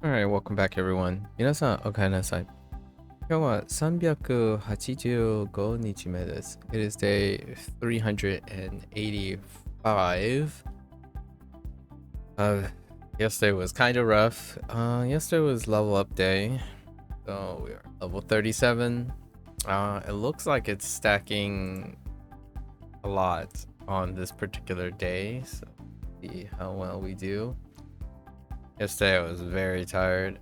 Alright, welcome back everyone. 皆さん、おかえりなさい。今日は385日目です。It is day 385. Yesterday was kind of rough. Yesterday was level up day. So we are level 37. It looks like it's stacking a lot on this particular day. So see how well we do. Yesterday I was very tired.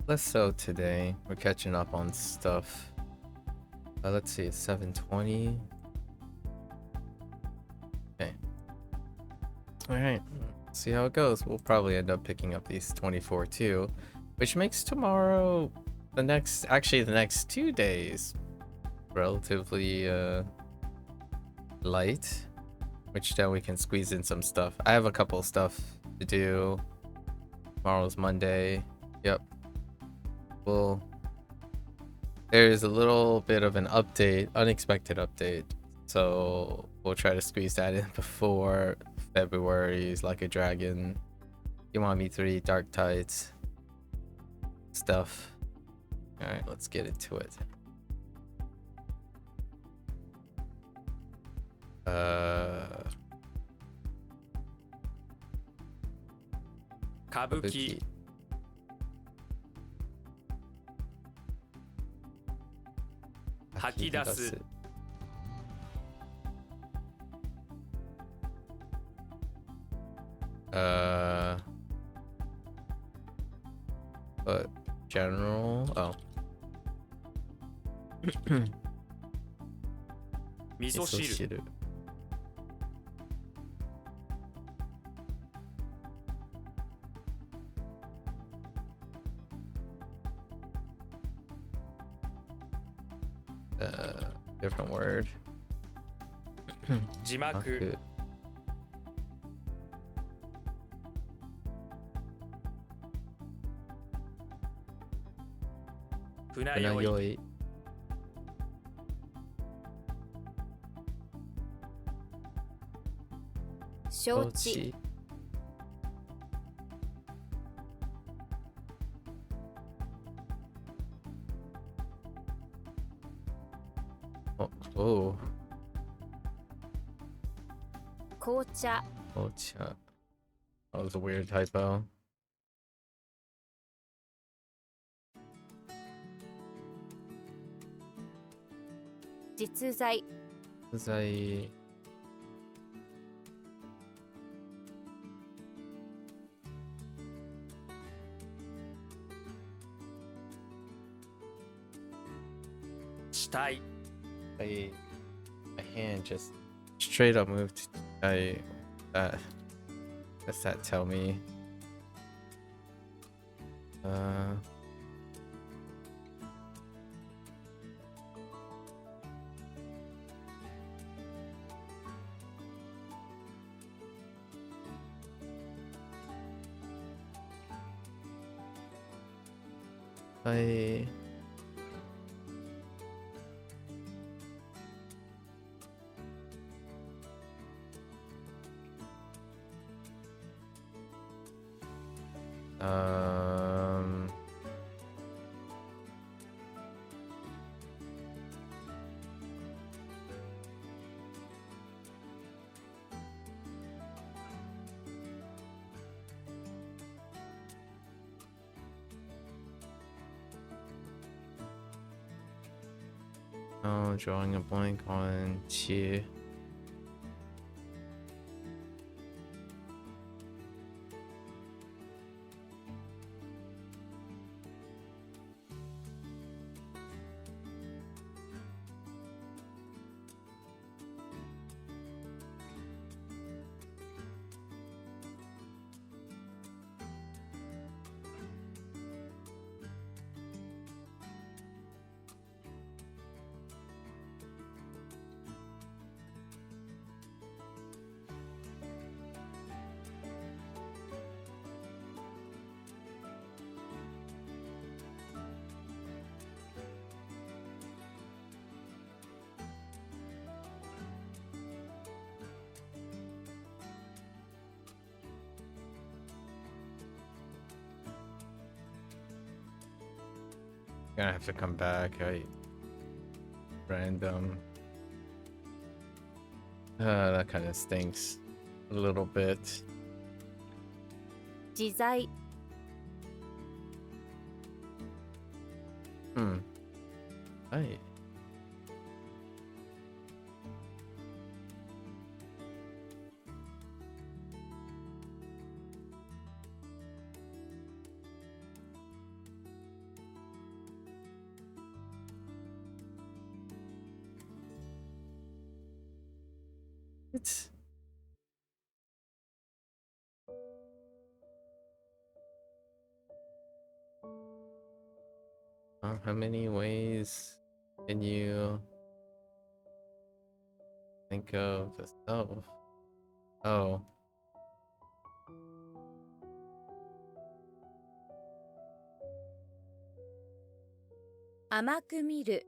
Less so today. We're catching up on stuff. Let's see, it's 7:20. Okay. Alright. See how it goes. We'll probably end up picking up these 24 too. Which makes tomorrow the next 2 days relatively light. Which then we can squeeze in some stuff. I have a couple stuff to do. Tomorrow's Monday. Yep. Well, there's a little bit of an update, unexpected update. So we'll try to squeeze that in before February's Like a Dragon, Umami 3, Dark Tides stuff. Alright, let's get into it. Kabuki. Hakidasu. But general. Oh. Misoshiru. Different word. MAKU. Funayoi. Shochi. Oh. Kocha. That was a weird typo. Jitsuzai. Shitai. My hand just straight up moved. What's that tell me? Oh, drawing a blank on chi. Gonna have to come back. Random. That kind of stinks a little bit. 自在 Right. It's how many ways can you think of the self? Oh. 甘く見る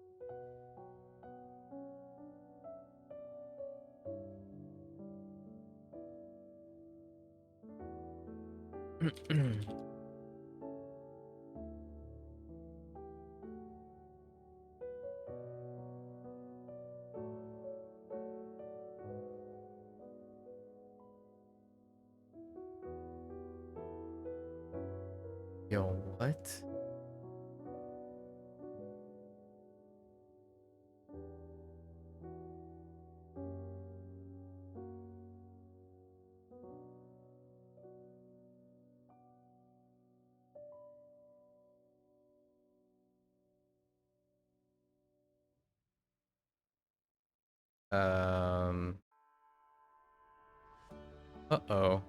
Yo, what? Uh-oh.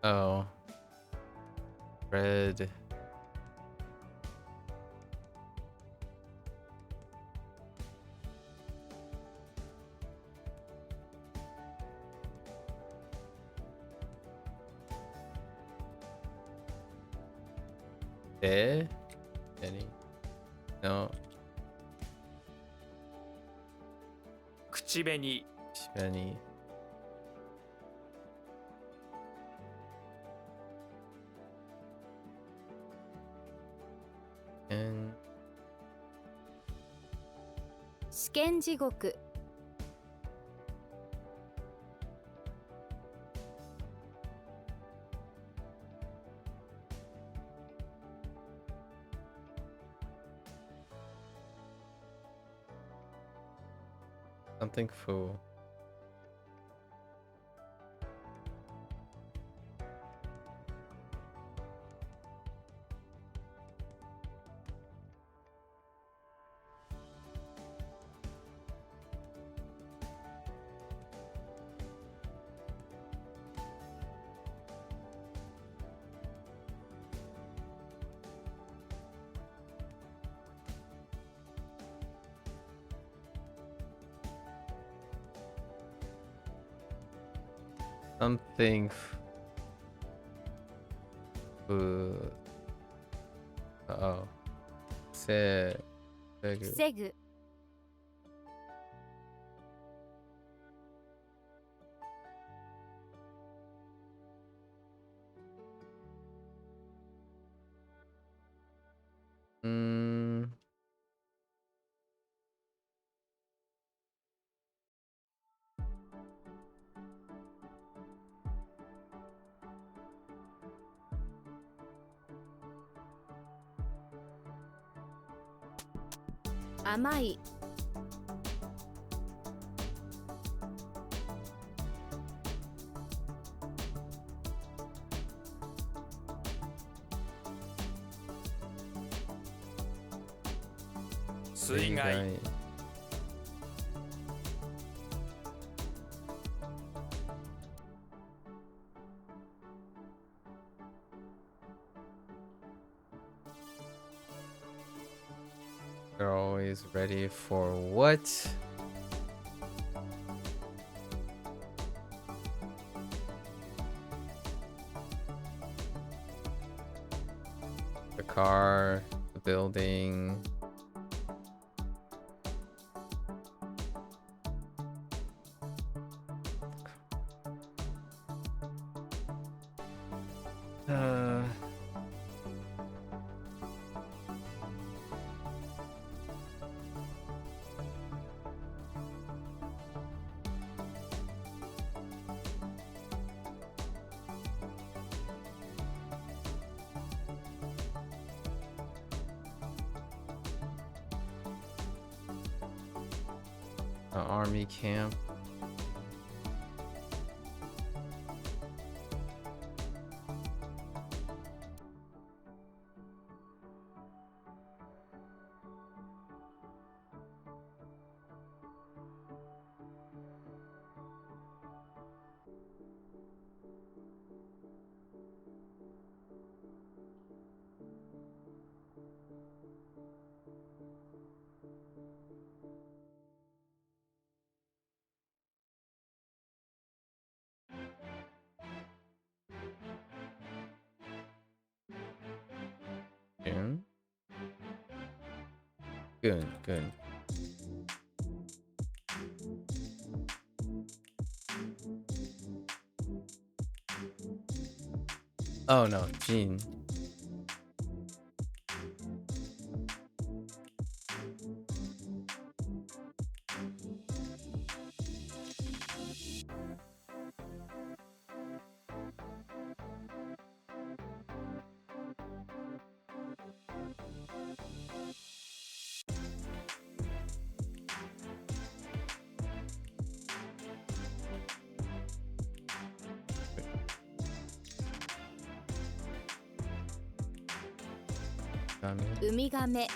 Oh. Red. Eh? Any? No. 口紅 Benny. And 試験地獄 something fool. Something food. Uh-oh. Se. 防ぐ Mm. Amai. Suigai. They're always ready for what? The car, the building. Uh, an army camp. June. Good, good. Oh no, Jean. Got me. ウミガメ、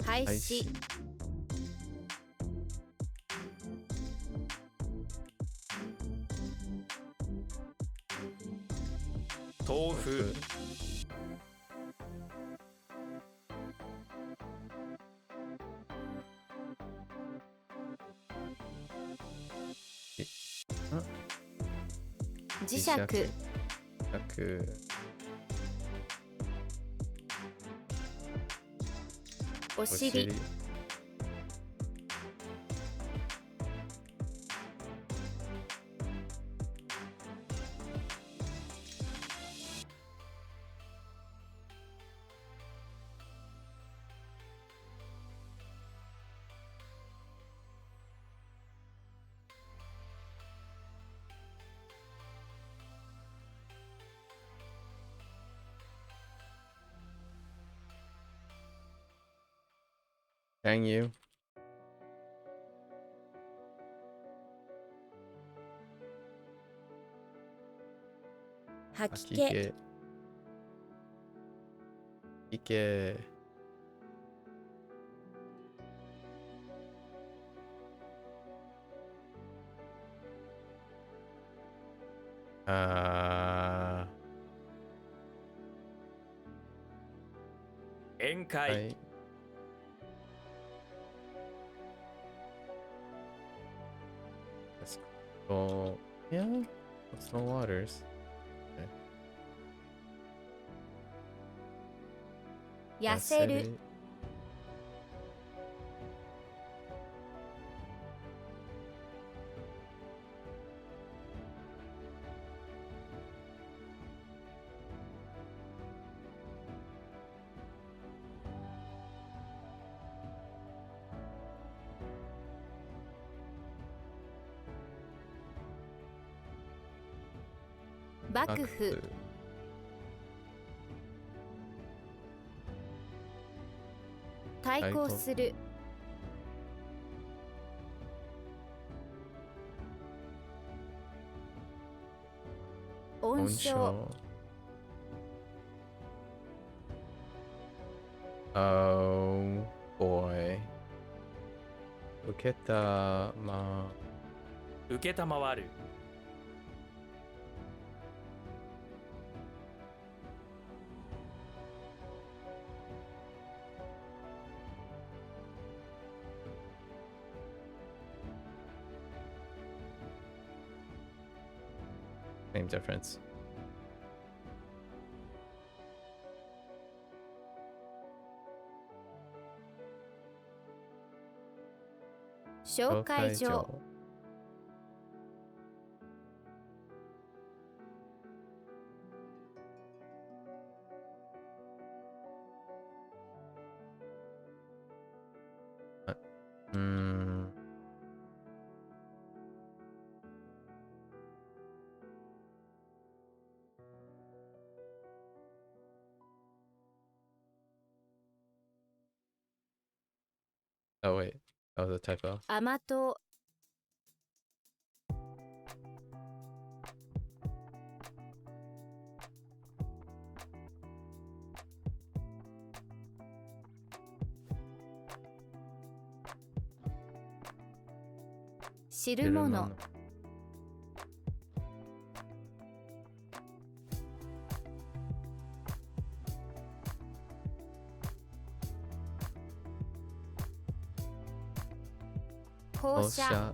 廃止、豆腐 磁石、磁石。お尻、 Dang you. 吐き気、いけ。宴会、はい。Let's go. Yeah, let's no waters. 痩せる、幕府、対抗する、温床、 Oh boy. 受けたま受けたまわる same difference. 紹介状 うん。Oh wait, that was a typo. 甘党 知るもの 放射 放射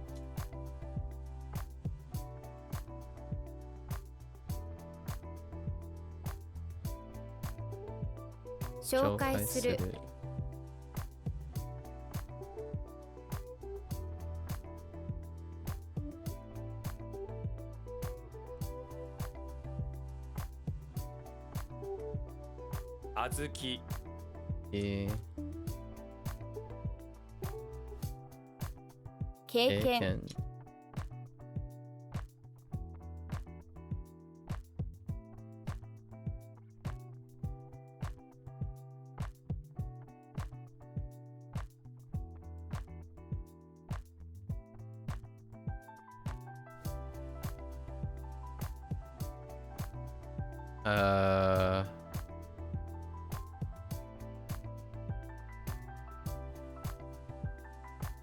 紹介する あずき 経経験 験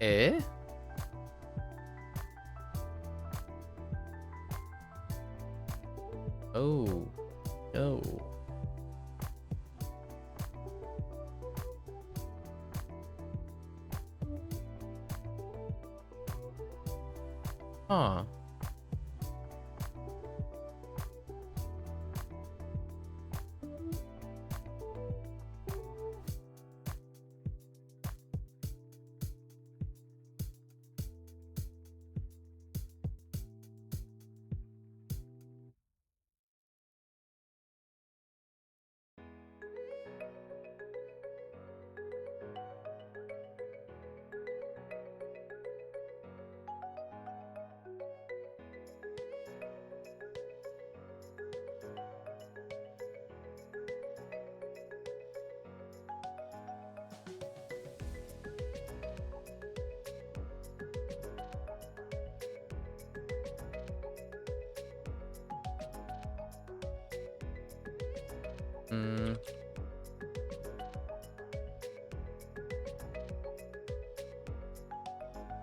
え Oh, no. Huh. Mm.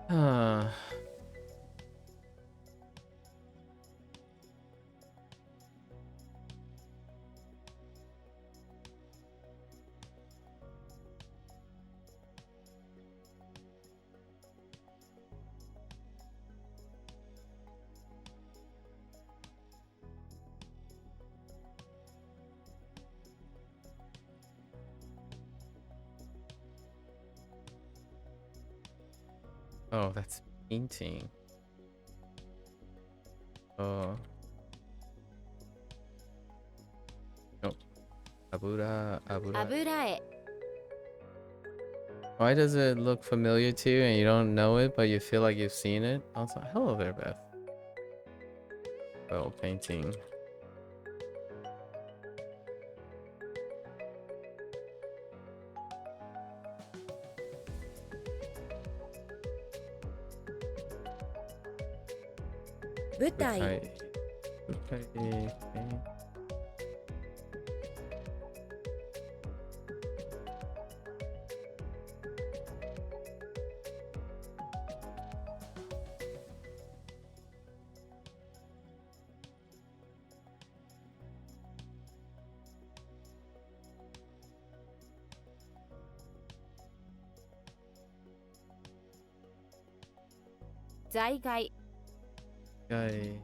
Huh. Oh, that's painting. Oh. No. Abura, abura. 油絵 Why does it look familiar to you and you don't know it, but you feel like you've seen it? Also, hello there, Beth. Oh, painting. Butai. Okay. 在外 Guy.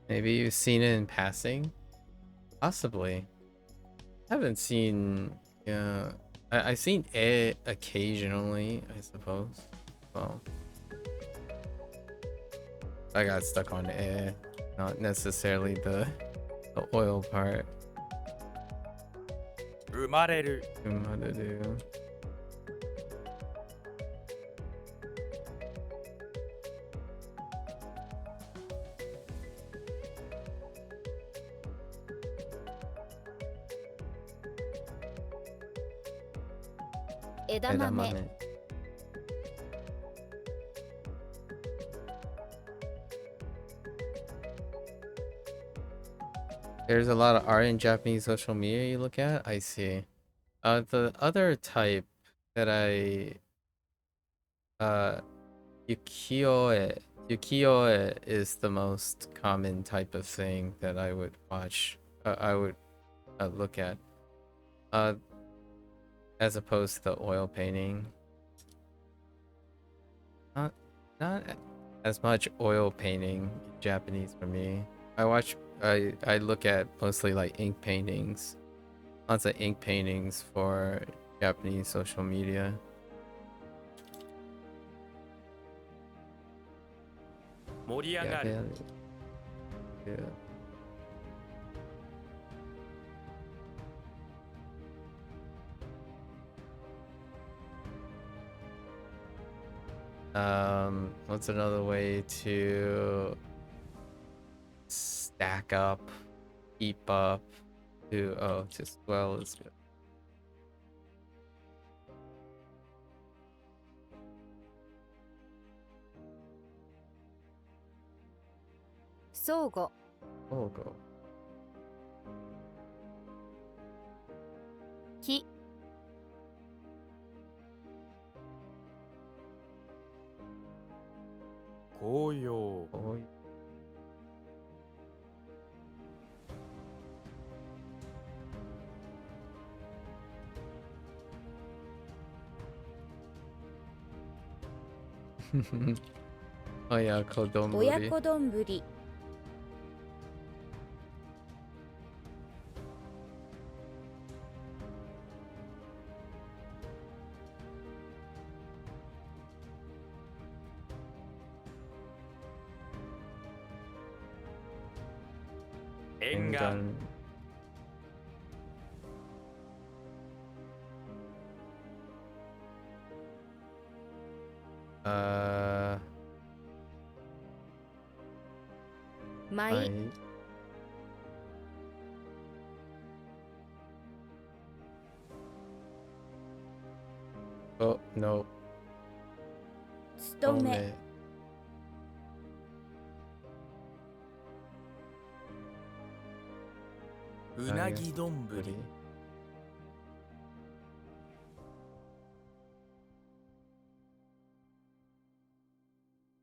Maybe you've seen it in passing? Possibly. I haven't seen... Yeah... I've seen it occasionally, I suppose. Well... I got stuck on air, not necessarily the oil part. 生まれる How to do. 枝豆 There's a lot of art in Japanese social media you look at? I see. The other type that Ukiyo-e. Ukiyo-e is the most common type of thing that I would watch. I would look at. As opposed to the oil painting. Not as much oil painting in Japanese for me. I look at mostly like ink paintings. Lots of ink paintings for Japanese social media. 盛り上 Yeah, がる yeah. What's another way to stack up, keep up, to swell is good. 相互 Oh, go. 木 紅葉 Oh, 親子丼。親子丼 沿岸 舞 Oh, no. 勤め うなぎ丼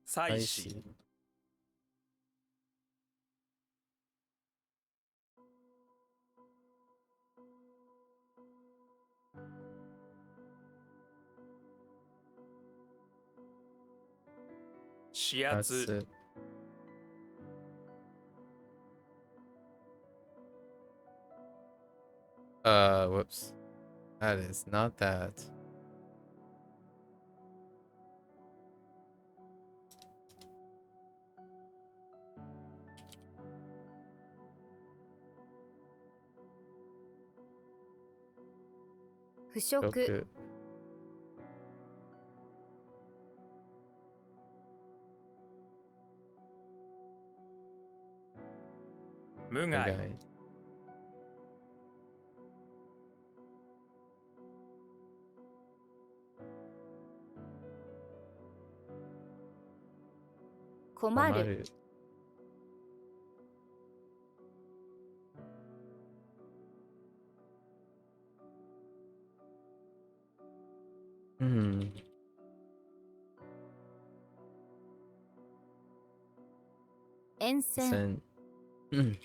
祭祀 指 That's 圧 it. Whoops. That is not that. – 腐食 Goku. – 無害 Okay. 困る Hmm. 沿線 Sen.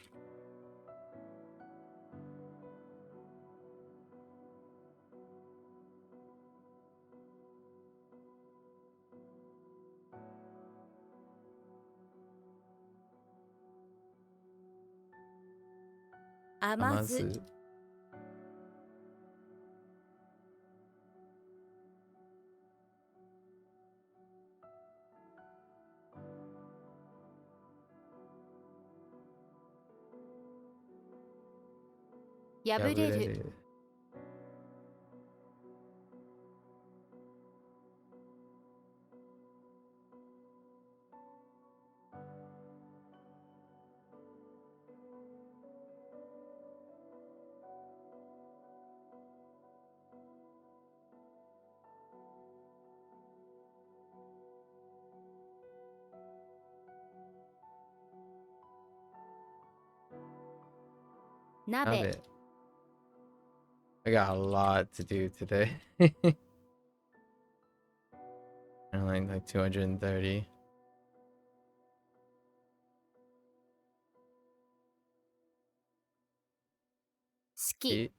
甘酢 Amazu. 破れる Yabureru. 鍋 Nabe. I got a lot to do today. Only like 230. 好き Eat.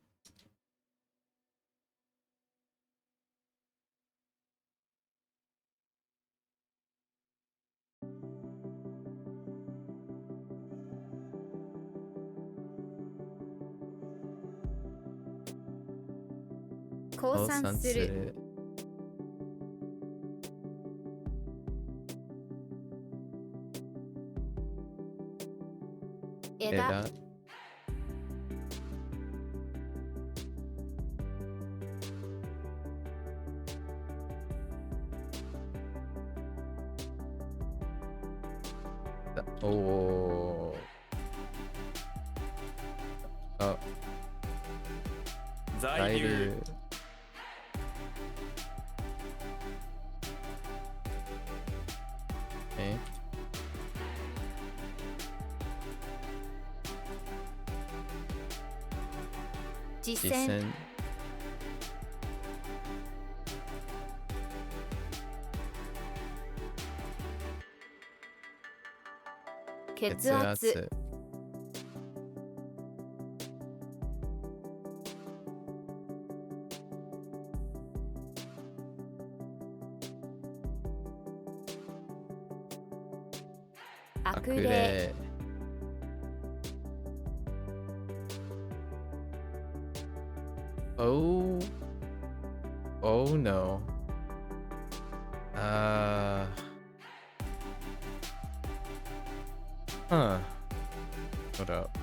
「降参する」 枝 Eda. おー。あ、在在留留。え、実践実践。血圧悪悪霊霊。Oh. Oh no. Huh. Hold up.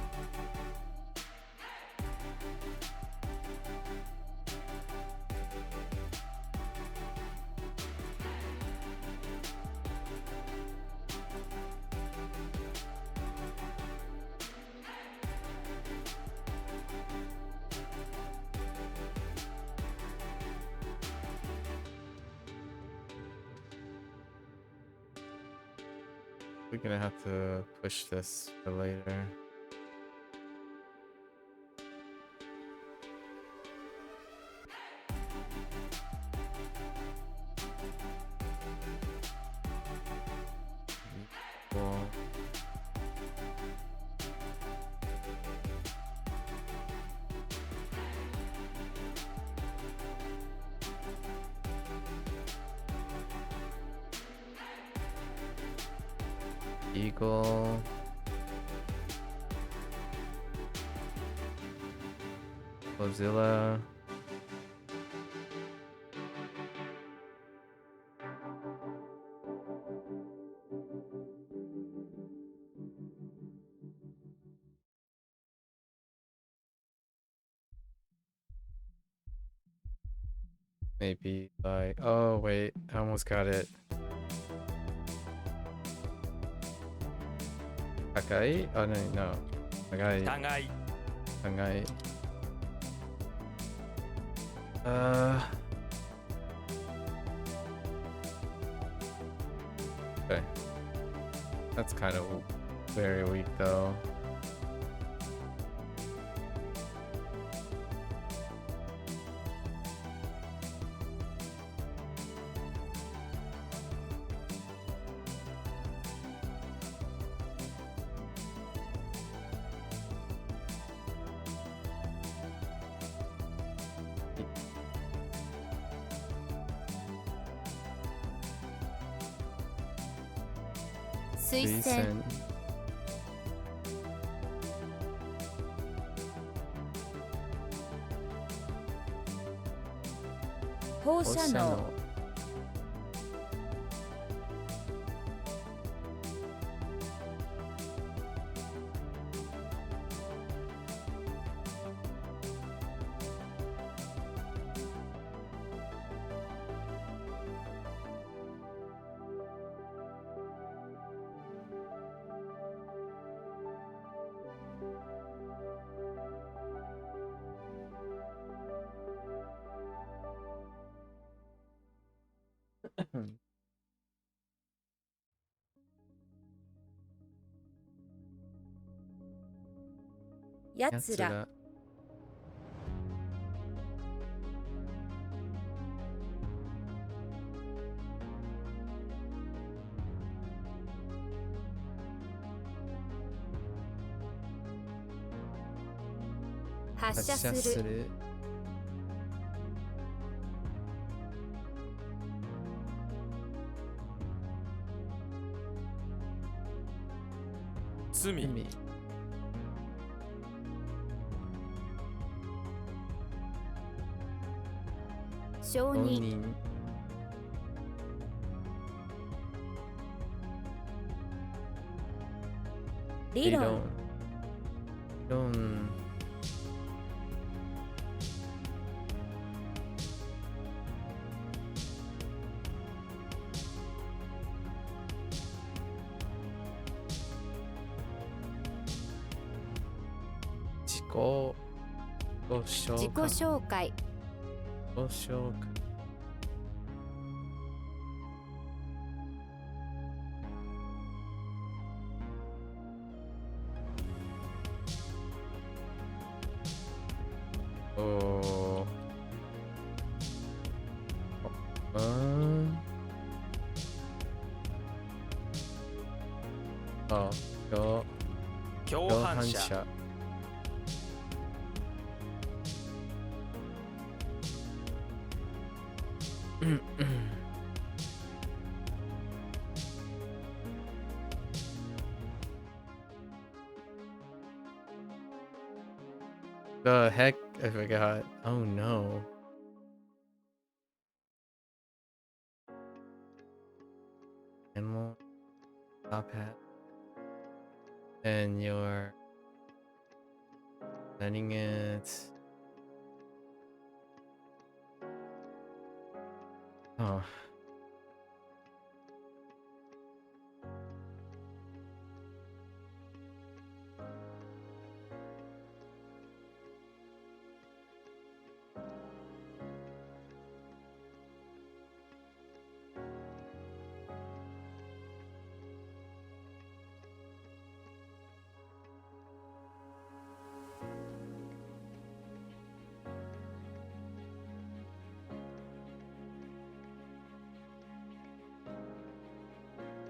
We're gonna have to push this for later. Cool. Eagle. Mozilla. Maybe like, oh wait, I almost got it. Takai? Oh no, no. Takai. 互い Takai. Okay. That's kind of very weak though. 射能。やつら。発射する。罪。承認。理論。自己紹介。お共犯者。The heck? I forgot. Oh no. Animal top hat. And you're letting it. Oh.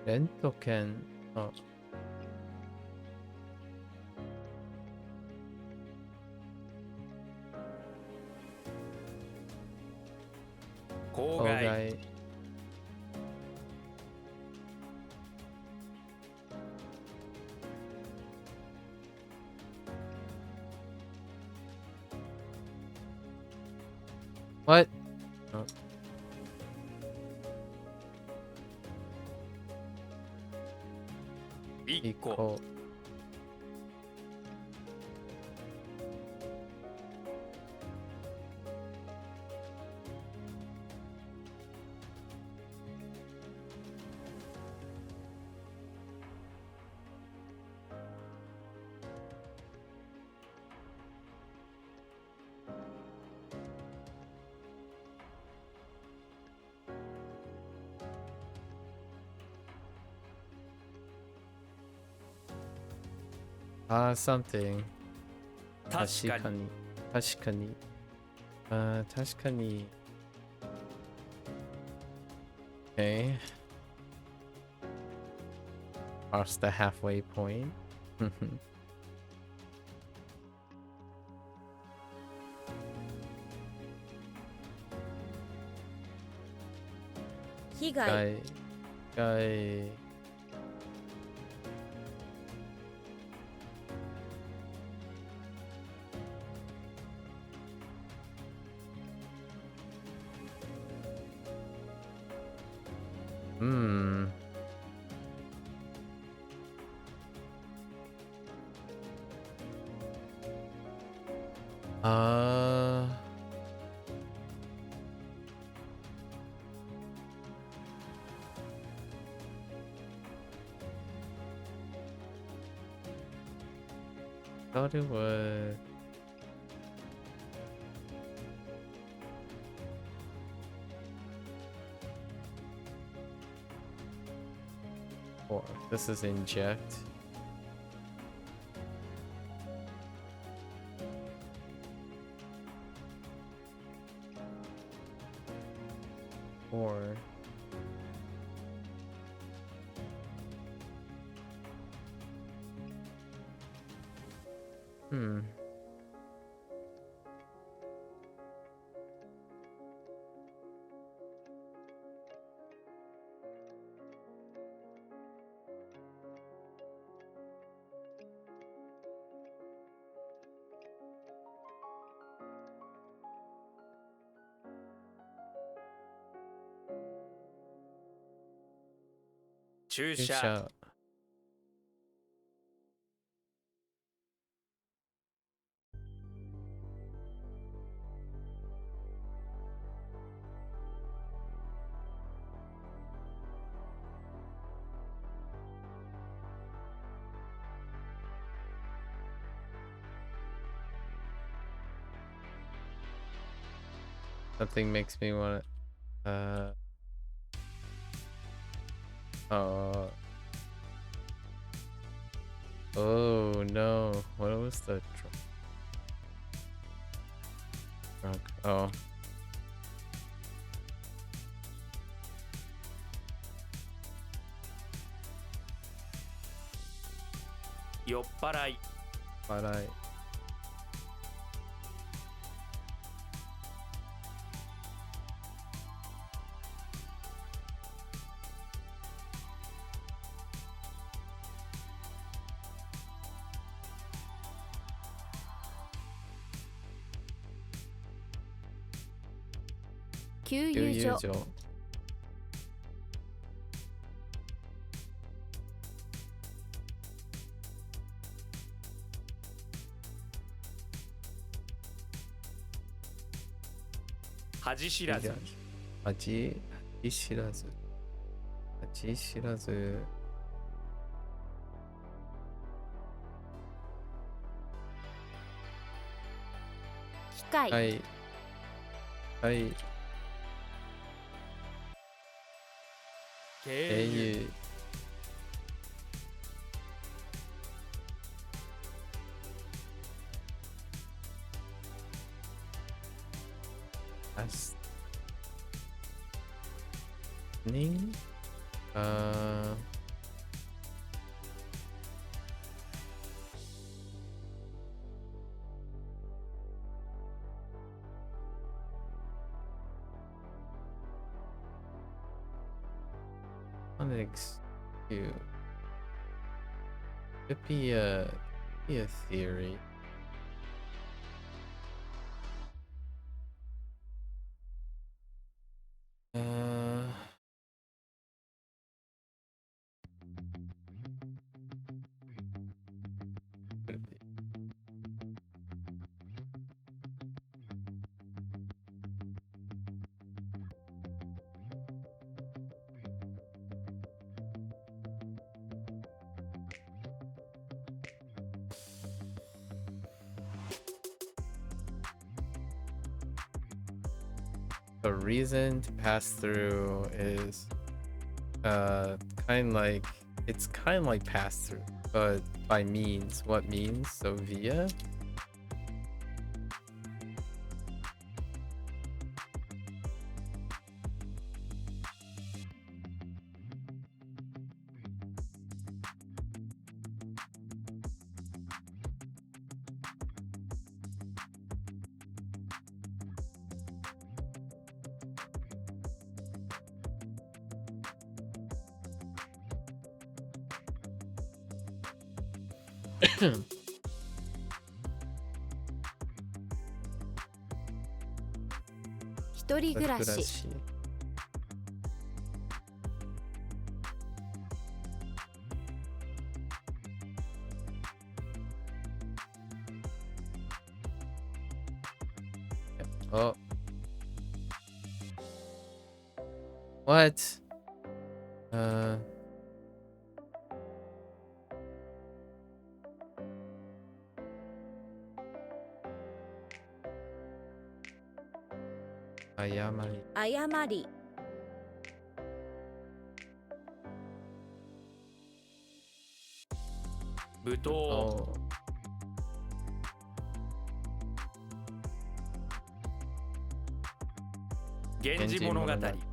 Rentoken. Oh. 公害。What? Oh. 一個。Something. 確かに。確かに。確かに。Okay. Cross the halfway point. 被害。Hmm. Uh. Thought it was. Or this is inject. Or hmm. Choose Good shot. shot. Something makes me want to. Oh. Oh no! What was the drunk? Oh. Yopparai. But I.給油所 Gyujo. 恥知らず。味知らず。味知らず。機械、はい。はい。経由。Last name? Onyx. You. Could be a theory. Could it be? The reason to pass through is it's kind of like pass through, but by means. What means? So via.一人暮らし、Oh. What? Uh. Ayamari. 誤り 舞踏 Oh. 源氏物語 源氏物語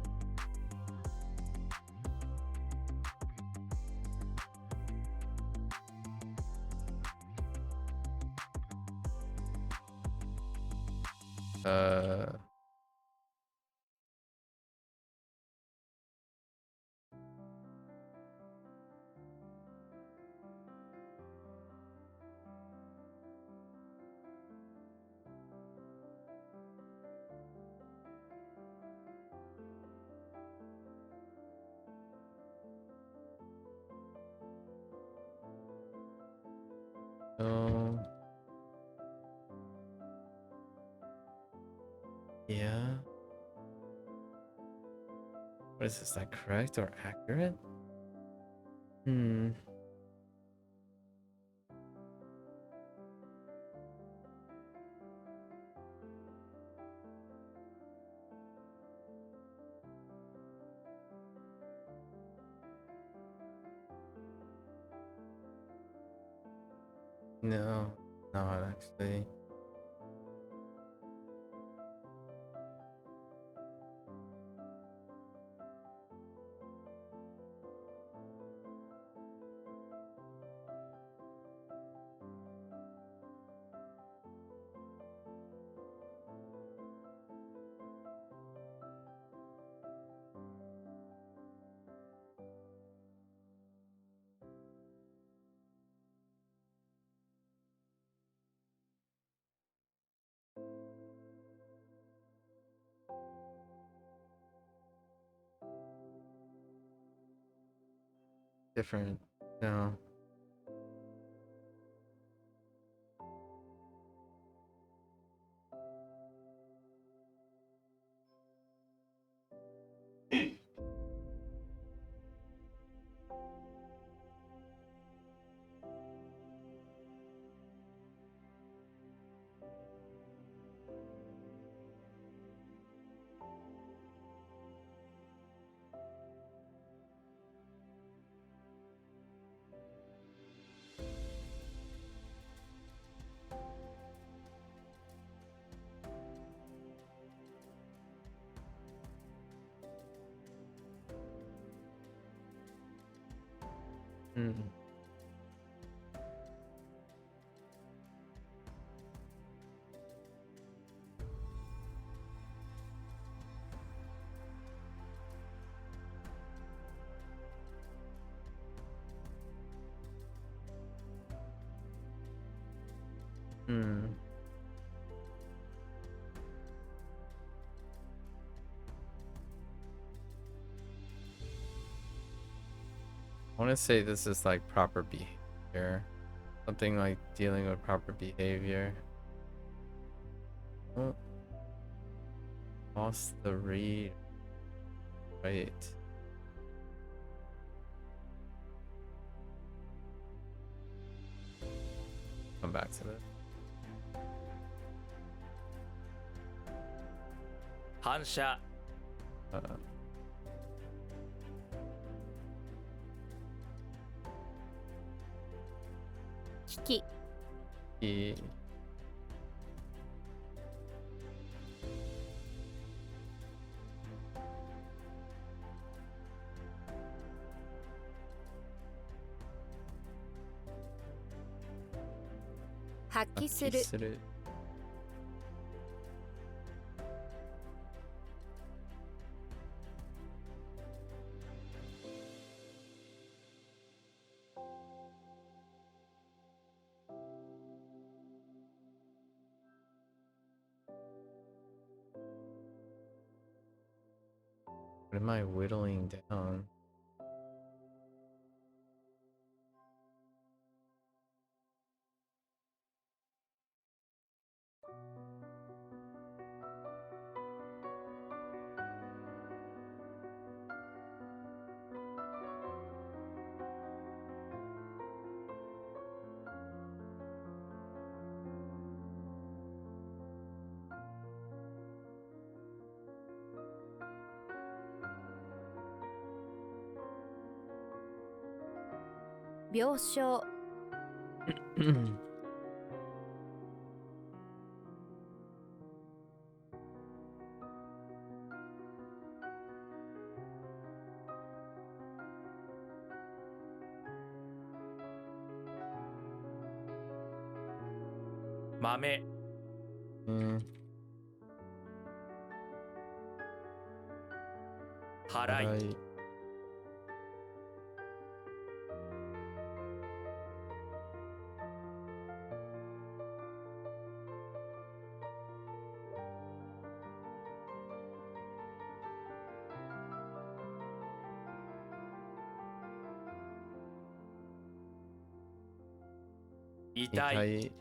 So yeah. What is this? That correct or accurate? Hmm. No, not actually. Different. No. Hmm. Hmm. I want to say this is like proper behavior. Something like dealing with proper behavior. Oh. Lost the read. Right. Come back to this. 反射 引き E. 発揮するする What am I whittling down? 病床 豆 払い はい。痛い 痛い。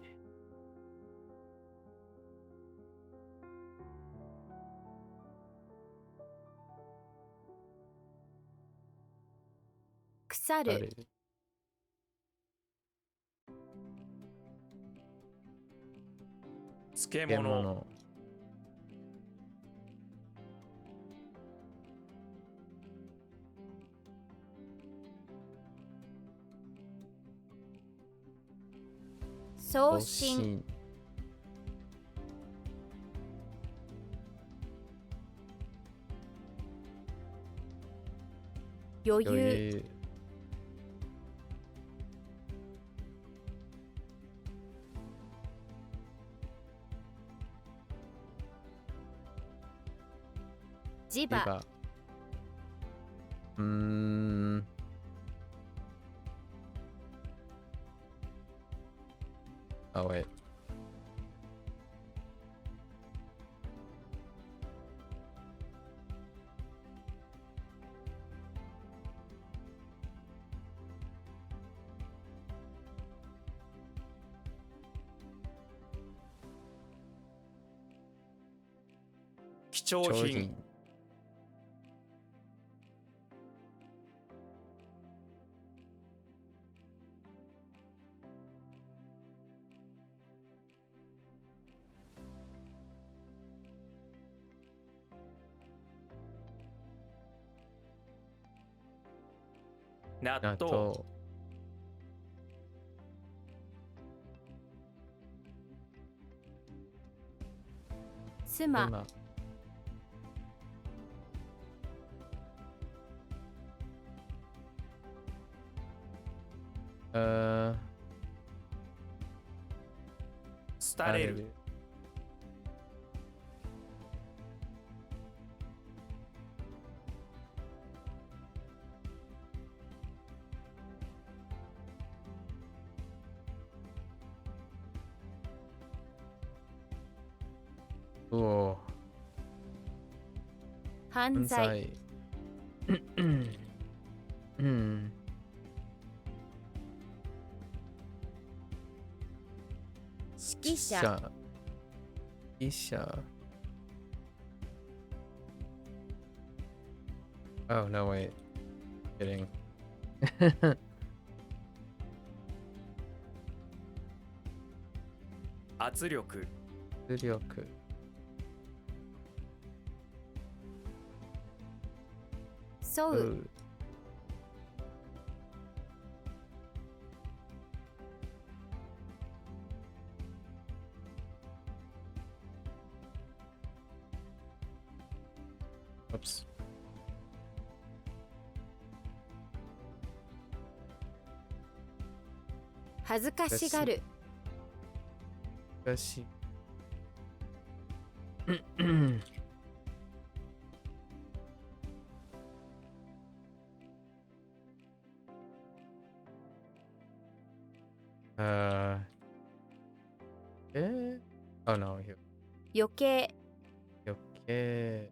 腐る漬物 物。送信余余裕裕。磁場今。うーん。あ、wait。貴重品商品。納納豆豆。妻今。廃れるうお。犯罪うん。指揮者指揮者。Oh, no, wait. Kidding. 圧力出力。沿うOops. 恥ずかしがる難しい。uh, oh no, here. 余計余計。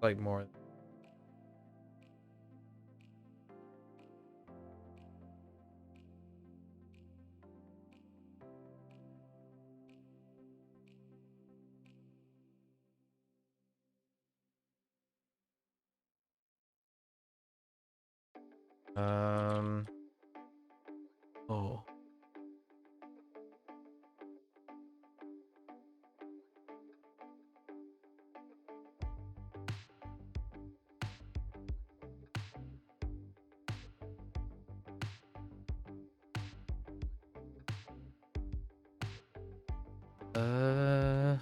Like more. Oh. Uh.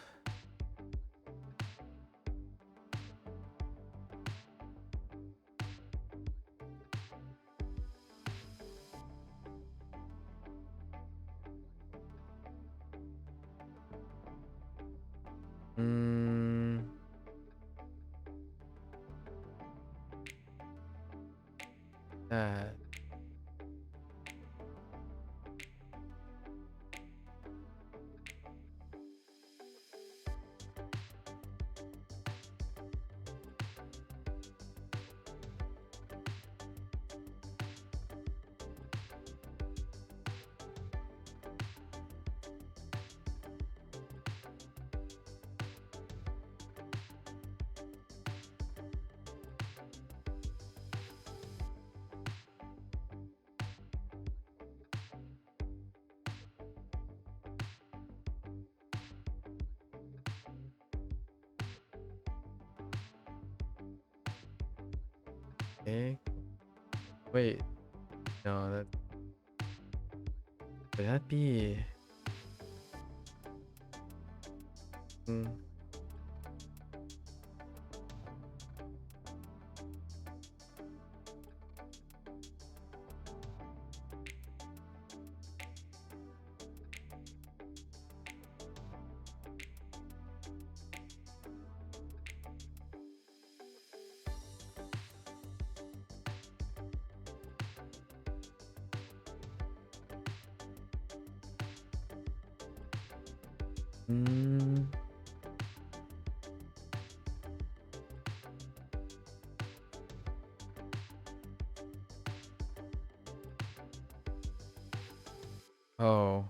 Mm. That. Okay. Wait. No, that. Would that be? Hmm. Mm. Oh.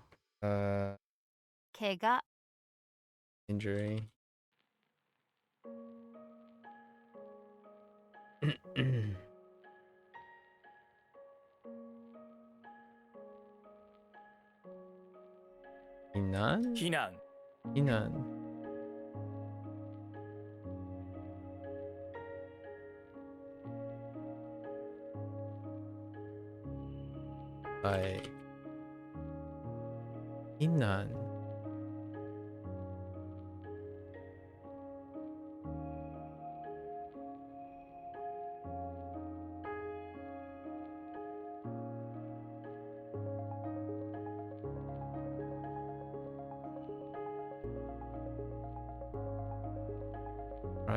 怪我 Injury. Inan? 避難 Inan. Like. Inan.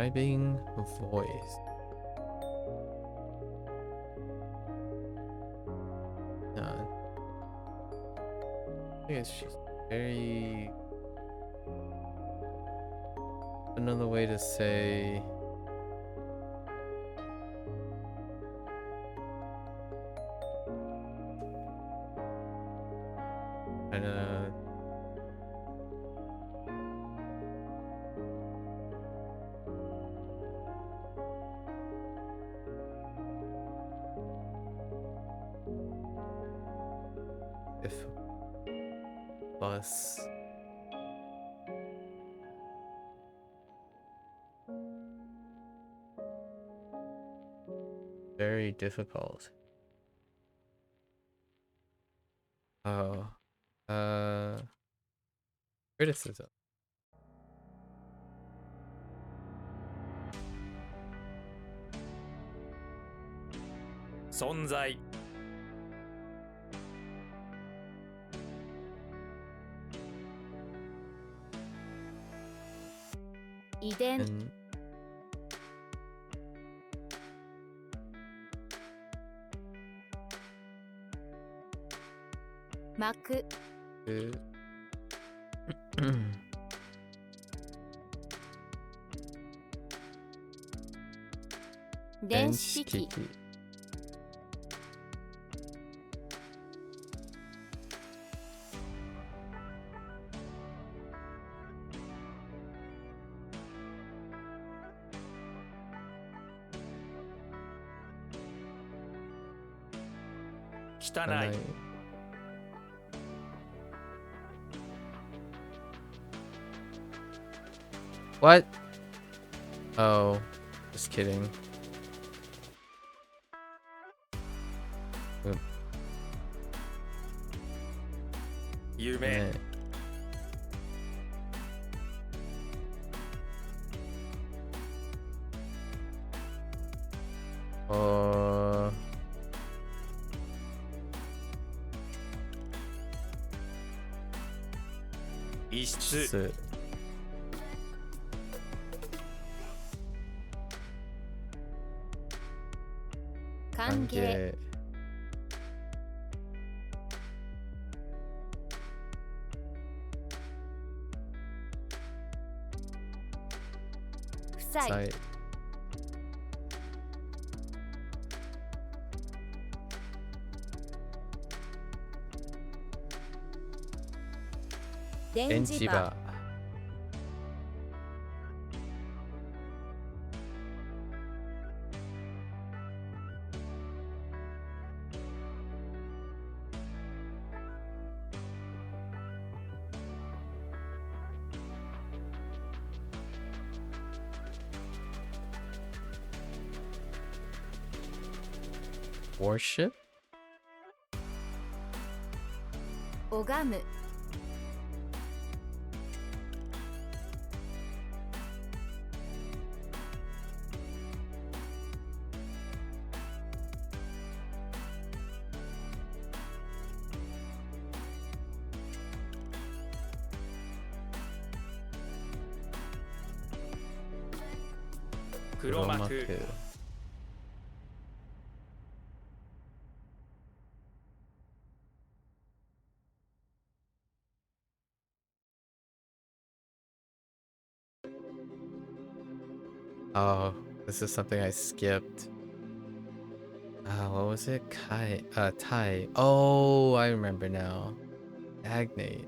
Describing voice. Yeah. I guess she's very. Another way to say. Kinda. If. Plus. Very difficult. Oh. Criticism. 存在 遺伝 And 膜 電子機 汚い What? Oh, just kidding. Oop. 夢 Eh. 異質是歓迎夫妻在電磁場吧。Warship? 拝む黒幕 Oh, this is something I skipped. What was it? Tai. Oh, I remember now. Stagnate.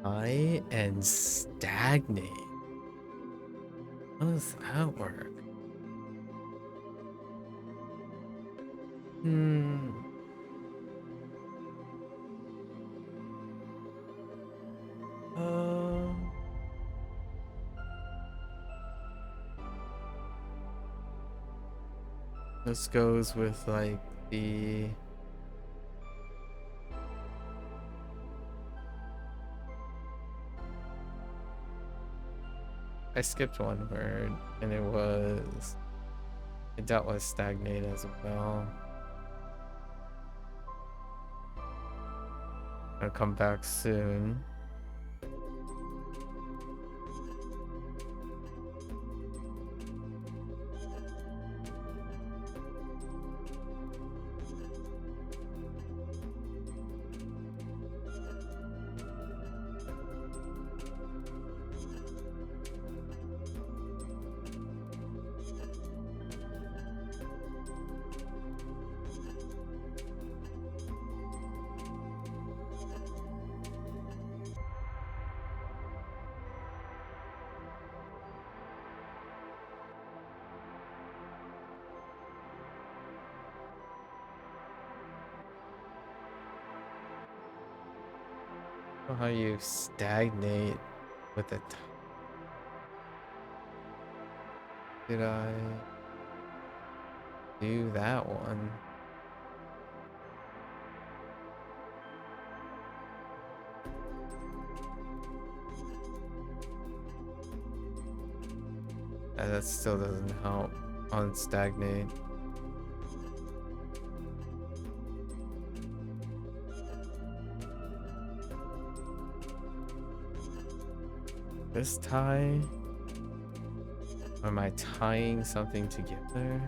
Tai and stagnate. How does that work? This goes with like the I skipped one word and it dealt with stagnate as well. I'll come back soon. How you stagnate with it. Did I do that one? That still doesn't help on stagnate. This tie? Or am I tying something together?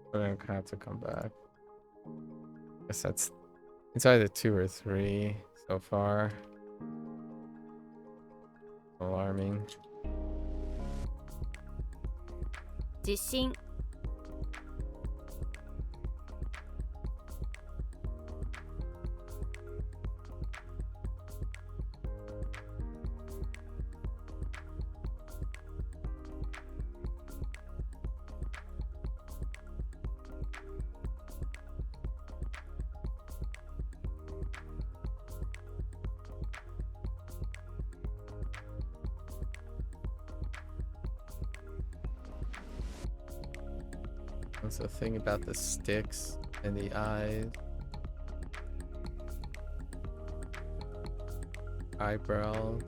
But I'm gonna have to come back. Guess it's either 2 or 3 so far. Alarming. 地震 What's the thing about the sticks and the eyes? Eyebrows.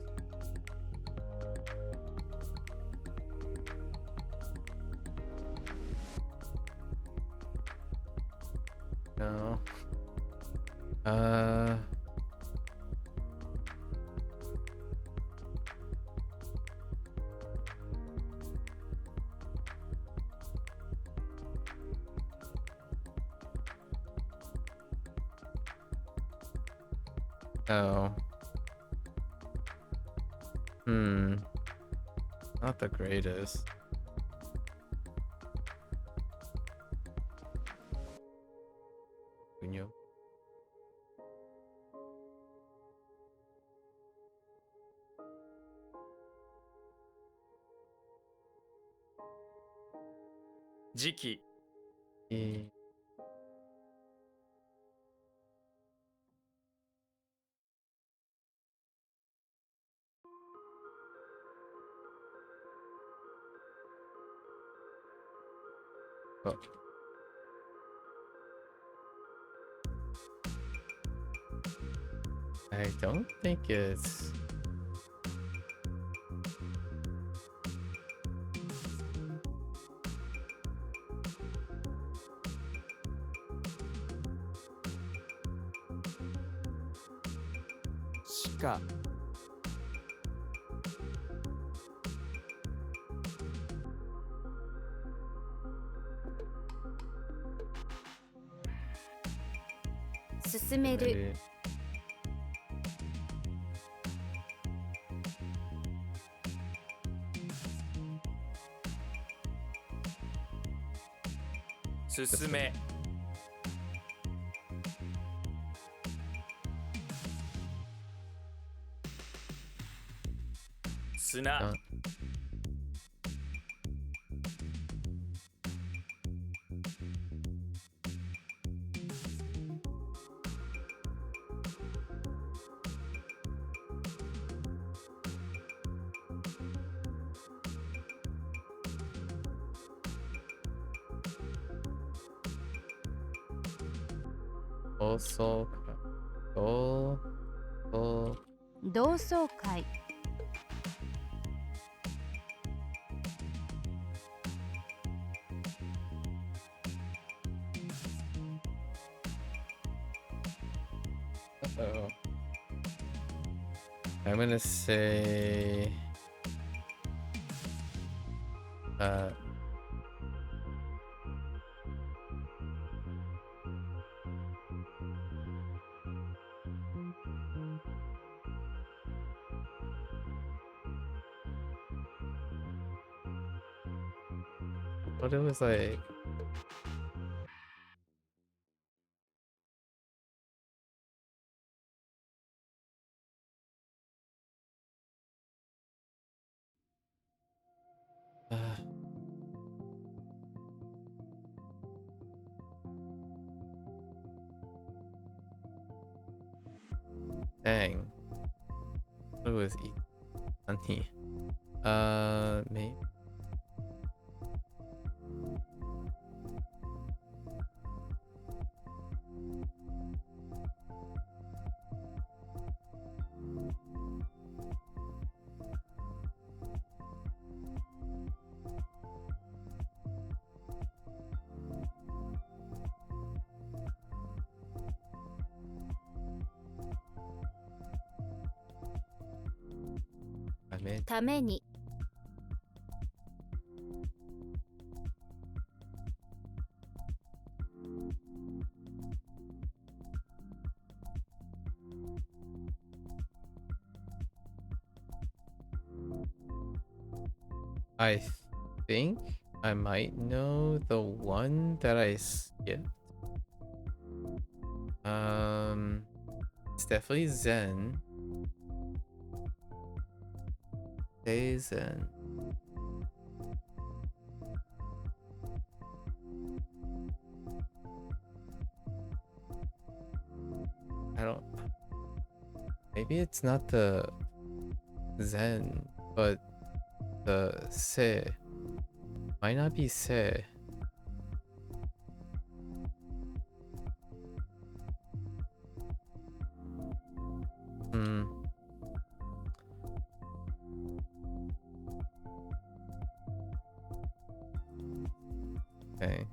No. Oh. Not the greatest. Kunyo. Jiki. Oh. I don't think it's... Shika. Susumeru. Susume. Suna. Also... Oh... 同窓会 Uh-oh. I'm gonna say... But it was like... Dang. It was funny. Maybe. I mean, ために I think I might know the one that I skipped. It's definitely Zen. Say Zen. I don't... Maybe it's not the Zen, but the Se. Might not be Se. Okay.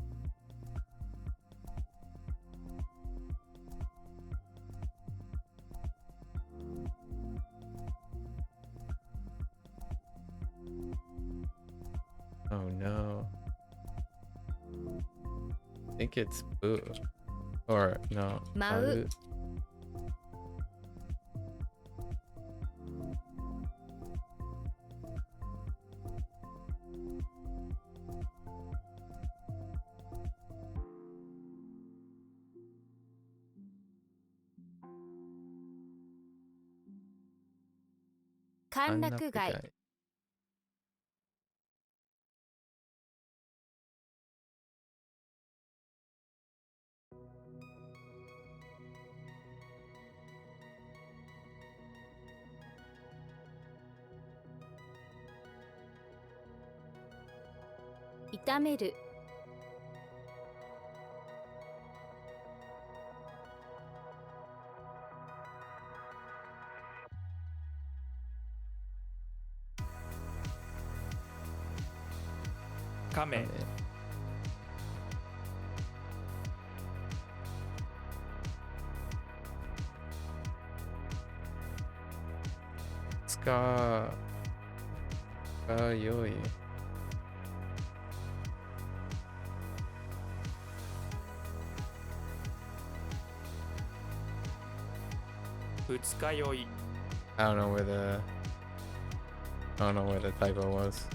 Oh no. I think it's boo. Or no. Mau. Kanrakugai. Itameru. Kame. Ska. Yoi. Futsukayoi. I don't know where the typo was.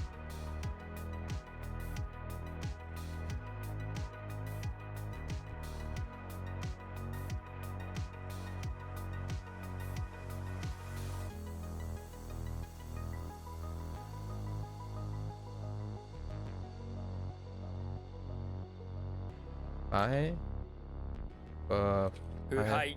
Bye. Fuhai.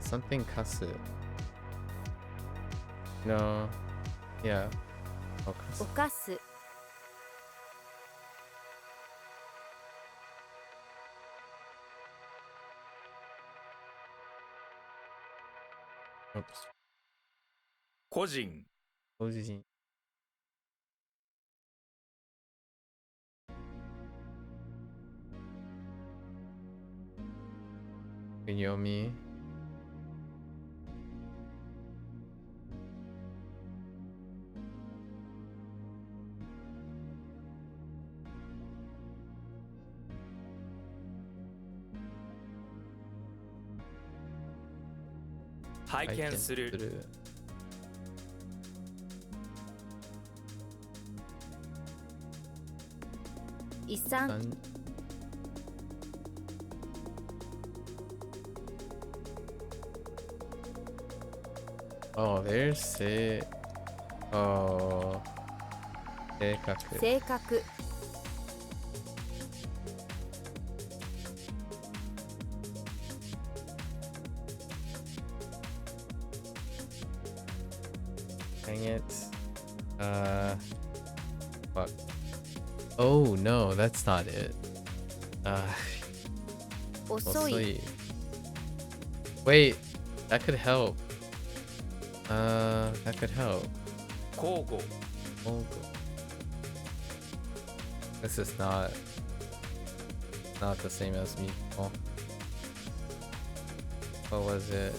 Something kasu. No. Yeah. Okasu. 犯す Oops. 個人。個人。読み。拝見する。遺産 Oh, there's it. Oh. 性格。性格 Dang it. Fuck. Oh no, that's not it. 遅い Wait, that could help. That could help. 交互。 Oh, this is not the same as me. Oh. What was it?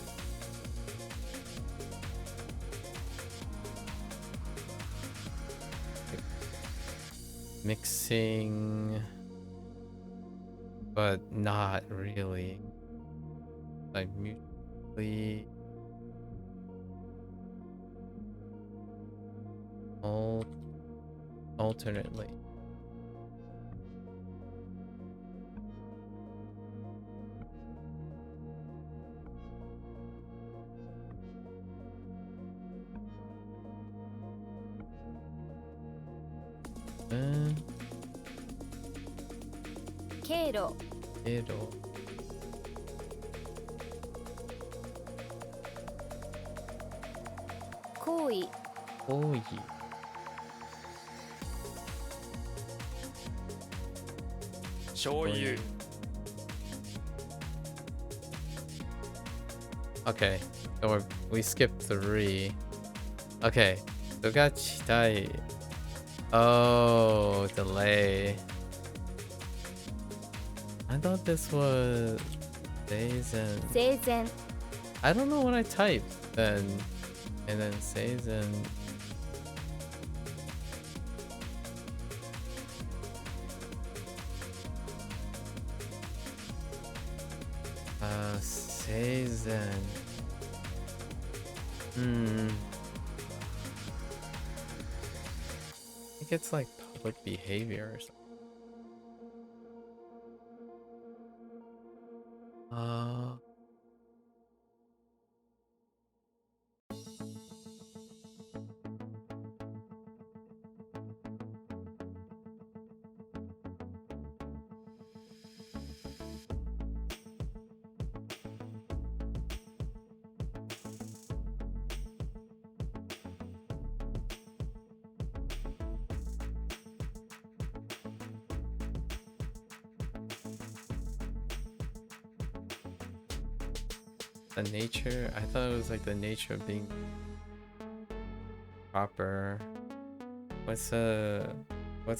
Mixing, but not really. Like mutually alternately. Uh, 経路 It'll. い Oi. Shoyu. Okay, so we skipped 3. Okay, so we got chitai. Oh, delay. I thought this was seizen. 生前 I don't know what I typed then. And then seizen. Seizen. I think it's like public behavior or something. The nature? I thought it was like the nature of being proper. What's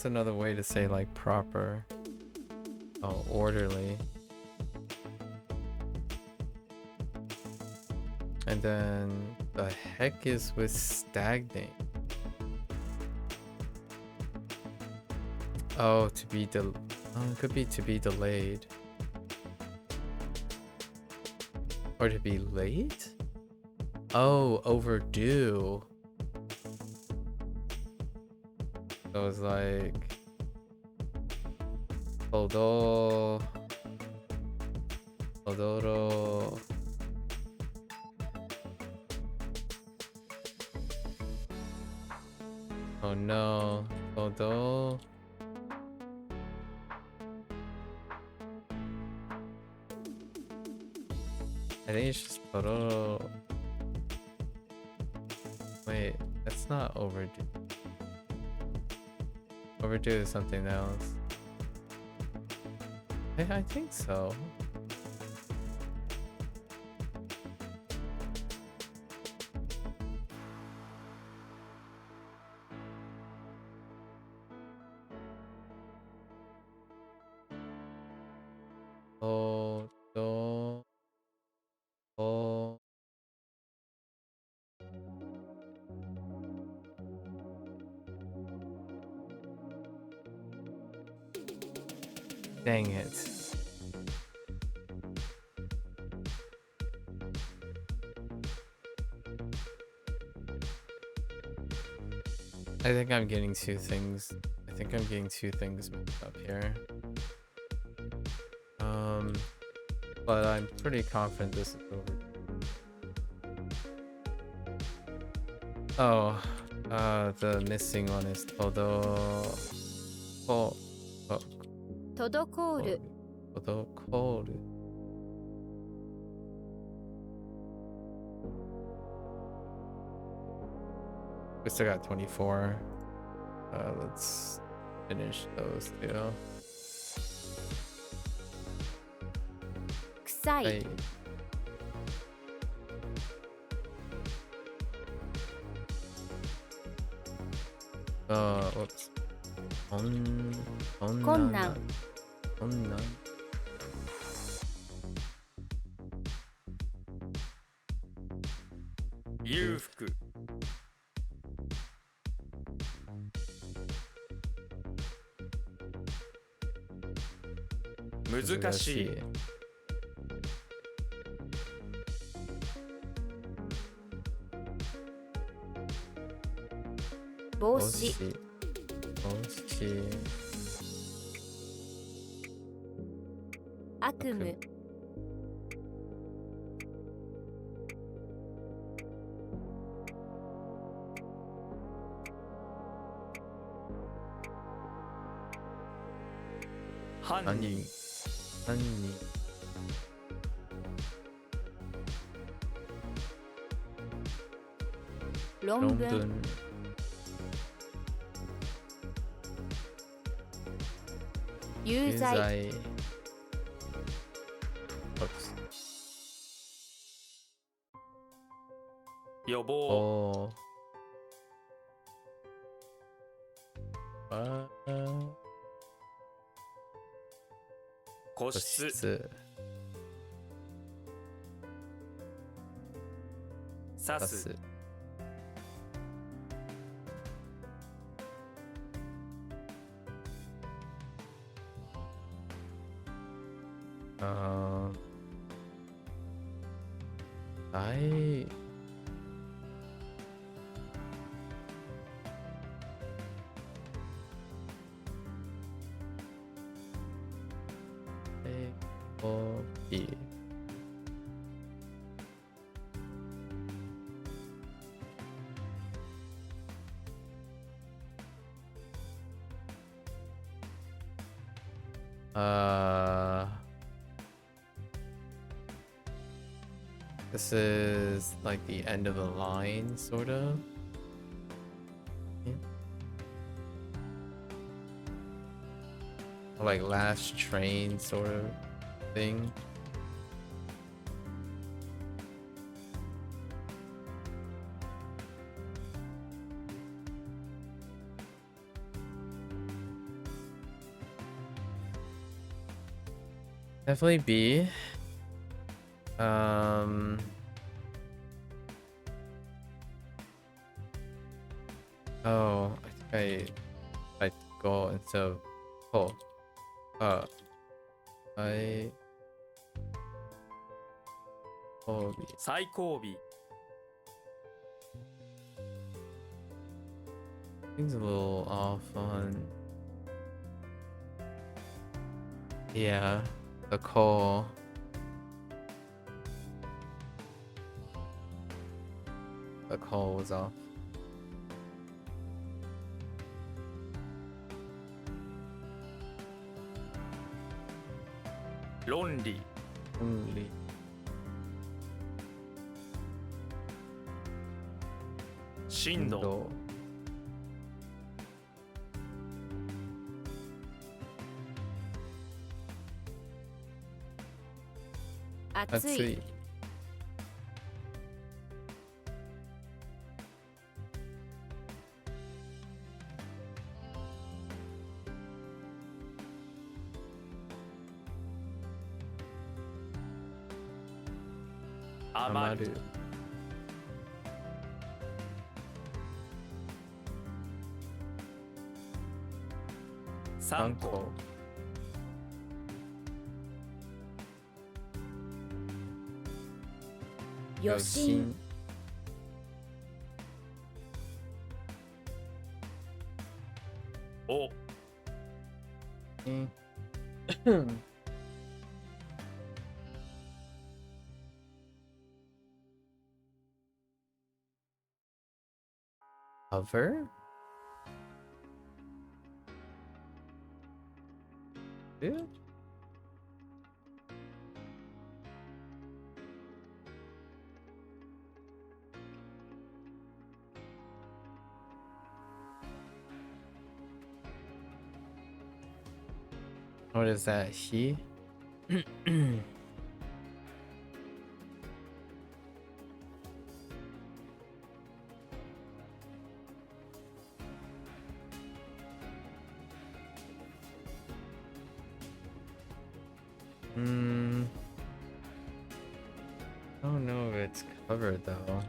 another way to say like proper? Oh, orderly. And then the heck is with stagnate? Oh, it could be to be delayed. Or to be late? Oh, overdue. So it's like Odoro. Oh no. Odo. I think it's just Pororo. Wait, that's not overdue. Overdue is something else. I think so. Dang it. I think I'm getting two things. I think I'm getting two things mixed up here. But I'm pretty confident this is over. Oh, the missing one is todo. Oh, 滞る Todokoru. We still got 24. Let's finish those two. 臭い Hey. Whoops. 困難 裕福 難しい 帽子 悪夢 犯人 困論文 론분. 유자이 유자이. 없어. 予防 오. 아. 個室 코시스. 刺す 사스. 어. 나이. 비. This is like the end of the line, sort of. Yeah. Or like last train, sort of thing. Definitely B. Oh, I think I go instead of oh. I oh, 最後尾 things a little off on. Yeah, the call. The call was off. Lonely Only. Shindo Atsui Atsui. Amaru Amaru. Sanko Sanko. Yoshin O Yoshin. Cover? Dude? What is that? He? I don't know if it's covered though.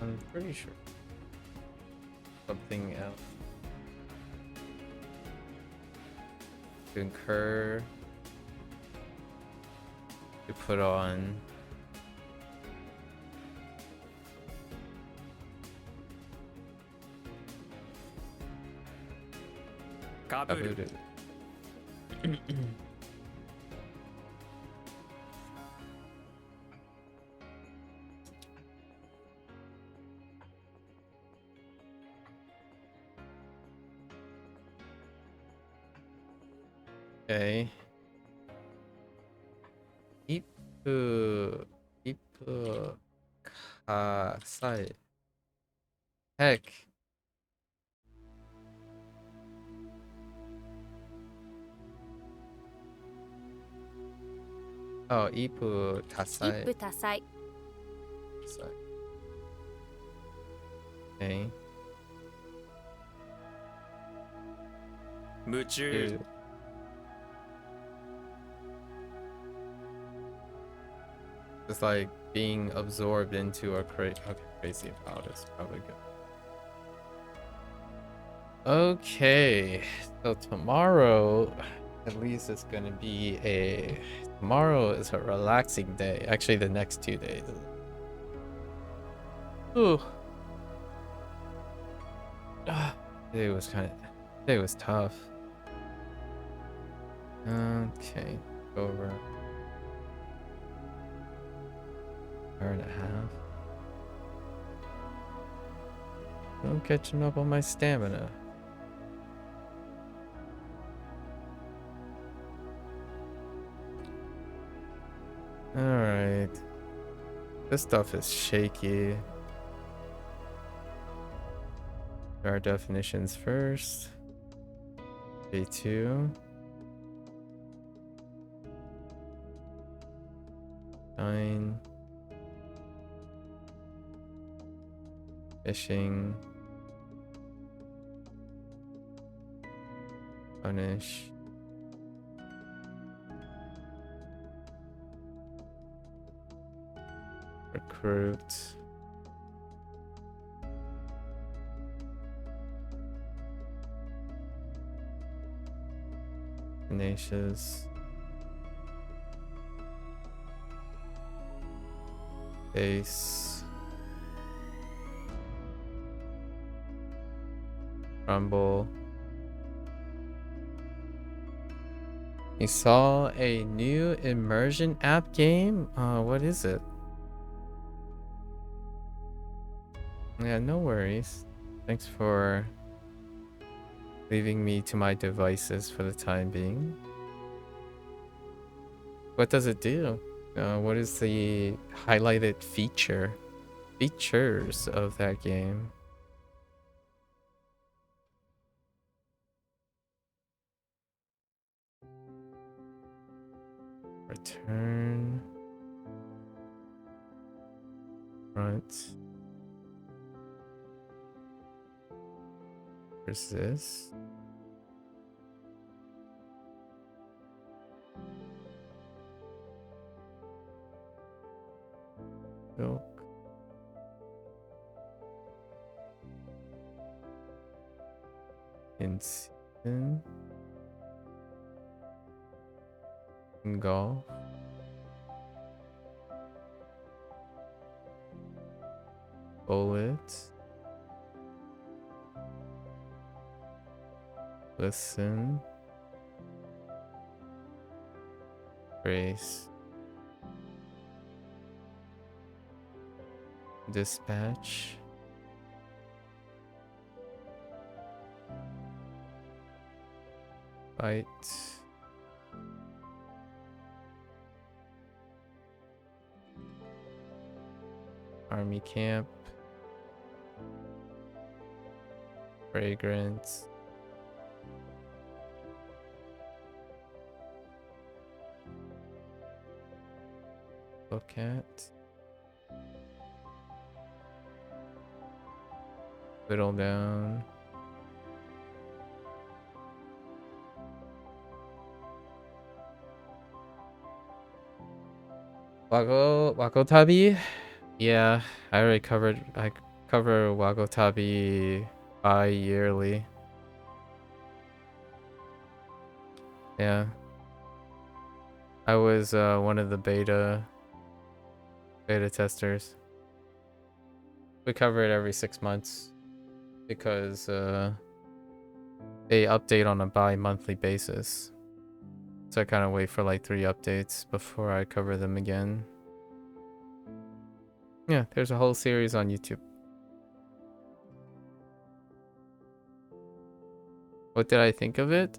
I'm pretty sure something else. Concur. to put on. Kaburu. Kaburu. Okay. Ipu kasai. Heck. Oh, Ipu tasai. 一夫多妻 Tasai. Okay. 夢中 Dude. It's like being absorbed into a crazy about is probably good. Okay, so tomorrow, at least it's gonna be tomorrow is a relaxing day. Actually, the next 2 days. Ooh. Today was tough. Okay, go over. Hour and a half. I'm catching up on my stamina. Alright. This stuff is shaky. Our definitions first. Day 2. 9. Fishing. Punish. Recruit. Tenacious. Base. Rumble. You saw a new immersion app game? What is it? Yeah, no worries. Thanks for leaving me to my devices for the time being. What does it do? What is the highlighted features of that game? Return. Front. Resist. Milk. In season. Golf. Bullet. Listen. Brace. Dispatch. Fight. Army camp. Fragrance. Look at. Whittle down. Wagotabi? Yeah, I already covered. I cover Wagotabi bi-yearly. Yeah. I was one of the beta testers. We cover it every 6 months because they update on a bi-monthly basis. So I kind of wait for like 3 updates before I cover them again. Yeah, there's a whole series on YouTube. What did I think of it?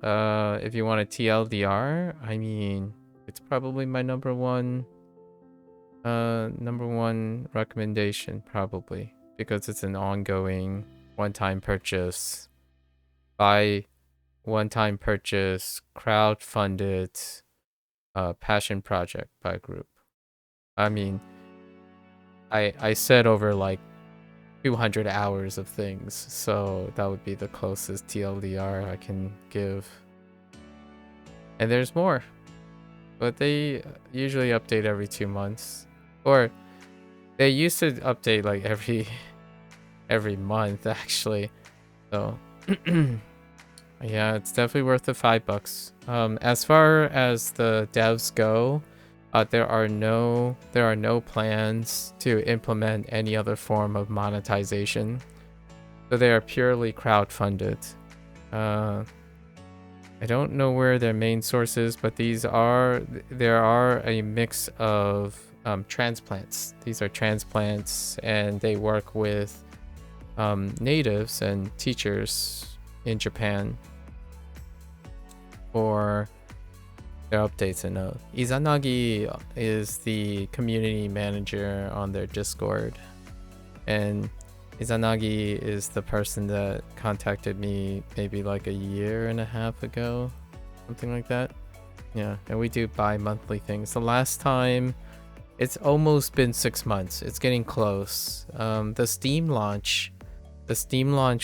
If you want a TLDR, I mean, it's probably my number one recommendation, probably, because it's an ongoing one-time purchase, crowd-funded passion project by a group. I mean, I said over like 200 hours of things, so that would be the closest TLDR I can give. And there's more, but they usually update every 2 months, or they used to update like every month actually. So yeah, it's definitely worth the $5. As far as the devs go, there are no plans to implement any other form of monetization. So they are purely crowdfunded. I don't know where their main source is, but there are a mix of transplants. These are transplants, and they work with natives and teachers in Japan for their updates. And Izanagi is the community manager on their Discord, and Izanagi is the person that contacted me maybe like a year and a half ago, something like that. Yeah, and we do bi-monthly things. The last time, it's almost been 6 months. It's getting close. The Steam launch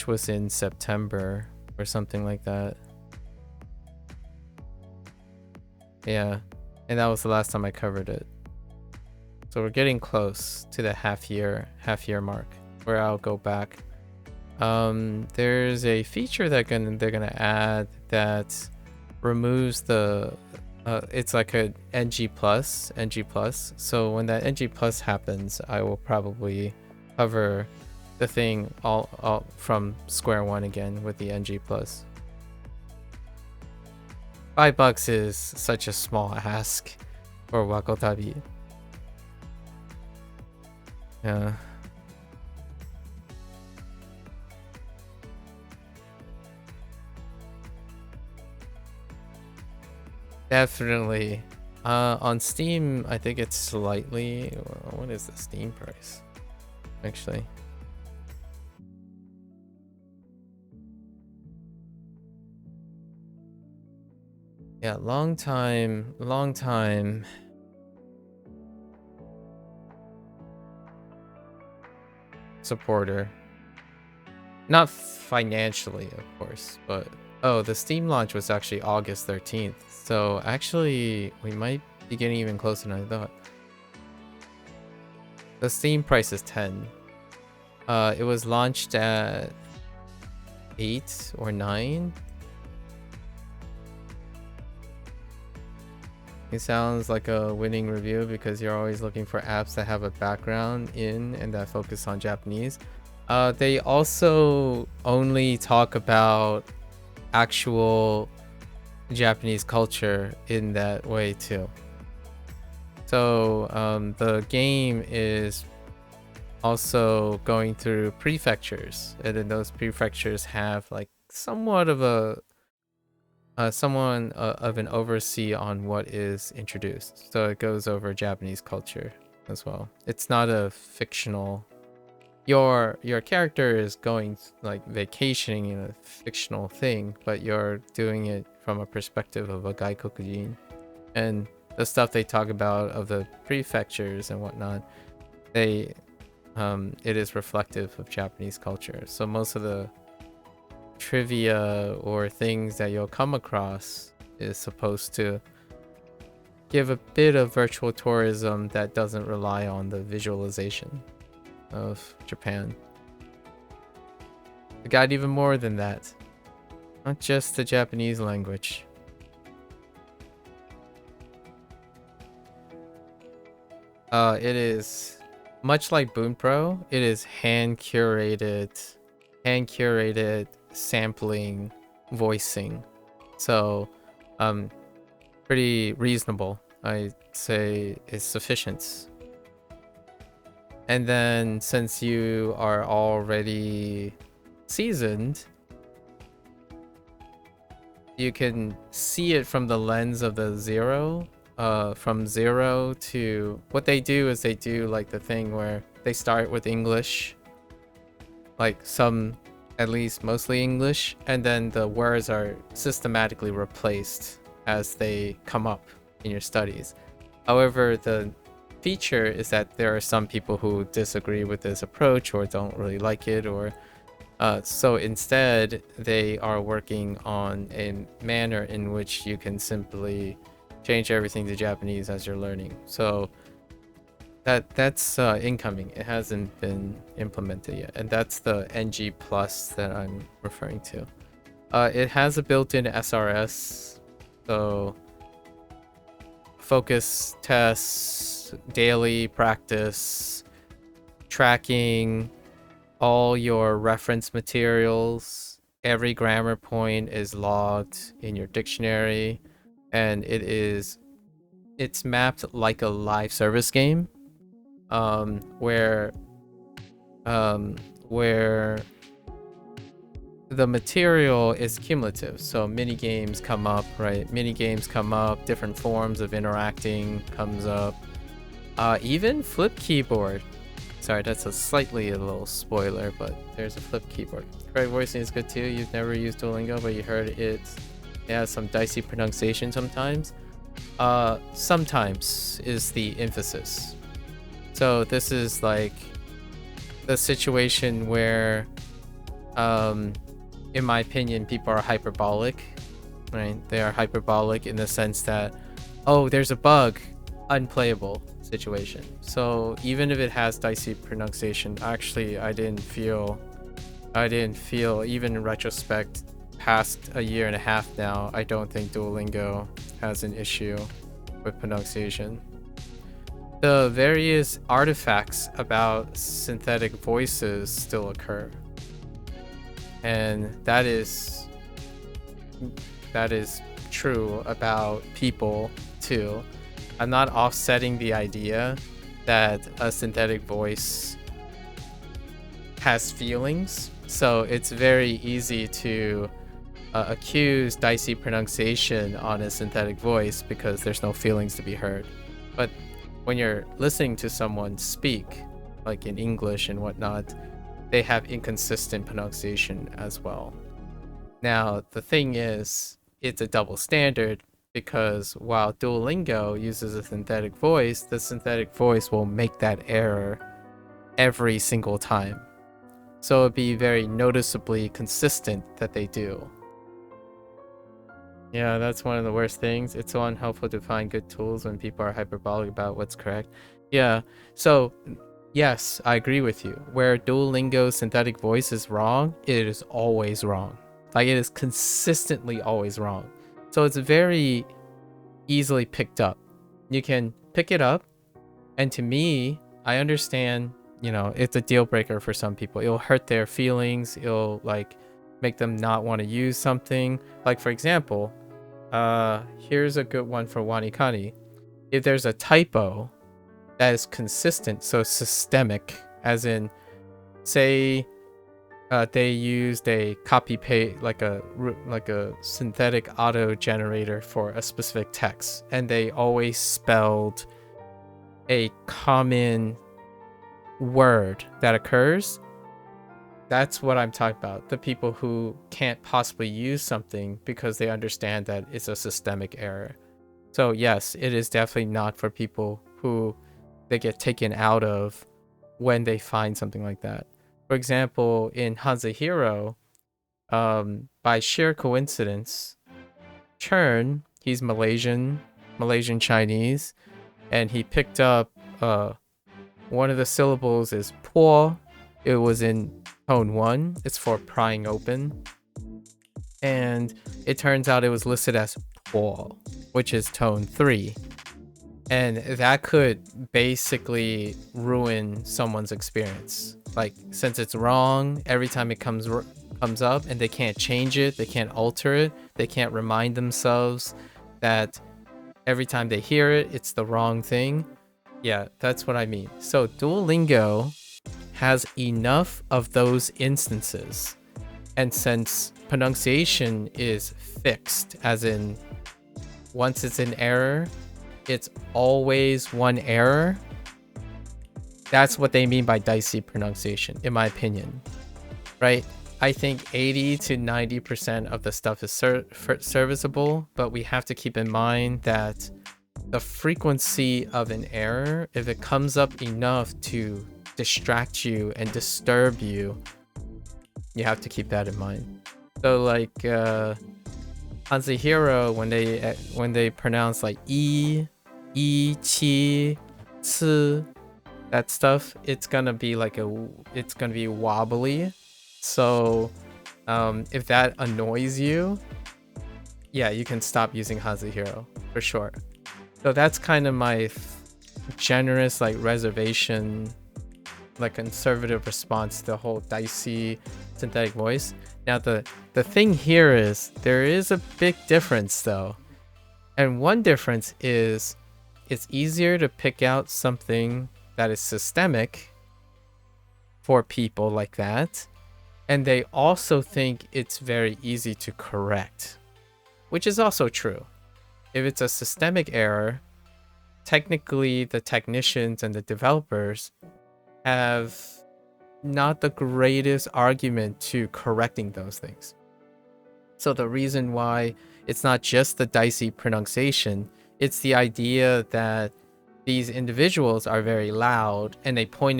was in September or something like that. Yeah, and that was the last time I covered it. So we're getting close to the half year mark, where I'll go back. There's a feature that they're gonna add that removes the it's like a NG plus. So when that NG plus happens, I will probably cover the thing all from square one again with the NG plus. $5 is such a small ask for Wakotabi. Yeah. Definitely. On Steam, I think it's slightly... What is the Steam price? Actually. Yeah, long time supporter. Not financially, of course, but oh, the Steam launch was actually August 13th. So actually, we might be getting even closer than I thought. The Steam price is 10. It was launched at 8 or 9. It sounds like a winning review because you're always looking for apps that have a background in and that focus on Japanese. They also only talk about actual Japanese culture in that way too. So the game is also going through prefectures, and then those prefectures have like somewhat of a someone of an oversee on what is introduced. So it goes over Japanese culture as well. It's not a fictional. Your character is going like vacationing in a fictional thing, but you're doing it from a perspective of a gaikokujin, and the stuff they talk about of the prefectures and whatnot, it is reflective of Japanese culture. So most of the trivia or things that you'll come across is supposed to give a bit of virtual tourism that doesn't rely on the visualization of Japan. It got even more than that. Not just the Japanese language. It is much like Boon Pro. It is hand curated sampling, voicing. So, pretty reasonable. I'd say is sufficient. And then since you are already seasoned, you can see it from the lens of the zero. From 0 to what they do is they do like the thing where they start with English, like some, at least mostly English, and then the words are systematically replaced as they come up in your studies. However, the feature is that there are some people who disagree with this approach or don't really like it, or so instead they are working on a manner in which you can simply change everything to Japanese as you're learning. So that's incoming. It hasn't been implemented yet, and that's the NG Plus that I'm referring to. It has a built-in SRS, so focus tests, daily practice, tracking all your reference materials. Every grammar point is logged in your dictionary, and it's mapped like a live service game, where the material is cumulative. So mini games come up, right? Mini games come up, different forms of interacting comes up. Even flip keyboard. Sorry, that's a little spoiler, but there's a flip keyboard. Correct voicing is good too. You've never used Duolingo, but you heard it has some dicey pronunciation sometimes. Sometimes is the emphasis. So this is like the situation where, in my opinion, people are hyperbolic, right? They are hyperbolic in the sense that, oh, there's a bug, unplayable situation. So even if it has dicey pronunciation, actually I didn't feel, even in retrospect, past a year and a half now, I don't think Duolingo has an issue with pronunciation. The various artifacts about synthetic voices still occur, and that is true about people too. I'm not offsetting the idea that a synthetic voice has feelings, so it's very easy to accuse dicey pronunciation on a synthetic voice because there's no feelings to be heard. But when you're listening to someone speak, like in English and whatnot, they have inconsistent pronunciation as well. Now, the thing is, it's a double standard, because while Duolingo uses a synthetic voice, the synthetic voice will make that error every single time. So it'd be very noticeably consistent that they do. Yeah, that's one of the worst things. It's so unhelpful to find good tools when people are hyperbolic about what's correct. Yeah, so yes, I agree with you. Where Duolingo's synthetic voice is wrong, it is always wrong. Like, it is consistently always wrong. So it's very easily picked up. You can pick it up, and to me, I understand, you know, it's a deal breaker for some people. It'll hurt their feelings. It'll like make them not want to use something. Like, for example, here's a good one for WaniKani. If there's a typo that is consistent, so systemic, as in, say, they used a copy paste, like a synthetic auto generator for a specific text, and they always spelled a common word that occurs. That's what I'm talking about. The people who can't possibly use something because they understand that it's a systemic error. So yes, it is definitely not for people who they get taken out of when they find something like that. For example, in Hanzahiro, by sheer coincidence, Chern, he's Malaysian Chinese, and he picked up one of the syllables is po. It was in tone 1. It's for prying open. And it turns out it was listed as po, which is tone 3. And that could basically ruin someone's experience. Like, since it's wrong every time it comes up, and they can't change it, they can't alter it, they can't remind themselves that every time they hear it, it's the wrong thing. Yeah, that's what I mean. So Duolingo has enough of those instances. And since pronunciation is fixed, as in once it's in error, it's always one error. That's what they mean by dicey pronunciation, in my opinion, right? I think 80 to 90% of the stuff is serviceable, but we have to keep in mind that the frequency of an error, if it comes up enough to distract you and disturb you, you have to keep that in mind. So like Hanzihiro, when they pronounce like chi, ci, that stuff, it's gonna be wobbly. So if that annoys you, yeah, you can stop using Hanzihiro for sure. So that's kind of my generous like reservation, like conservative response to the whole dicey synthetic voice. Now the thing here is there is a big difference though. And one difference is it's easier to pick out something that is systemic for people like that. And they also think it's very easy to correct, which is also true. If it's a systemic error, technically the technicians and the developers have not the greatest argument to correcting those things. So the reason why it's not just the dicey pronunciation, it's the idea that these individuals are very loud and they point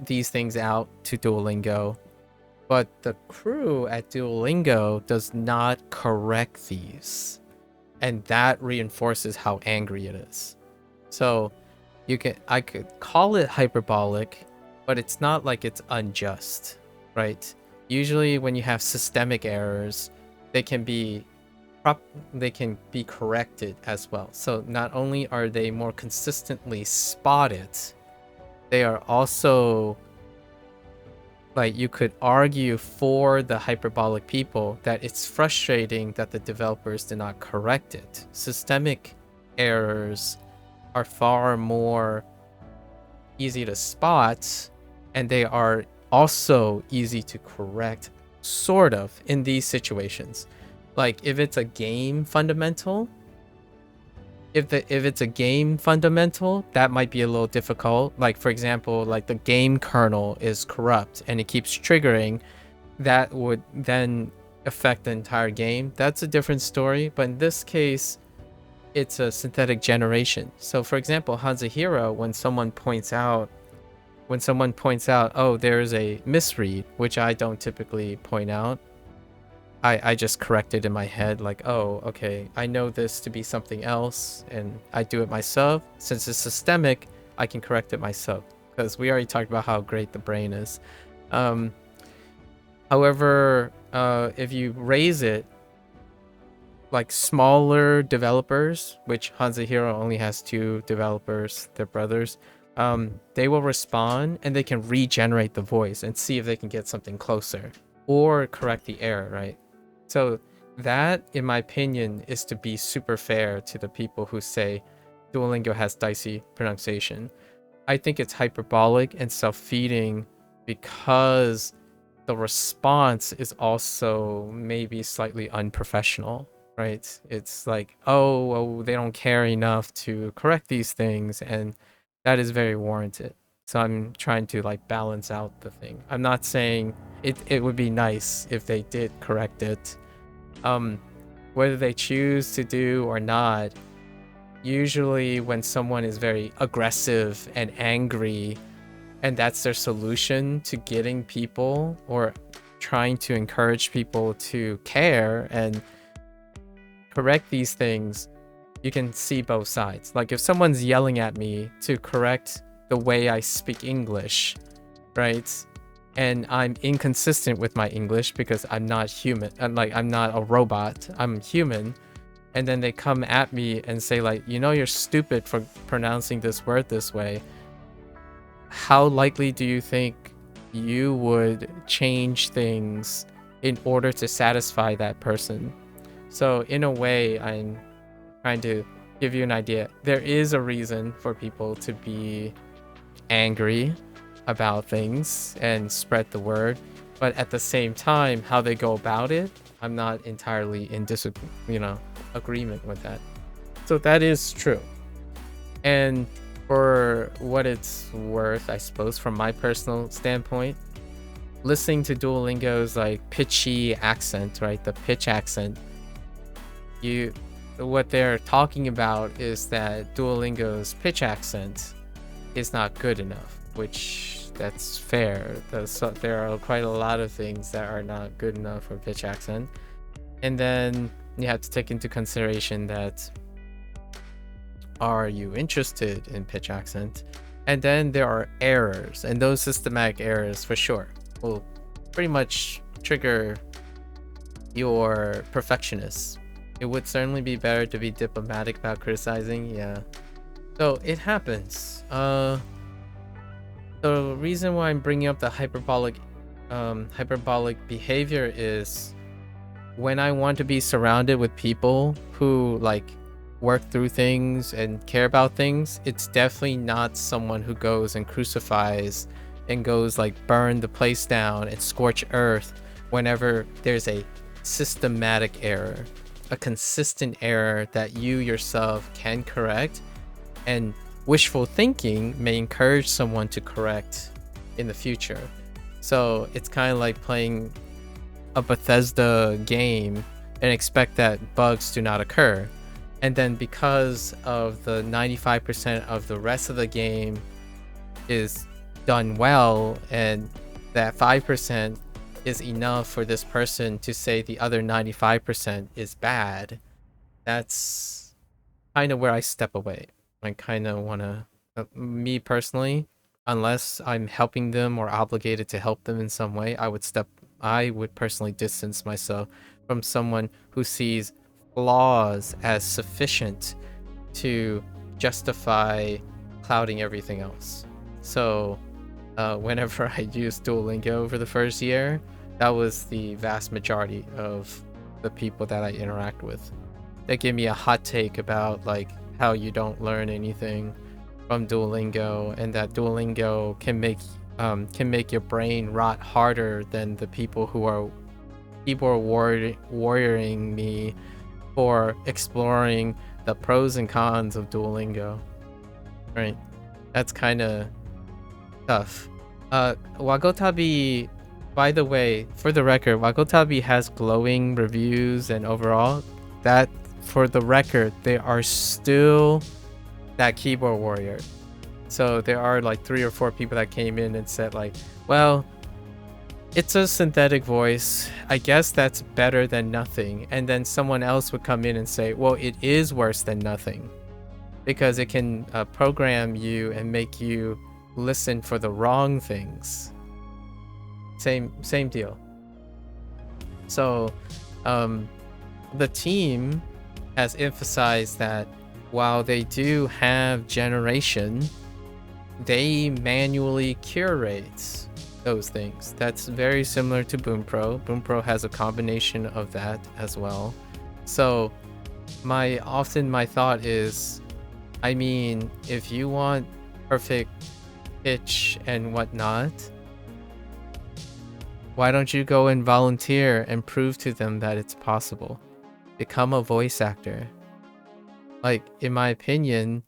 these things out to Duolingo, but the crew at Duolingo does not correct these. And that reinforces how angry it is. So I could call it hyperbolic, but it's not like it's unjust, right? Usually when you have systemic errors, they can be corrected as well. So not only are they more consistently spotted, they are also, like, you could argue for the hyperbolic people that it's frustrating that the developers did not correct it. Systemic errors are far more easy to spot, and they are also easy to correct, sort of, in these situations. Like if it's a game fundamental, if it's a game fundamental, that might be a little difficult. Like for example, like the game kernel is corrupt and it keeps triggering, that would then affect the entire game. That's a different story. But in this case, it's a synthetic generation. So for example, Hanzihiro, when someone points out, oh, there's a misread, which I don't typically point out, I just correct it in my head, like, oh, okay, I know this to be something else, and I do it myself. Since it's systemic, I can correct it myself, because we already talked about how great the brain is. However, if you raise it, like smaller developers, which Hanzihiro only has 2 developers, they're brothers, they will respond and they can regenerate the voice and see if they can get something closer or correct the error, right? So that, in my opinion, is to be super fair to the people who say Duolingo has dicey pronunciation. I think it's hyperbolic and self-feeding because the response is also maybe slightly unprofessional, right? It's like, oh, they don't care enough to correct these things, and that is very warranted. So I'm trying to like balance out the thing. I'm not saying it would be nice if they did correct it. Whether they choose to do or not, usually when someone is very aggressive and angry, and that's their solution to getting people or trying to encourage people to care and correct these things, you can see both sides. Like if someone's yelling at me to correct the way I speak English, right? And I'm inconsistent with my English because I'm not human. I'm not a robot. I'm human. and then they come at me and say like, you know, you're stupid for pronouncing this word this way. How likely do you think you would change things in order to satisfy that person? So in a way, I'm trying to give you an idea. There is a reason for people to be angry about things and spread the word, but at the same time, how they go about it, I'm not entirely in agreement with that. So that is true. And for what it's worth, I suppose, from my personal standpoint, listening to Duolingo's like pitchy accent, right? The pitch accent, what they're talking about is that Duolingo's pitch accent is not good enough, which that's fair. There are quite a lot of things that are not good enough for pitch accent. And then you have to take into consideration that, are you interested in pitch accent? And then there are errors, and those systematic errors for sure will pretty much trigger your perfectionist. It would certainly be better to be diplomatic about criticizing, yeah. So it happens. The reason why I'm bringing up the hyperbolic behavior is when I want to be surrounded with people who like work through things and care about things, it's definitely not someone who goes and crucifies and goes like burn the place down and scorch earth whenever there's a systematic error, a consistent error that you yourself can correct. And wishful thinking may encourage someone to correct in the future. So it's kind of like playing a Bethesda game and expect that bugs do not occur. And then because of the 95% of the rest of the game is done well, and that 5% is enough for this person to say the other 95% is bad, that's kind of where I step away. I kind of want to, me personally, unless I'm helping them or obligated to help them in some way, I would personally distance myself from someone who sees flaws as sufficient to justify clouding everything else. So whenever I used Duolingo for the first year, that was the vast majority of the people that I interact with. They give me a hot take about like how you don't learn anything from Duolingo, and that Duolingo can make your brain rot harder than the people who are warrioring me for exploring the pros and cons of Duolingo. Right? That's kind of tough. Wagotabi, by the way, for the record, Wagotabi has glowing reviews, and overall, that for the record, they are still that keyboard warrior. So there are like 3 or 4 people that came in and said like, well, it's a synthetic voice, I guess that's better than nothing. And then someone else would come in and say, well, it is worse than nothing because it can program you and make you listen for the wrong things. Same deal. So the team has emphasized that while they do have generation, they manually curate those things. That's very similar to Boompro. Boompro has a combination of that as well. So my thought is, I mean, if you want perfect pitch and whatnot, why don't you go and volunteer and prove to them that it's possible? Become a voice actor. Like, in my opinion,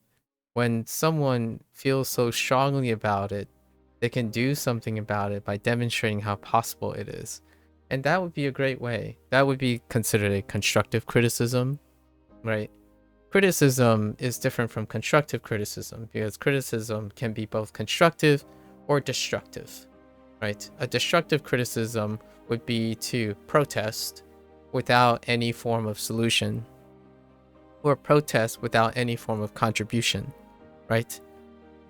when someone feels so strongly about it, they can do something about it by demonstrating how possible it is. And that would be a great way. That would be considered a constructive criticism, right? Criticism is different from constructive criticism because criticism can be both constructive or destructive, right? A destructive criticism would be to protest without any form of solution, or protest without any form of contribution, right?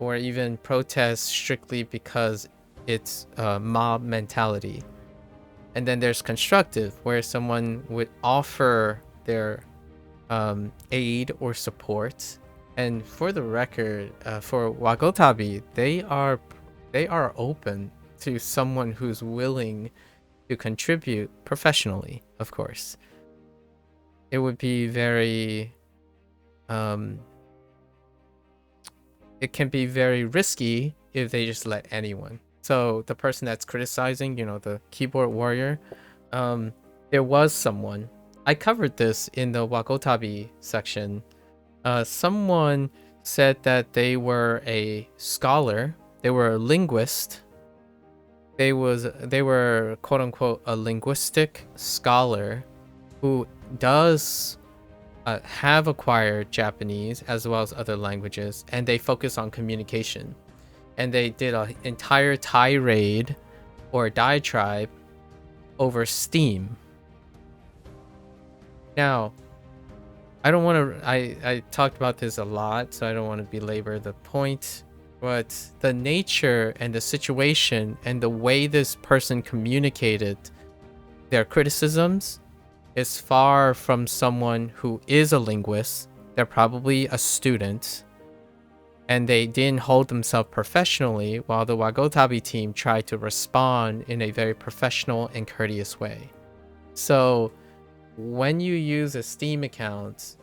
Or even protest strictly because it's mob mentality. And then there's constructive, where someone would offer their aid or support. And for the record, for Wagotabi, they are open to someone who's willing to contribute professionally, of course. It would be very it can be very risky if they just let anyone. So the person that's criticizing, the keyboard warrior, there was someone. I covered this in the Wagotabi section. Someone said that they were a scholar, they were a linguist. They were quote unquote a linguistic scholar who does have acquired Japanese as well as other languages, and they focus on communication. And they did an entire tirade or diatribe over Steam. Now, I don't want to. I talked about this a lot, so I don't want to belabor the point. But the nature and the situation and the way this person communicated their criticisms is far from someone who is a linguist. They're probably a student, and they didn't hold themselves professionally, while the Wagotabi team tried to respond in a very professional and courteous way. So when you use a Steam account,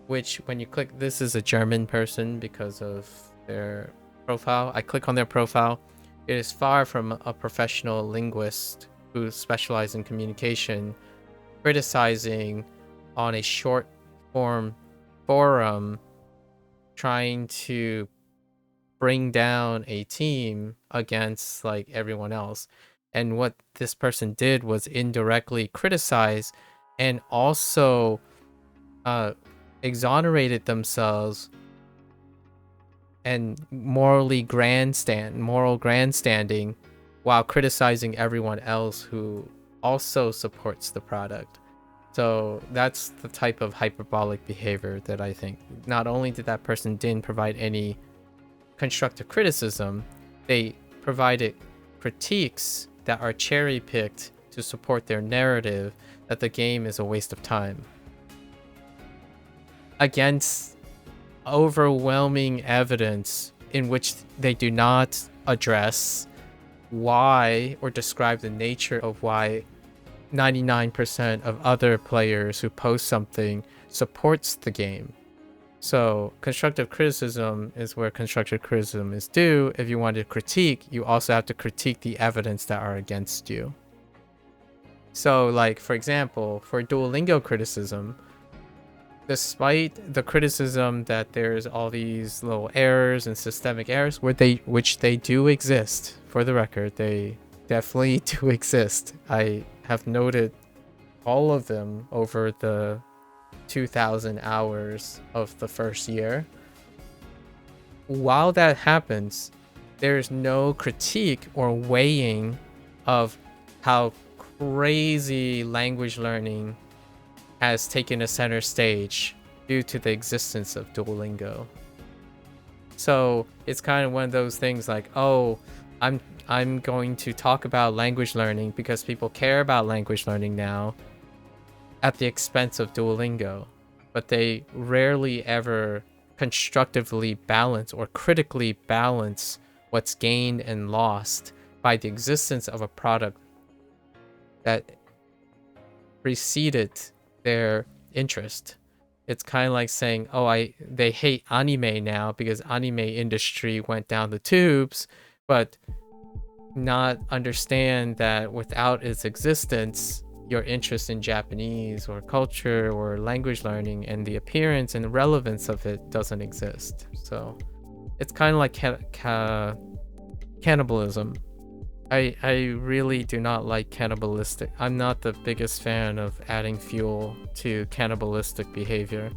which when you click, this is a German person because of their profile. I click on their profile. It is far from a professional linguist who specializes in communication criticizing on a short form forum, trying to bring down a team against like everyone else. And what this person did was indirectly criticize and also exonerated themselves and moral grandstanding while criticizing everyone else who also supports the product. So that's the type of hyperbolic behavior that I think. Not only did that person didn't provide any constructive criticism, they provided critiques that are cherry-picked to support their narrative that the game is a waste of time, against overwhelming evidence in which they do not address why or describe the nature of why 99% of other players who post something supports the game. So constructive criticism is where constructive criticism is due. If you want to critique, you also have to critique the evidence that are against you. So like, for example, for Duolingo criticism, despite the criticism that there's all these little errors and systemic errors, which they do exist, for the record, they definitely do exist. I have noted all of them over the 2,000 hours of the first year. While that happens, there's no critique or weighing of how crazy language learning has taken a center stage due to the existence of Duolingo. So it's kind of one of those things like, oh, I'm going to talk about language learning because people care about language learning now at the expense of Duolingo, but they rarely ever constructively balance or critically balance what's gained and lost by the existence of a product that preceded their interest. It's kind of like saying, oh, they hate anime now because anime industry went down the tubes, but not understand that without its existence, your interest in Japanese or culture or language learning and the appearance and relevance of it doesn't exist. So it's kind of like cannibalism. I really do not like cannibalistic. I'm not the biggest fan of adding fuel to cannibalistic behavior.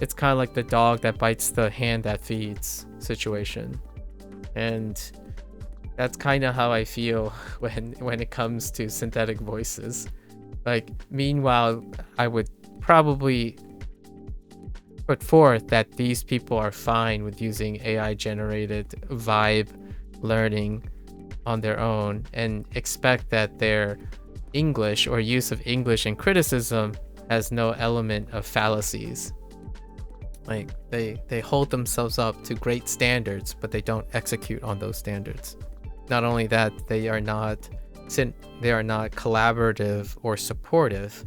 It's kind of like the dog that bites the hand that feeds situation. And that's kind of how I feel when it comes to synthetic voices. Like, meanwhile, I would probably put forth that these people are fine with using AI generated vibe learning on their own and expect that their English or use of English in criticism has no element of fallacies. Like they hold themselves up to great standards, but they don't execute on those standards. Not only that, they are not collaborative or supportive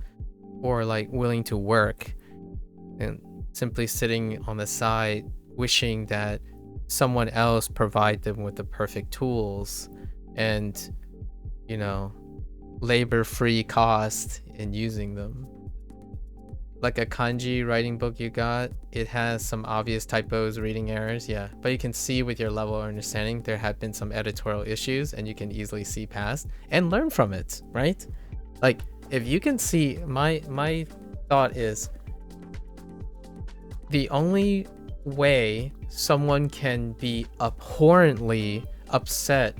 or like willing to work, and simply sitting on the side wishing that someone else provide them with the perfect tools and, you know, labor-free cost in using them. Like a kanji writing book you got, it has some obvious typos, reading errors, yeah, but you can see with your level of understanding there have been some editorial issues, and you can easily see past and learn from it, right? Like, if you can see, my thought is the only way someone can be abhorrently upset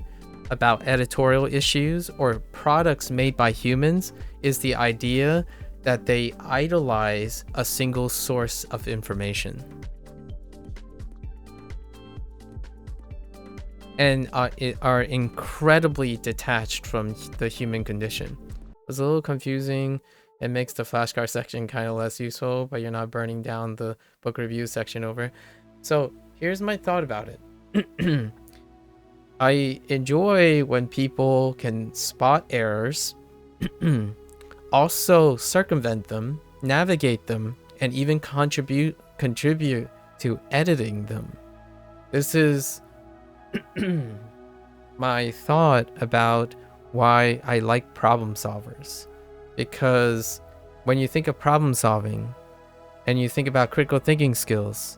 about editorial issues or products made by humans is the idea that they idolize a single source of information and are incredibly detached from the human condition. It's a little confusing. It makes the flashcard section kind of less useful, but you're not burning down the book review section over. So here's my thought about it. I enjoy when people can spot errors, also circumvent them, navigate them, and even contribute to editing them. This is my thought about why I like problem solvers. Because when you think of problem solving and you think about critical thinking skills,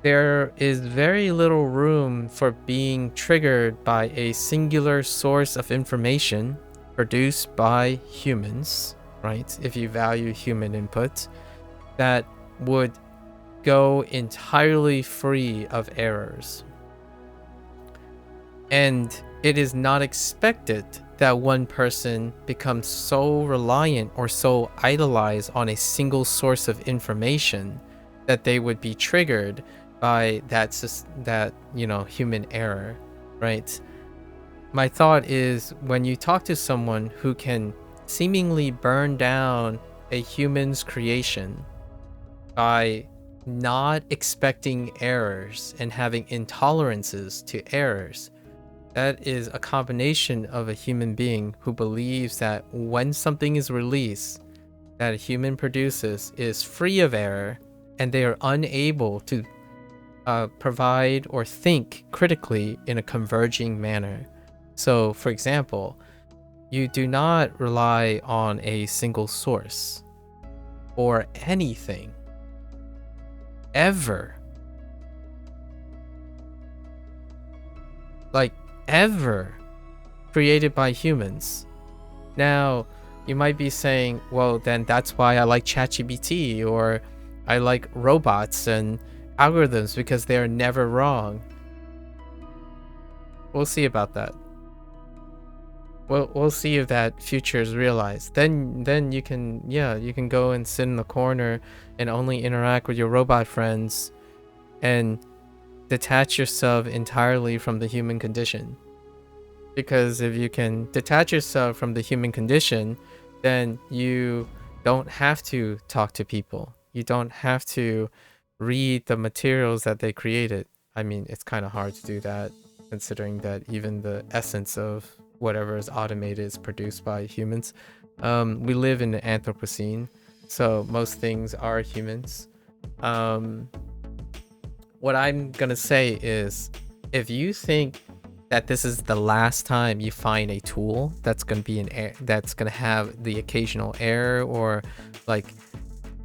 there is very little room for being triggered by a singular source of information produced by humans, right? If you value human input, that would go entirely free of errors. And it is not expected that one person becomes so reliant or so idolized on a single source of information that they would be triggered by that human error, right? My thought is, when you talk to someone who can seemingly burn down a human's creation by not expecting errors and having intolerances to errors, that is a combination of a human being who believes that when something is released that a human produces is free of error, and they are unable to provide or think critically in a converging manner. So, for example, you do not rely on a single source or anything ever. Like, ever created by humans. Now, you might be saying, well, then that's why I like ChatGPT, or I like robots and algorithms, because they are never wrong. We'll see about that. We'll see if that future is realized. Then you can go and sit in the corner and only interact with your robot friends and detach yourself entirely from the human condition. Because if you can detach yourself from the human condition, then you don't have to talk to people. You don't have to read the materials that they created. I mean, it's kind of hard to do that, considering that even the essence of whatever is automated is produced by humans. We live in the Anthropocene, so most things are humans. What I'm gonna say is, if you think that this is the last time you find a tool that's gonna be that's gonna have the occasional error or like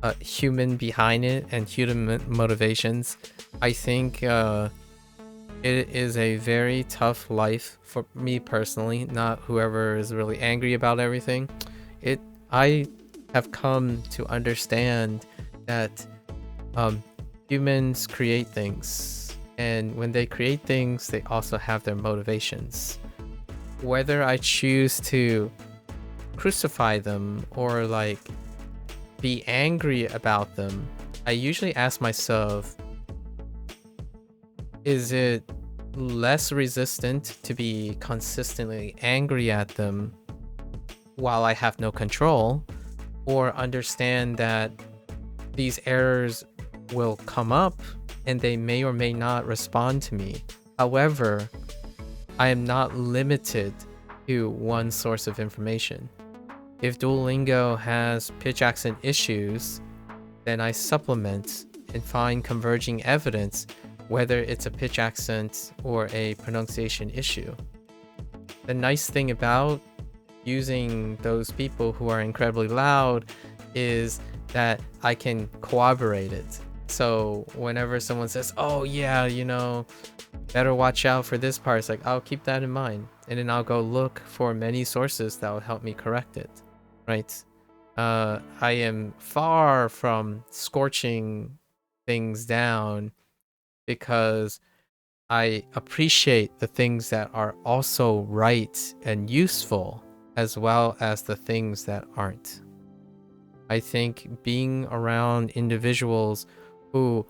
a human behind it and human motivations, I think it is a very tough life for me personally, not whoever is really angry about everything. I have come to understand that humans create things, and when they create things, they also have their motivations. Whether I choose to crucify them or like be angry about them, I usually ask myself, is it less resistant to be consistently angry at them while I have no control, or understand that these errors will come up and they may or may not respond to me. However, I am not limited to one source of information. If Duolingo has pitch accent issues, then I supplement and find converging evidence, whether it's a pitch accent or a pronunciation issue. The nice thing about using those people who are incredibly loud is that I can corroborate it. So whenever someone says, oh yeah, you know, better watch out for this part, it's like, I'll keep that in mind. And then I'll go look for many sources that will help me correct it, right? I am far from scorching things down because I appreciate the things that are also right and useful, as well as the things that aren't. I think being around individuals who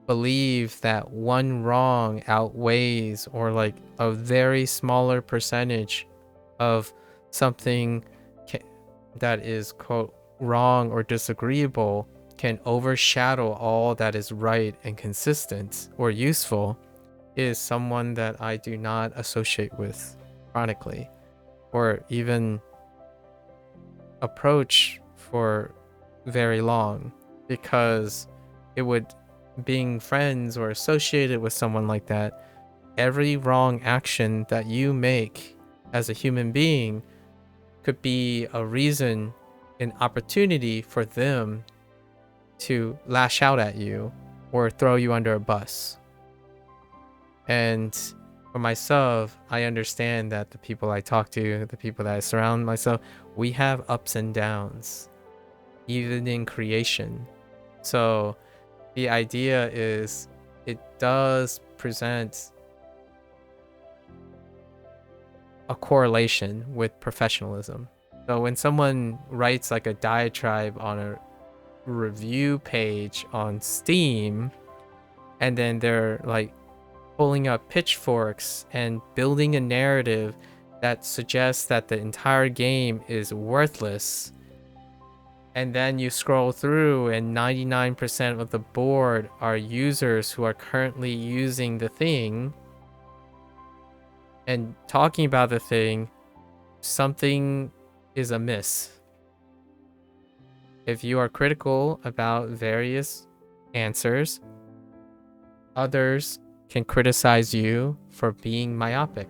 believe that one wrong outweighs, or like a very smaller percentage of something that is quote wrong or disagreeable can overshadow all that is right and consistent or useful, is someone that I do not associate with chronically or even approach for very long, because it would, being friends or associated with someone like that, every wrong action that you make as a human being could be a reason, an opportunity for them to lash out at you or throw you under a bus. And for myself, I understand that the people I talk to, the people that I surround myself, we have ups and downs, even in creation. So the idea is it does present a correlation with professionalism. So when someone writes like a diatribe on a review page on Steam, and then they're like pulling up pitchforks and building a narrative that suggests that the entire game is worthless, and then you scroll through and 99% of the board are users who are currently using the thing and talking about the thing, something is amiss. If you are critical about various answers, others can criticize you for being myopic,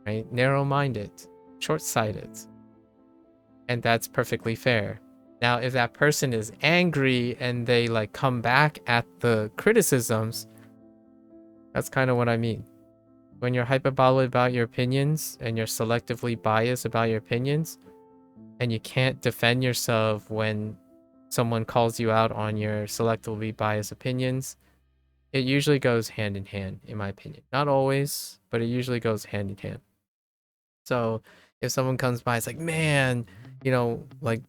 right? Narrow-minded, short-sighted. And that's perfectly fair. Now, if that person is angry and they like come back at the criticisms, that's kind of what I mean. When you're hyperbolic about your opinions and you're selectively biased about your opinions, and you can't defend yourself when someone calls you out on your selectively biased opinions, it usually goes hand in hand, in my opinion. Not always, but it usually goes hand in hand. So if someone comes by, it's like, man, you know, like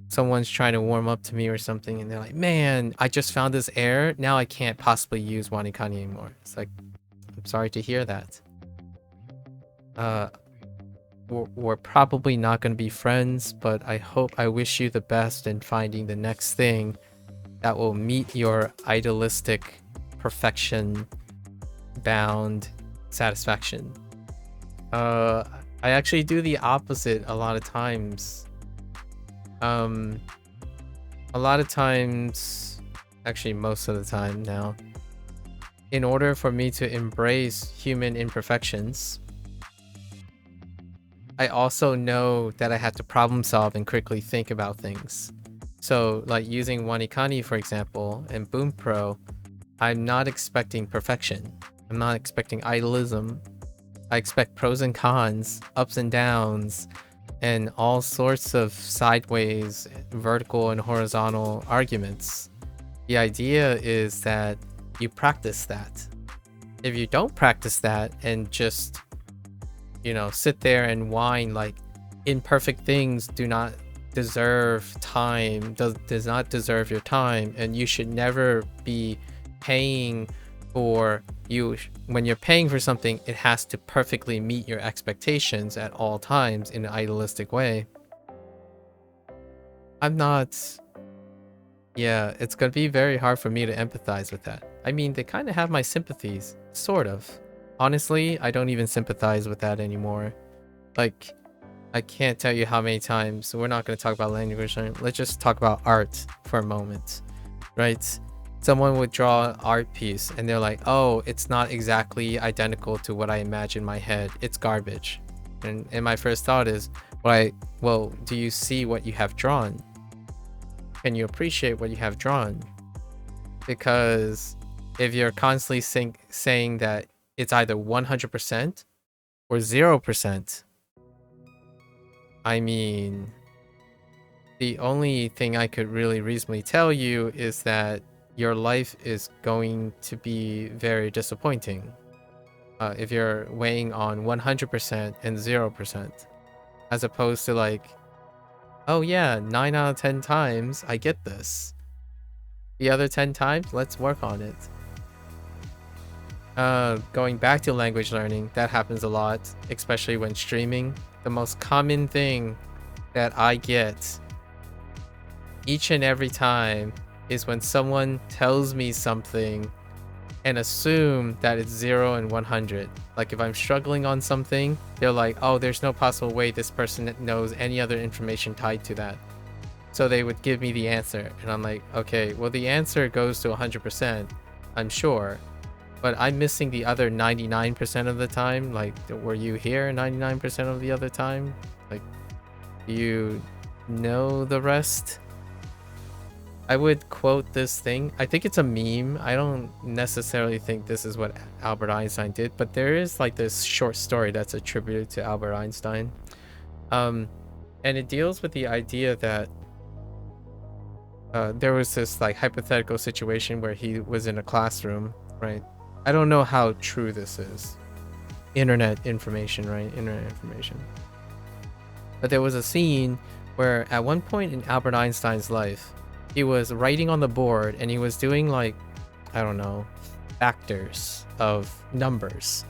someone's trying to warm up to me or something, and they're like, man, I just found this error. Now I can't possibly use WaniKani anymore. It's like, I'm sorry to hear that. We're probably not going to be friends, but I wish you the best in finding the next thing that will meet your idealistic perfection bound satisfaction. I actually do the opposite a lot of times. A lot of times, actually most of the time now, in order for me to embrace human imperfections, I also know that I have to problem solve and quickly think about things. So like using WaniKani, for example, and Boom Pro, I'm not expecting perfection. I'm not expecting idealism. I expect pros and cons, ups and downs, and all sorts of sideways, vertical and horizontal arguments. The idea is that you practice that. If you don't practice that and just, you know, sit there and whine like imperfect things do not deserve time, does not deserve your time, and you should never be paying for when you're paying for something, it has to perfectly meet your expectations at all times in an idealistic way. I'm not. Yeah, it's gonna be very hard for me to empathize with that. I mean, they kind of have my sympathies, sort of. Honestly, I don't even sympathize with that anymore. Like, I can't tell you how many times. So we're not gonna talk about language learning. Let's just talk about art for a moment, right? Someone would draw an art piece and they're like, oh, it's not exactly identical to what I imagine in my head. It's garbage. And my first thought is, well, do you see what you have drawn? Can you appreciate what you have drawn? Because if you're constantly saying that it's either 100% or 0%, I mean, the only thing I could really reasonably tell you is that your life is going to be very disappointing if you're weighing on 100% and 0%, as opposed to like, oh yeah, 9 out of 10 times I get this. The other 10 times, let's work on it. Going back to language learning, that happens a lot, especially when streaming. The most common thing that I get each and every time is when someone tells me something and assume that it's 0 and 100. Like if I'm struggling on something, they're like, oh, there's no possible way this person knows any other information tied to that. So they would give me the answer and I'm like, okay, well the answer goes to 100%, I'm sure, but I'm missing the other 99% of the time. Like, were you here 99% of the other time? Like, do you know the rest? I would quote this thing. I think it's a meme. I don't necessarily think this is what Albert Einstein did, but there is like this short story that's attributed to Albert Einstein. And it deals with the idea that there was this like hypothetical situation where he was in a classroom, right? I don't know how true this is. Internet information, right? Internet information. But there was a scene where at one point in Albert Einstein's life, he was writing on the board and he was doing like, I don't know, factors of numbers.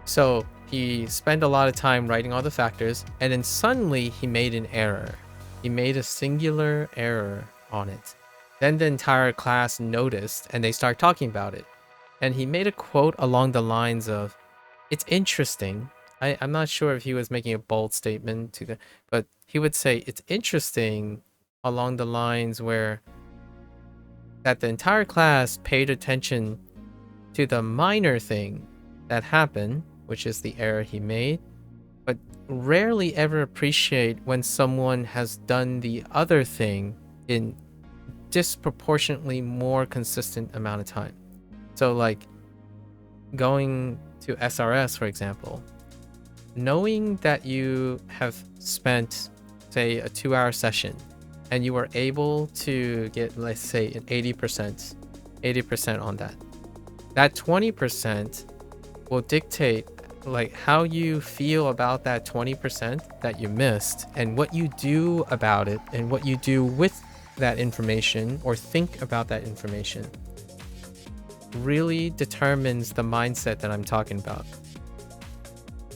So he spent a lot of time writing all the factors and then suddenly he made an error. He made a singular error on it. Then the entire class noticed and they started talking about it. And he made a quote along the lines of, it's interesting. I'm not sure if he was making a bold statement to the, but he would say it's interesting along the lines where that the entire class paid attention to the minor thing that happened, which is the error he made, but rarely ever appreciate when someone has done the other thing in disproportionately more consistent amount of time. So like going to SRS, for example, knowing that you have spent, say, a 2-hour session and you were able to get, let's say, an 80% on that. That 20% will dictate like how you feel about that 20% that you missed and what you do about it and what you do with that information or think about that information really determines the mindset that I'm talking about.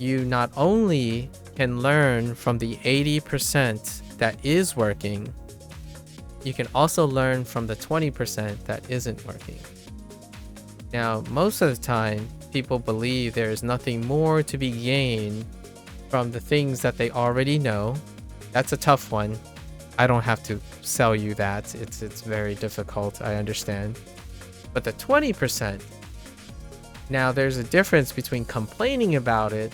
You not only can learn from the 80% that is working, you can also learn from the 20% that isn't working. Now, most of the time, people believe there is nothing more to be gained from the things that they already know. That's a tough one. I don't have to sell you that. It's very difficult, I understand. But the 20%, now there's a difference between complaining about it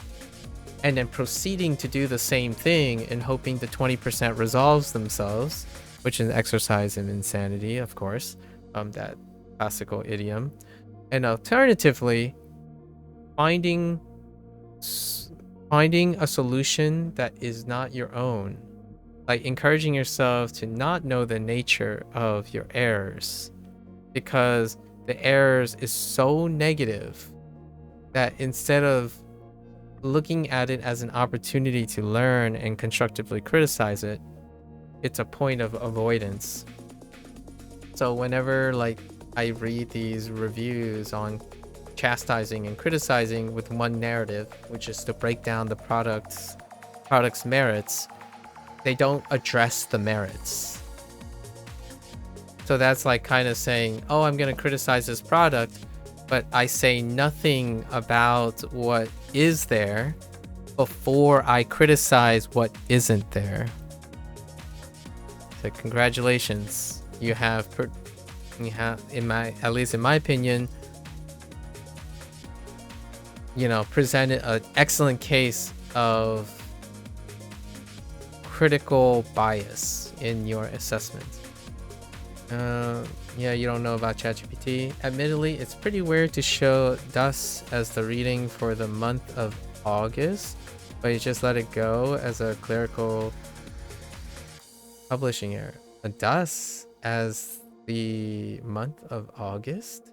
and then proceeding to do the same thing and hoping the 20% resolves themselves, which is an exercise in insanity, of course, that classical idiom. And alternatively, finding a solution that is not your own, like encouraging yourself to not know the nature of your errors, because the errors is so negative that instead of looking at it as an opportunity to learn and constructively criticize it, it's a point of avoidance. So whenever like I read these reviews on chastising and criticizing with one narrative, which is to break down the product's merits, they don't address the merits. So that's like kind of saying, oh, I'm going to criticize this product, but I say nothing about what is there before I criticize what isn't there. So congratulations, you have, at least in my opinion, you know, presented an excellent case of critical bias in your assessment. Yeah, you don't know about ChatGPT. Admittedly, it's pretty weird to show thus as the reading for the month of August, but you just let it go as a clerical publishing error. Thus as the month of August?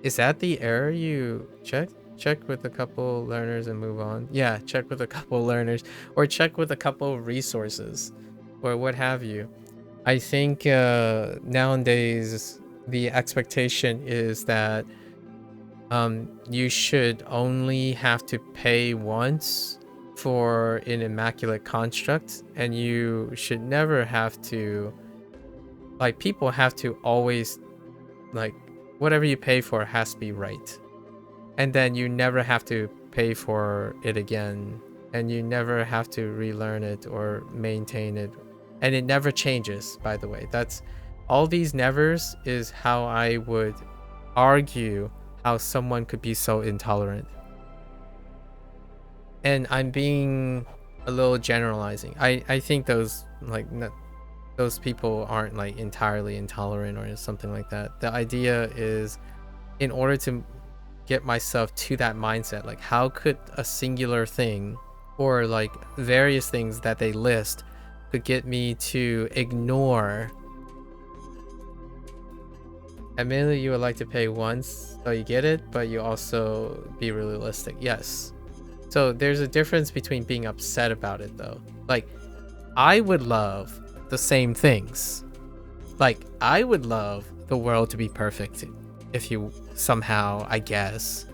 Is that the error you checked? Check with a couple learners and move on. Yeah, check with a couple learners, or check with a couple resources, or what have you. I think nowadays the expectation is that you should only have to pay once for an immaculate construct, and you should never have to, like, people have to always, like, whatever you pay for has to be right. And then you never have to pay for it again, and you never have to relearn it or maintain it, and it never changes, by the way. That's all these nevers is how I would argue how someone could be so intolerant. And I'm being a little generalizing. I think those, like, those people aren't like entirely intolerant or something like that. The idea is, in order to get myself to that mindset, like, how could a singular thing or like various things that they list could get me to ignore. Admittedly, you would like to pay once so you get it, but you also be realistic. Yes. So there's a difference between being upset about it though. Like, I would love the same things. Like, I would love the world to be perfect if you somehow, I guess.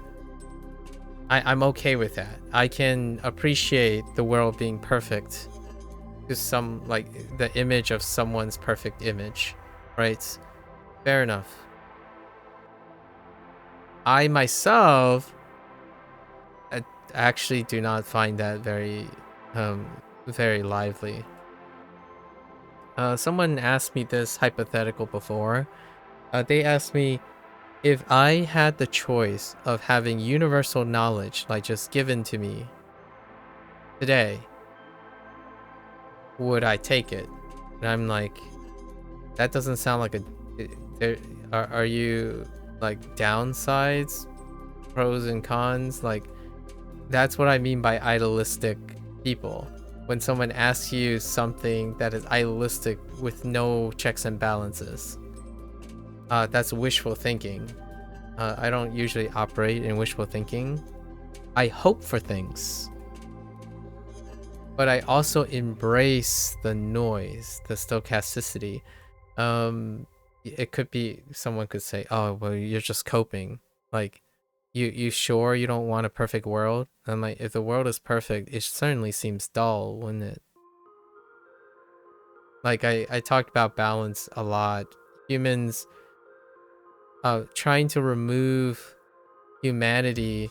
I'm okay with that. I can appreciate the world being perfect to some, like, the image of someone's perfect image, right? Fair enough. I myself actually do not find that very lively. Someone asked me this hypothetical before. They asked me, if I had the choice of having universal knowledge, like, just given to me today, would I take it? And I'm like, that doesn't sound like a... Are you, like, downsides? Pros and cons? Like, that's what I mean by idealistic people. When someone asks you something that is idealistic with no checks and balances. That's wishful thinking. I don't usually operate in wishful thinking. I hope for things. But I also embrace the noise, the stochasticity. It could be, someone could say, oh, well, you're just coping. Like, you sure you don't want a perfect world? I'm like, if the world is perfect, it certainly seems dull, wouldn't it? Like, I talked about balance a lot. Humans... trying to remove humanity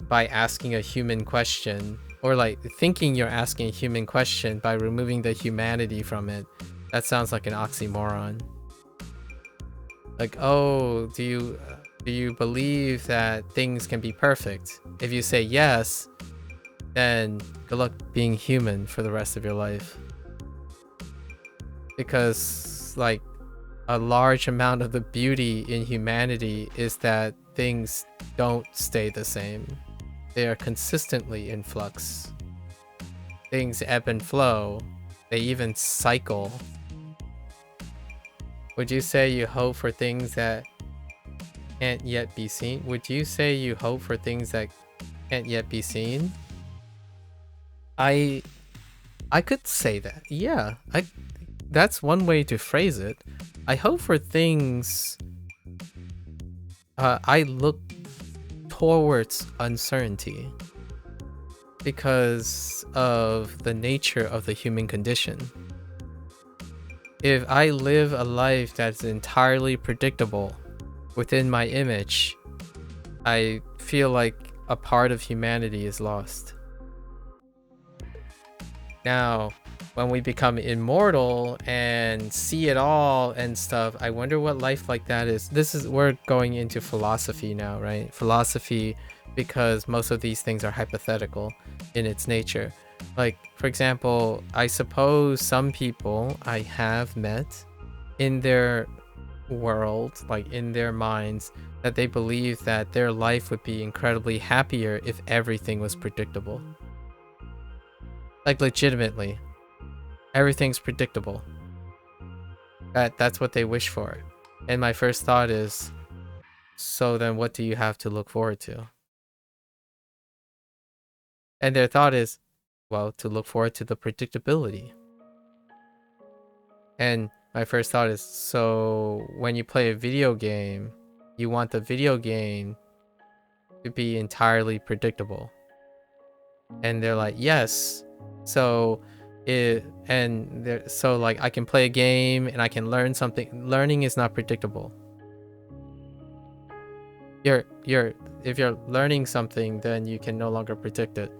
by asking a human question, or like thinking you're asking a human question by removing the humanity from it, that sounds like an oxymoron. Like, oh, do you believe that things can be perfect? If you say yes, then good luck being human for the rest of your life. Because, like, a large amount of the beauty in humanity is that things don't stay the same. They are consistently in flux. Things ebb and flow. They even cycle. Would you say you hope for things that can't yet be seen? Would you say you hope for things that can't yet be seen? I could say that. Yeah, that's one way to phrase it. I hope for things I look towards uncertainty because of the nature of the human condition. If I live a life that's entirely predictable within my image, I feel like a part of humanity is lost. Now, when we become immortal and see it all and stuff, I wonder what life like that is. We're going into philosophy now, right? Philosophy, because most of these things are hypothetical in its nature. Like, for example, I suppose some people I have met in their world, like in their minds, that they believe that their life would be incredibly happier if everything was predictable. Like, legitimately, everything's predictable. That's what they wish for. And my first thought is, so then what do you have to look forward to? And their thought is, well, to look forward to the predictability. And my first thought is, so when you play a video game, you want the video game to be entirely predictable. And they're like, yes. So like I can play a game and I can learn something. Learning is not predictable. If you're learning something, then you can no longer predict it.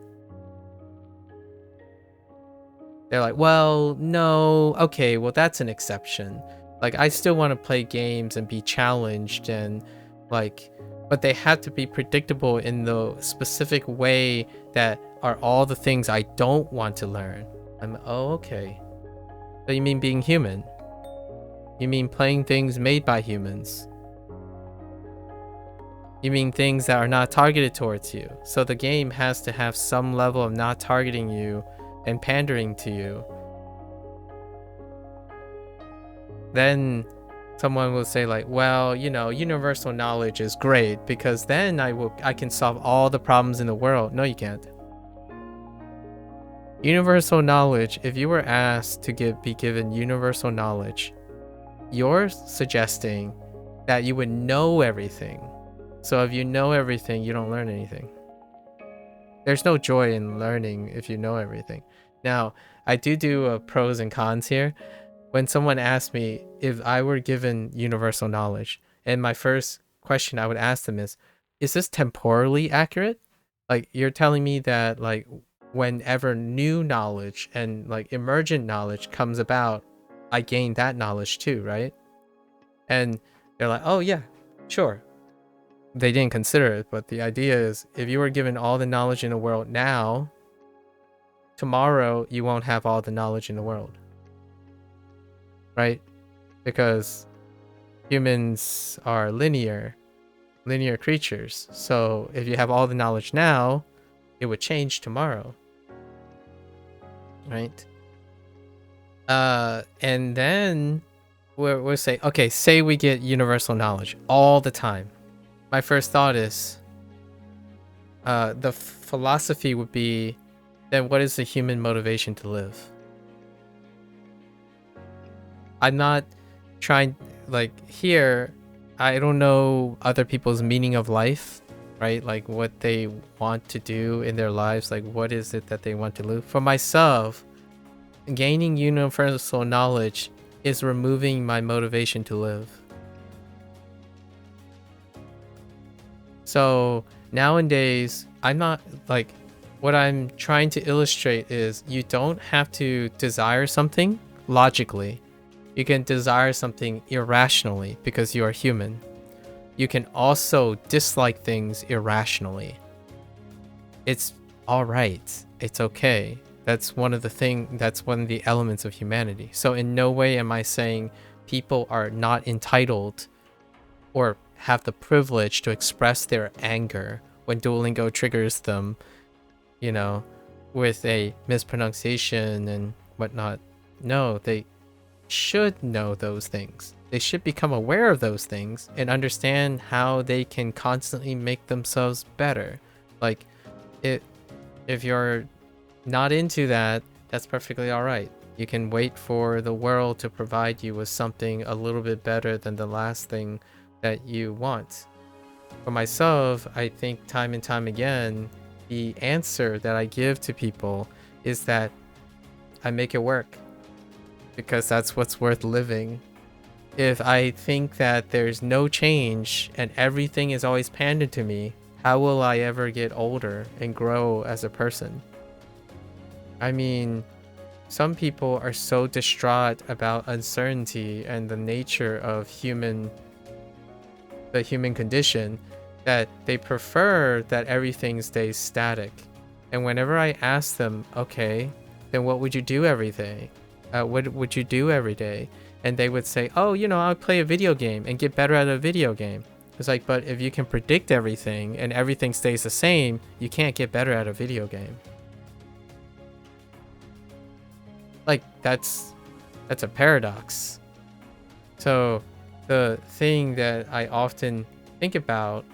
They're like, well, no, okay, well, that's an exception. Like, I still want to play games and be challenged and like, but they have to be predictable in the specific way that are all the things I don't want to learn. Oh, okay. So you mean being human? You mean playing things made by humans? You mean things that are not targeted towards you? So the game has to have some level of not targeting you and pandering to you. Then someone will say like, well, you know, universal knowledge is great because then I can solve all the problems in the world. No, you can't. Universal knowledge, if you were asked to be given universal knowledge, you're suggesting that you would know everything. So if you know everything, you don't learn anything. There's no joy in learning if you know everything. Now, I do a pros and cons here. When someone asks me if I were given universal knowledge, and my first question I would ask them is this temporally accurate? Like, you're telling me that like whenever new knowledge and like emergent knowledge comes about, I gain that knowledge too, right? And they're like, oh yeah, sure. They didn't consider it, but the idea is if you were given all the knowledge in the world now, tomorrow you won't have all the knowledge in the world, right? Because humans are linear creatures. So if you have all the knowledge now, it would change tomorrow, right? And then we'll say, okay, say we get universal knowledge all the time. My first thought is, the philosophy would be, then what is the human motivation to live? I'm not trying, like, here, I don't know other people's meaning of life, right? Like what they want to do in their lives, like what is it that they want to live. For myself, gaining universal knowledge is removing my motivation to live. So nowadays, I'm not like, what I'm trying to illustrate is you don't have to desire something logically. You can desire something irrationally because you are human. You can also dislike things irrationally. It's all right. It's okay. That's one of the elements of humanity. So in no way am I saying people are not entitled or have the privilege to express their anger when Duolingo triggers them, you know, with a mispronunciation and whatnot. No, they should know those things. They should become aware of those things and understand how they can constantly make themselves better. Like, if you're not into that, that's perfectly all right. You can wait for the world to provide you with something a little bit better than the last thing that you want. For myself, I think time and time again, the answer that I give to people is that I make it work because that's what's worth living. If I think that there's no change and everything is always pandering to me, how will I ever get older and grow as a person? I mean, some people are so distraught about uncertainty and the nature of the human condition that they prefer that everything stays static. And whenever I ask them, okay, then what would you do every day? What would you do every day? And they would say, oh, I'll play a video game and get better at a video game. It's like, but if you can predict everything and everything stays the same, you can't get better at a video game. Like, that's a paradox. So the thing that I often think about,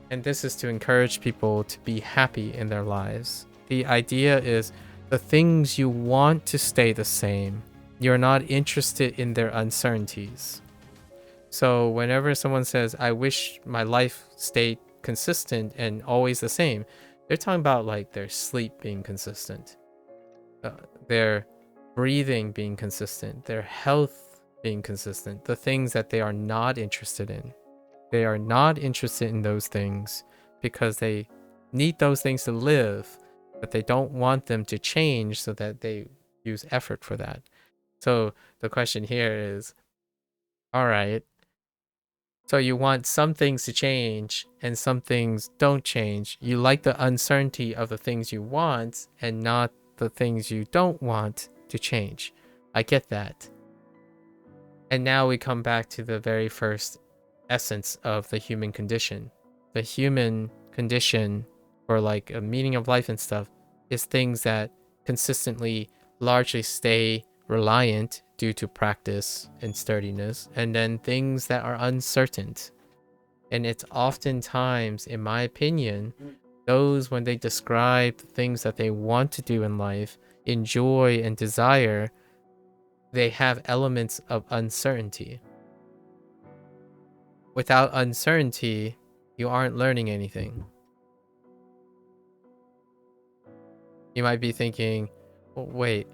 and this is to encourage people to be happy in their lives. The idea is the things you want to stay the same. You're not interested in their uncertainties. So whenever someone says, I wish my life stayed consistent and always the same, they're talking about like their sleep being consistent, their breathing being consistent, their health being consistent, the things that they are not interested in. They are not interested in those things because they need those things to live, but they don't want them to change so that they use effort for that. So the question here is, all right, so you want some things to change and some things don't change. You like the uncertainty of the things you want and not the things you don't want to change. I get that. And now we come back to the very first essence of the human condition. The human condition, or like a meaning of life and stuff, is things that consistently largely stay reliant due to practice and sturdiness, and then things that are uncertain. And it's oftentimes, in my opinion, those when they describe the things that they want to do in life, enjoy and desire, they have elements of uncertainty. Without uncertainty, you aren't learning anything. You might be thinking, well, wait,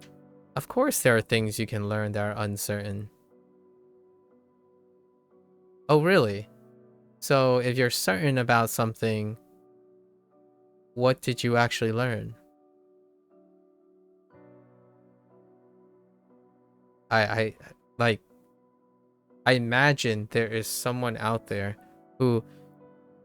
of course there are things you can learn that are uncertain. Oh, really? So if you're certain about something, what did you actually learn? I imagine there is someone out there who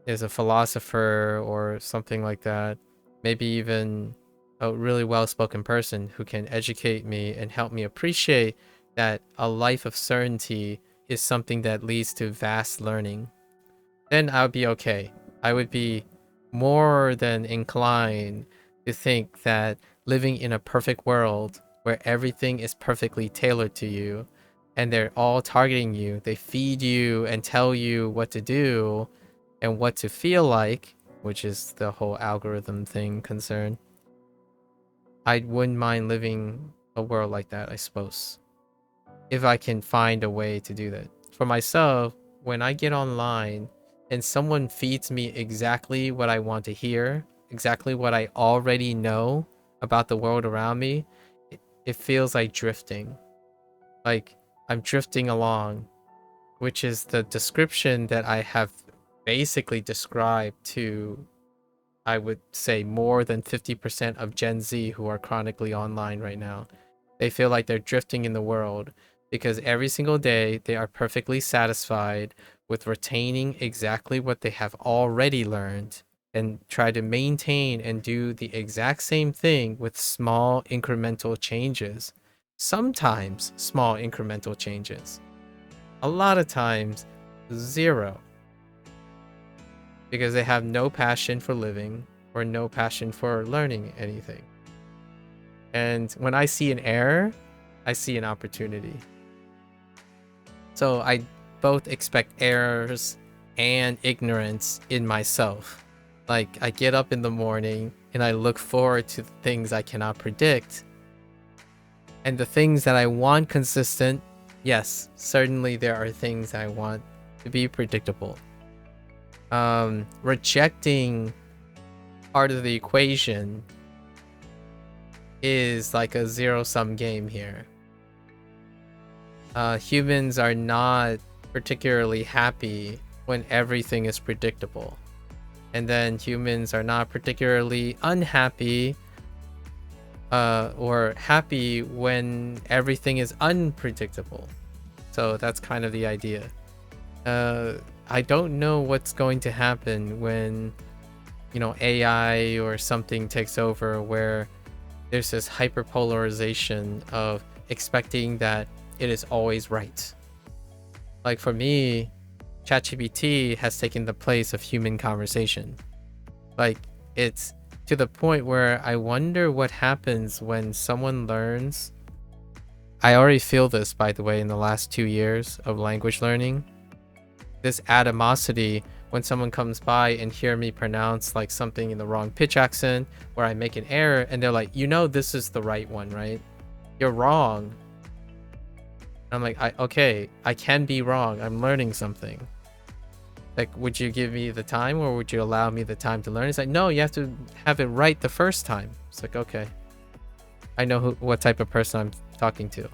is a philosopher or something like that, maybe even a really well-spoken person who can educate me and help me appreciate that a life of certainty is something that leads to vast learning. Then I would be okay. I would be more than inclined to think that living in a perfect world where everything is perfectly tailored to you and they're all targeting you, they feed you and tell you what to do and what to feel like, which is the whole algorithm thing concern. I wouldn't mind living a world like that, I suppose, if I can find a way to do that. For myself, when I get online and someone feeds me exactly what I want to hear, exactly what I already know about the world around me, it feels like drifting. Like I'm drifting along, which is the description that I have basically described to, I would say, more than 50% of Gen Z who are chronically online right now. They feel like they're drifting in the world because every single day they are perfectly satisfied with retaining exactly what they have already learned and try to maintain and do the exact same thing with small incremental changes. Sometimes small incremental changes. A lot of times, zero. Because they have no passion for living or no passion for learning anything. And when I see an error, I see an opportunity. So I both expect errors and ignorance in myself. Like I get up in the morning and I look forward to the things I cannot predict. And the things that I want consistent, yes, certainly there are things I want to be predictable. rejecting part of the equation is like a zero-sum game here. Humans are not particularly happy when everything is predictable. And then humans are not particularly unhappy or happy when everything is unpredictable. So that's kind of the idea. I don't know what's going to happen when, you know, AI or something takes over, where there's this hyperpolarization of expecting that it is always right. Like for me, ChatGPT has taken the place of human conversation. Like it's to the point where I wonder what happens when someone learns. I already feel this, by the way, in the last 2 years of language learning. This animosity when someone comes by and hear me pronounce like something in the wrong pitch accent, where I make an error and they're like, you know, this is the right one, right? You're wrong. I'm like, okay, I can be wrong. I'm learning something. Like, would you give me the time, or would you allow me the time to learn? It's like, no, you have to have it right the first time. It's like, okay, I know what type of person I'm talking to.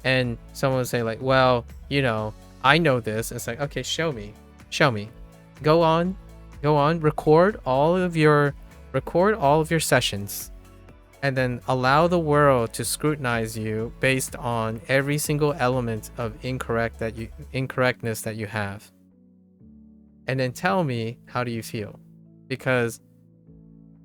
And someone would say like, well, you know, I know this. It's like, okay, show me. Go on, record all of your sessions, and then allow the world to scrutinize you based on every single element of incorrectness that you have. And then tell me, how do you feel? Because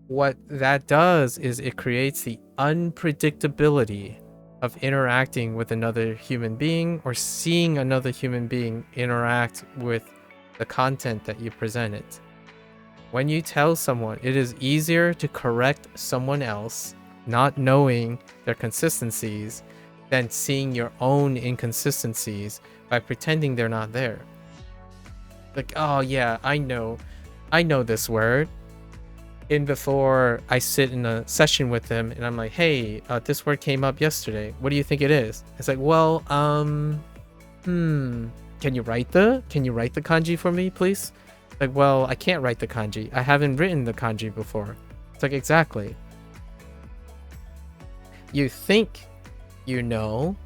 what that does is it creates the unpredictability of interacting with another human being, or seeing another human being interact with the content that you presented. When you tell someone, it is easier to correct someone else not knowing their consistencies than seeing your own inconsistencies by pretending they're not there. Like, oh yeah, I know this word. And before I sit in a session with them and I'm like, hey, this word came up yesterday. What do you think it is? It's like, well, can you write the kanji for me, please? Like, well, I can't write the kanji. I haven't written the kanji before. It's like, exactly. You think you know,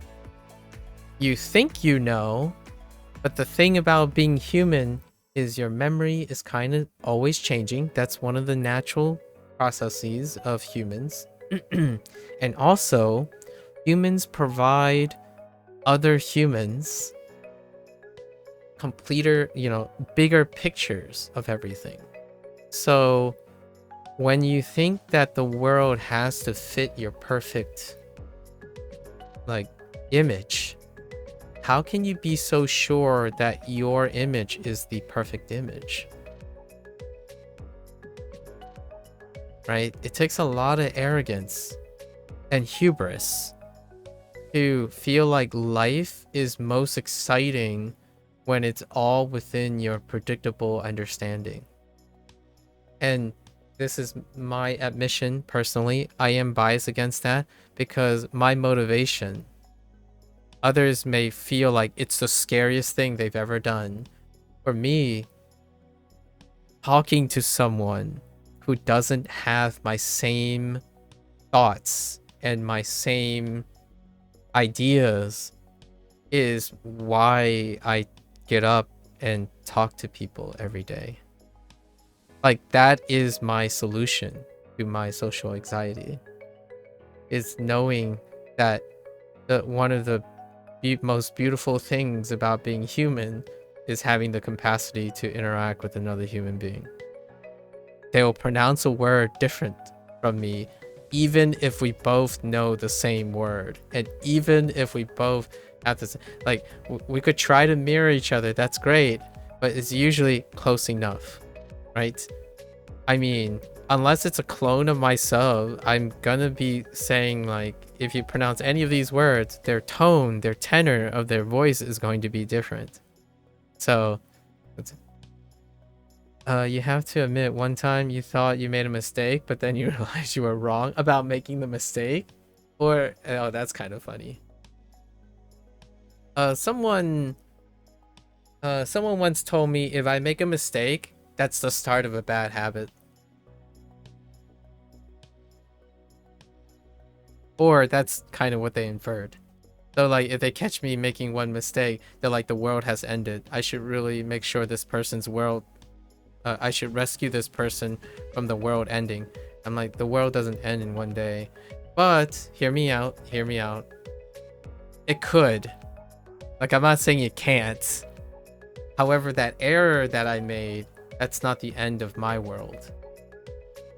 but the thing about being human is your memory is kind of always changing. That's one of the natural processes of humans. And also, humans provide other humans completer, bigger pictures of everything. So when you think that the world has to fit your perfect image, how can you be so sure that your image is the perfect image? Right? It takes a lot of arrogance and hubris to feel like life is most exciting when it's all within your predictable understanding. And this is my admission personally. I am biased against that because my motivation, others may feel like it's the scariest thing they've ever done. For me, talking to someone who doesn't have my same thoughts and my same ideas is why I get up and talk to people every day. That is my solution to my social anxiety, is knowing that one of the most beautiful things about being human is having the capacity to interact with another human being. They will pronounce a word different from me, even if we both know the same word, and even if we both have this, we could try to mirror each other. That's great, but it's usually close enough, right? I mean, unless it's a clone of myself, I'm gonna be saying if you pronounce any of these words, their tone, their tenor of their voice is going to be different. So you have to admit, one time you thought you made a mistake, but then you realized you were wrong about making the mistake. Or, oh, that's kind of funny. Someone Someone once told me if I make a mistake, that's the start of a bad habit. Or that's kind of what they inferred. So like if they catch me making one mistake, they're like the world has ended. I should really make sure this person's world I should rescue this person from the world ending. I'm like, the world doesn't end in one day. But hear me out, hear me out. It could. Like, I'm not saying it can't. However, that error that I made, that's not the end of my world.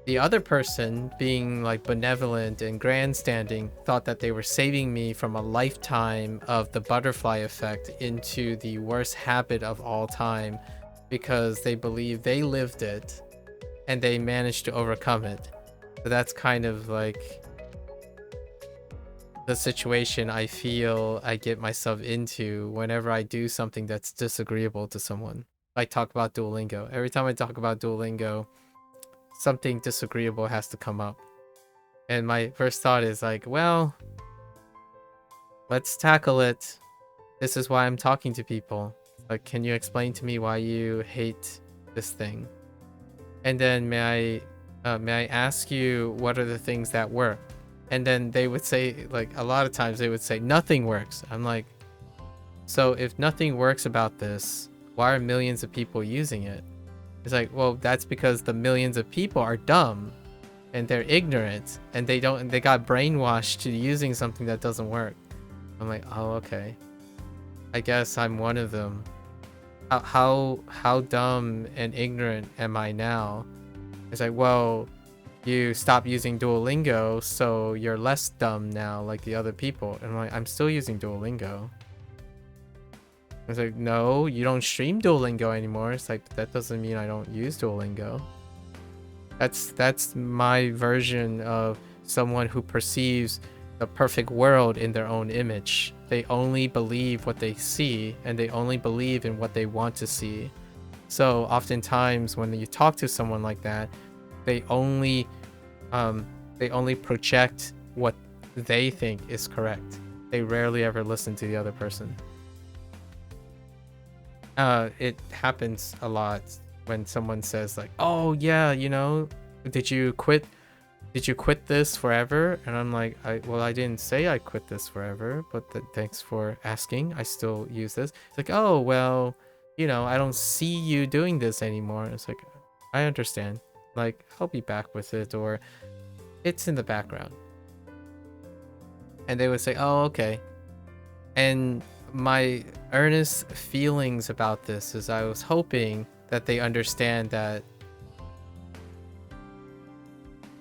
The other person, being like benevolent and grandstanding, thought that they were saving me from a lifetime of the butterfly effect into the worst habit of all time, because they believe they lived it and they managed to overcome it. So that's kind of like the situation I feel I get myself into whenever I do something that's disagreeable to someone. I talk about Duolingo. Every time I talk about Duolingo, something disagreeable has to come up. And my first thought is like, well, let's tackle it. This is why I'm talking to people. Like, can you explain to me why you hate this thing? And then may I ask you what are the things that work? And then they would say, like, a lot of times they would say nothing works. I'm like, so if nothing works about this, why are millions of people using it? It's like, well, that's because the millions of people are dumb and they're ignorant and they got brainwashed to using something that doesn't work. I'm like, oh, okay. I guess I'm one of them. How dumb and ignorant am I now? It's like, well, you stop using Duolingo, so you're less dumb now, like the other people. And I'm like, I'm still using Duolingo. It's like, no, you don't stream Duolingo anymore. It's like, that doesn't mean I don't use Duolingo. That's my version of someone who perceives the perfect world in their own image. They only believe what they see, and they only believe in what they want to see. So oftentimes when you talk to someone like that, they only project what they think is correct. They rarely ever listen to the other person. It happens a lot when someone says like, oh yeah, you know, did you quit this forever? And I'm like, well, I didn't say I quit this forever, but thanks for asking. I still use this. It's like, oh, well, you know, I don't see you doing this anymore. It's like, I understand. Like, I'll be back with it, or it's in the background. And they would say, oh, okay. And my earnest feelings about this is I was hoping that they understand that,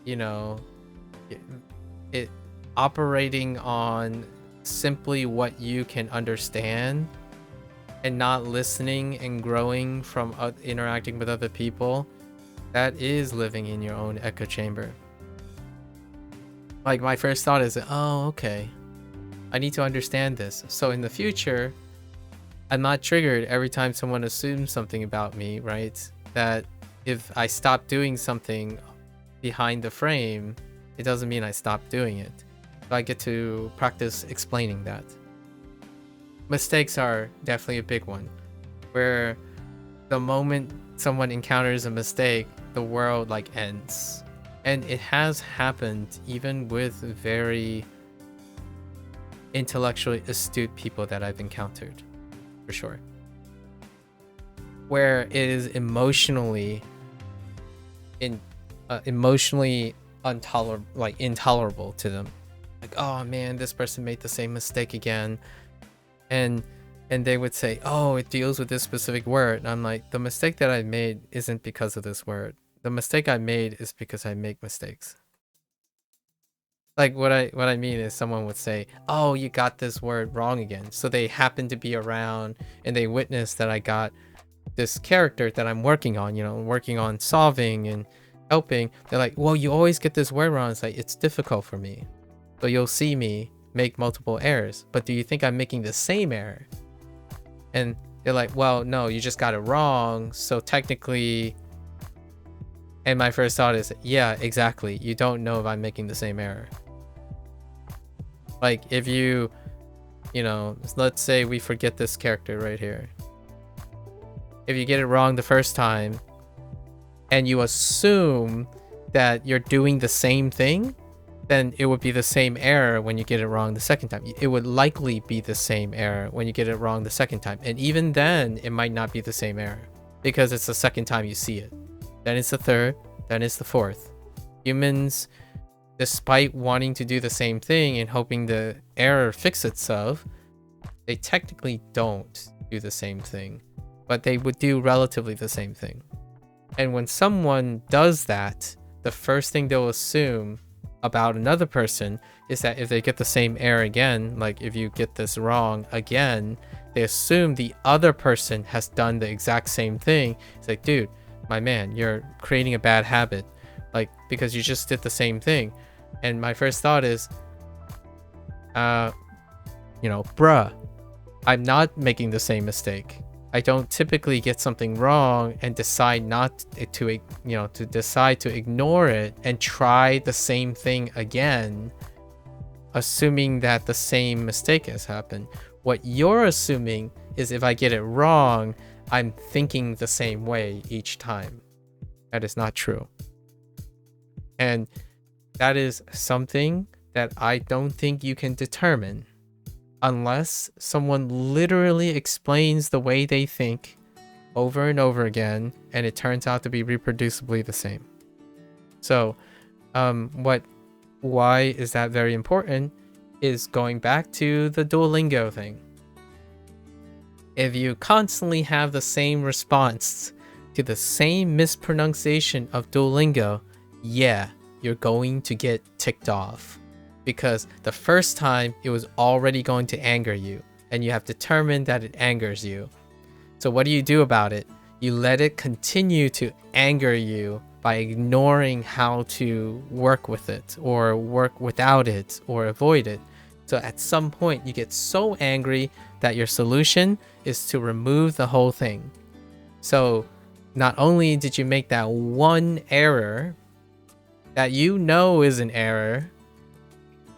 you know, it operating on simply what you can understand and not listening and growing from interacting with other people, that is living in your own echo chamber. Like, my first thought is, oh, okay, I need to understand this, so in the future I'm not triggered every time someone assumes something about me, right? That if I stop doing something behind the frame, it doesn't mean I stop doing it. So I get to practice explaining that. Mistakes are definitely a big one, where the moment someone encounters a mistake, the world like ends. And it has happened even with very intellectually astute people that I've encountered, for sure, where it is emotionally intolerable to them. Like, oh man, this person made the same mistake again, and they would say, oh, it deals with this specific word. And I'm like, the mistake that I made isn't because of this word. The mistake I made is because I make mistakes. Like, what I mean is, someone would say, oh, you got this word wrong again. So they happen to be around and they witness that I got this character that I'm working on, you know, working on solving and helping. They're like, well, you always get this word wrong. It's like, it's difficult for me. So you'll see me make multiple errors. But do you think I'm making the same error? And they're like, well, no, you just got it wrong. So technically... And my first thought is, yeah, exactly. You don't know if I'm making the same error. Like, if you know, let's say we forget this character right here. if you get it wrong the first time and you assume that you're doing the same thing, then it would be the same error when you get it wrong the second time. It would likely be the same error when you get it wrong the second time. And even then, it might not be the same error because it's the second time you see it. Then it's the third, then it's the fourth. Humans, despite wanting to do the same thing and hoping the error fix itself, they technically don't do the same thing, but they would do relatively the same thing. And when someone does that, the first thing they'll assume about another person is that if they get the same error again, like if you get this wrong again, they assume the other person has done the exact same thing. It's like, dude, my man, you're creating a bad habit, like, because you just did the same thing. And my first thought is, bruh, I'm not making the same mistake. I don't typically get something wrong and decide not to, to decide to ignore it and try the same thing again, assuming that the same mistake has happened. What you're assuming is if I get it wrong, I'm thinking the same way each time. That is not true. And that is something that I don't think you can determine unless someone literally explains the way they think over and over again, and it turns out to be reproducibly the same. So, why is that very important is going back to the Duolingo thing. If you constantly have the same response to the same mispronunciation of Duolingo, yeah, you're going to get ticked off. Because the first time it was already going to anger you, and you have determined that it angers you. So what do you do about it? You let it continue to anger you by ignoring how to work with it, or work without it, or avoid it. So at some point you get so angry that your solution is to remove the whole thing. So not only did you make that one error that you know is an error,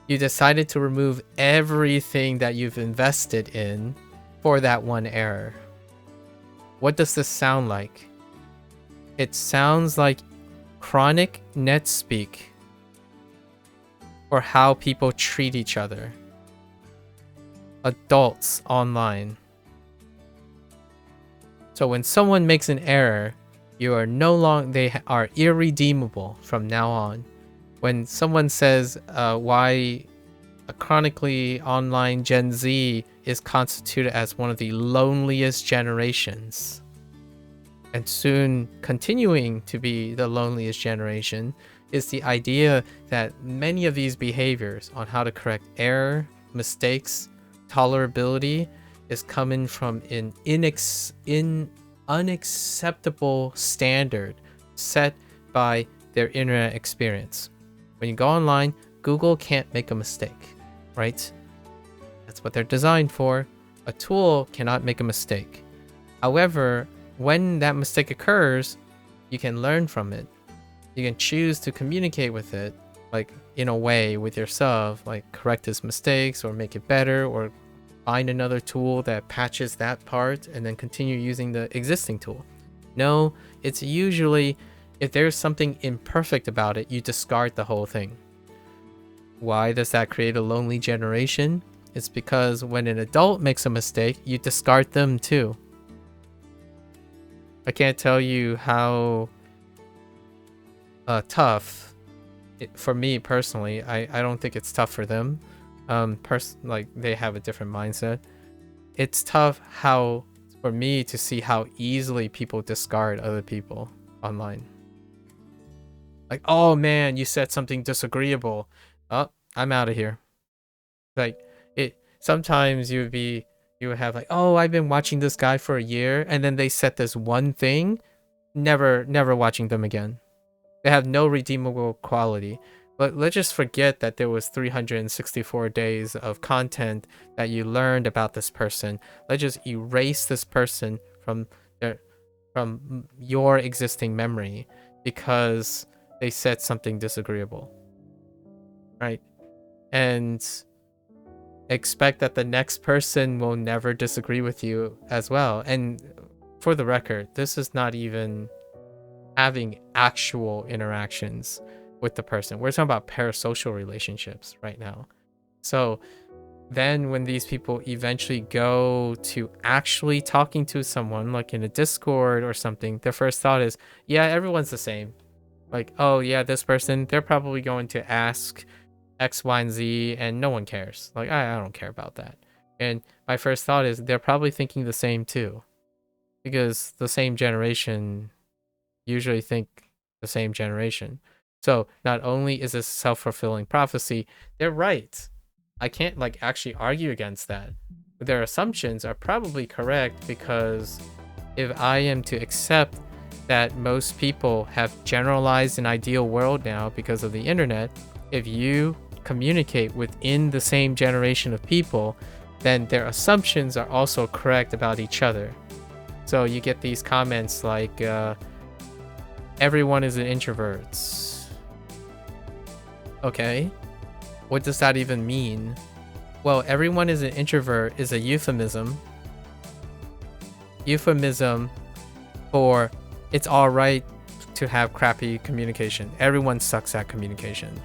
you decided to remove everything that you've invested in for that one error. What does this sound like? It sounds like chronic net speak for how people treat each other. Adults online. So when someone makes an error, you are no longer, they are irredeemable from now on. When someone says why a chronically online Gen Z is constituted as one of the loneliest generations, and soon continuing to be the loneliest generation, is the idea that many of these behaviors on how to correct error, mistakes, tolerability is coming from an unacceptable standard set by their internet experience. When you go online, Google can't make a mistake, right? That's what they're designed for. A tool cannot make a mistake. However, when that mistake occurs, you can learn from it. You can choose to communicate with it, like in a way with yourself, like correct its mistakes or make it better, or find another tool that patches that part and then continue using the existing tool. No, it's usually, if there's something imperfect about it, you discard the whole thing. Why does that create a lonely generation? It's because when an adult makes a mistake, you discard them too. I can't tell you how tough, for me personally, I don't think it's tough for them. Like they have a different mindset. It's tough for me to see how easily people discard other people online. Like, oh man, you said something disagreeable. Oh, I'm out of here. Like sometimes you would have like, oh, I've been watching this guy for a year, and then they said this one thing, never watching them again. They have no redeemable quality. But let's just forget that there was 364 days of content that you learned about this person. Let's just erase this person from your existing memory because they said something disagreeable, right? And expect that the next person will never disagree with you as well. And for the record, this is not even having actual interactions with the person. We're talking about parasocial relationships right now. So then when these people eventually go to actually talking to someone, like in a Discord or something, their first thought is, yeah, everyone's the same. Like, oh yeah, this person, they're probably going to ask X, Y, and Z, and no one cares. Like, I don't care about that. And my first thought is they're probably thinking the same too, because the same generation usually think the same generation. So not only is this self-fulfilling prophecy, they're right. I can't like actually argue against that. Their assumptions are probably correct, because if I am to accept that most people have generalized an ideal world now because of the internet, if you communicate within the same generation of people, then their assumptions are also correct about each other. So you get these comments like, everyone is an introvert. Okay, what does that even mean? Well, everyone is an introvert is a euphemism for it's all right to have crappy communication. Everyone sucks at communication,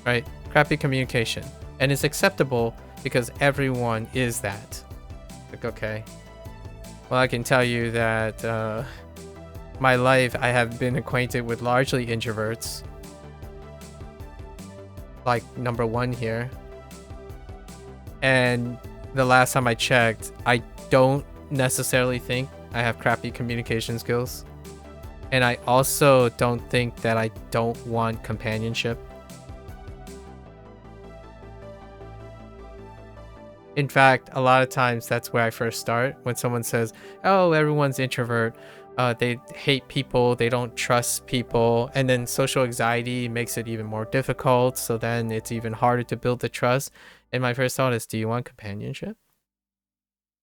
right? Crappy communication, and it's acceptable because everyone is that. Like, okay, well, I can tell you that my life, I have been acquainted with largely introverts, like number one here. And the last time I checked, I don't necessarily think I have crappy communication skills. And I also don't think that I don't want companionship. In fact, a lot of times that's where I first start. When someone says, oh, everyone's introvert, they hate people, they don't trust people, and then social anxiety makes it even more difficult, so then it's even harder to build the trust. And my first thought is, do you want companionship?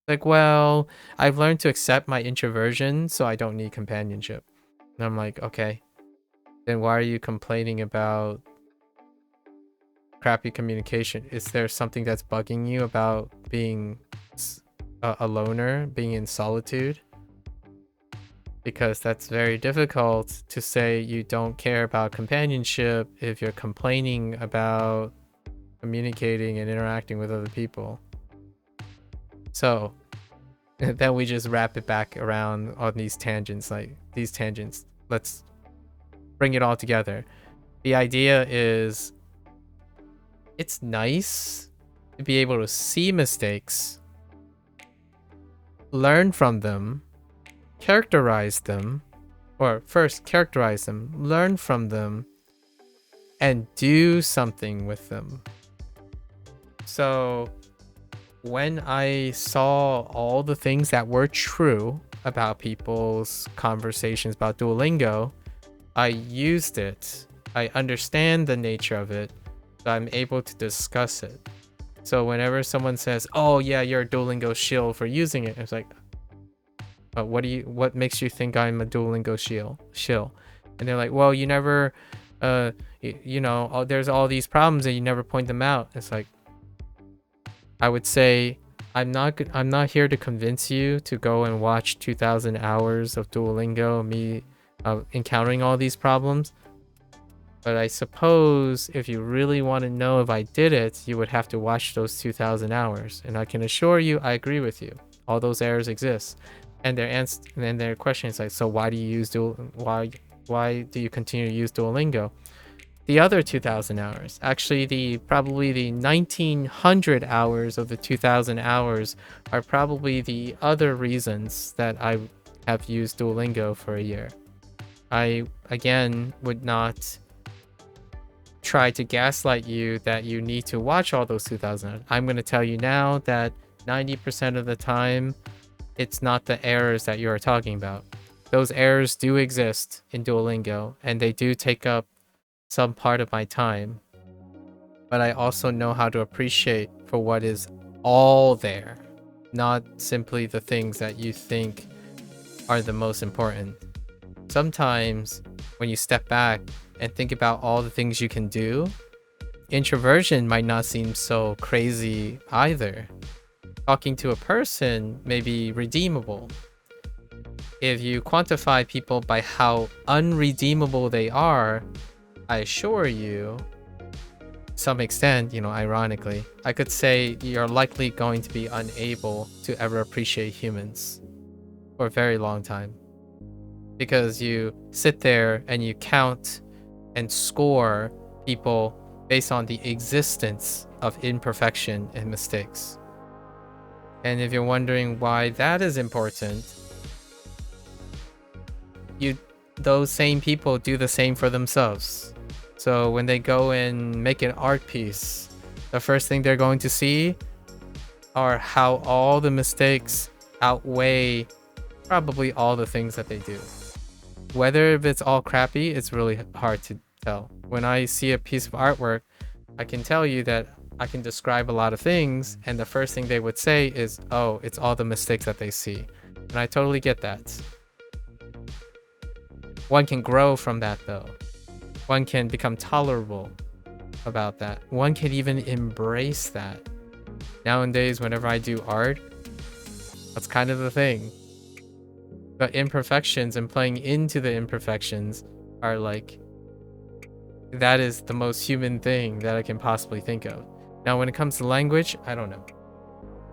Like, well, I've learned to accept my introversion, so I don't need companionship. And I'm like, okay, then why are you complaining about crappy communication? Is there something that's bugging you about being a loner, being in solitude? Because that's very difficult to say you don't care about companionship if you're complaining about communicating and interacting with other people. So then we just wrap it back around on these tangents, let's bring it all together. The idea is, it's nice to be able to see mistakes, learn from them, characterize them, or first characterize them, learn from them, and do something with them. So when I saw all the things that were true about people's conversations about Duolingo, I used it. I understand the nature of it, so I'm able to discuss it. So whenever someone says, oh yeah, you're a Duolingo shill for using it, it's like, what makes you think I'm a Duolingo shill? And they're like, well, you never, there's all these problems and you never point them out. It's like, I would say, I'm not here to convince you to go and watch 2,000 hours of Duolingo, me encountering all these problems. But I suppose if you really want to know if I did it, you would have to watch those 2,000 hours. And I can assure you, I agree with you. All those errors exist. And their question is like, so why do you use why do you continue to use Duolingo? The other 2,000 hours, actually probably the 1,900 hours of the 2,000 hours are probably the other reasons that I have used Duolingo for a year. I, again, would not try to gaslight you that you need to watch all those 2,000 hours. I'm going to tell you now that 90% of the time, it's not the errors that you're talking about. Those errors do exist in Duolingo, and they do take up some part of my time. But I also know how to appreciate for what is all there, not simply the things that you think are the most important. Sometimes when you step back and think about all the things you can do, introversion might not seem so crazy either. talking to a person may be redeemable. If you quantify people by how unredeemable they are, I assure you, to some extent, ironically, I could say you're likely going to be unable to ever appreciate humans for a very long time. Because you sit there and you count and score people based on the existence of imperfection and mistakes. And if you're wondering why that is important, those same people do the same for themselves. So when they go and make an art piece, the first thing they're going to see are how all the mistakes outweigh probably all the things that they do. Whether if it's all crappy, it's really hard to tell. When I see a piece of artwork, I can tell you that I can describe a lot of things, and the first thing they would say is, oh, it's all the mistakes that they see. And I totally get that. One can grow from that though. One can become tolerable about that. One can even embrace that. Nowadays, whenever I do art, that's kind of the thing. But imperfections and playing into the imperfections are like, that is the most human thing that I can possibly think of. Now, when it comes to language, I don't know.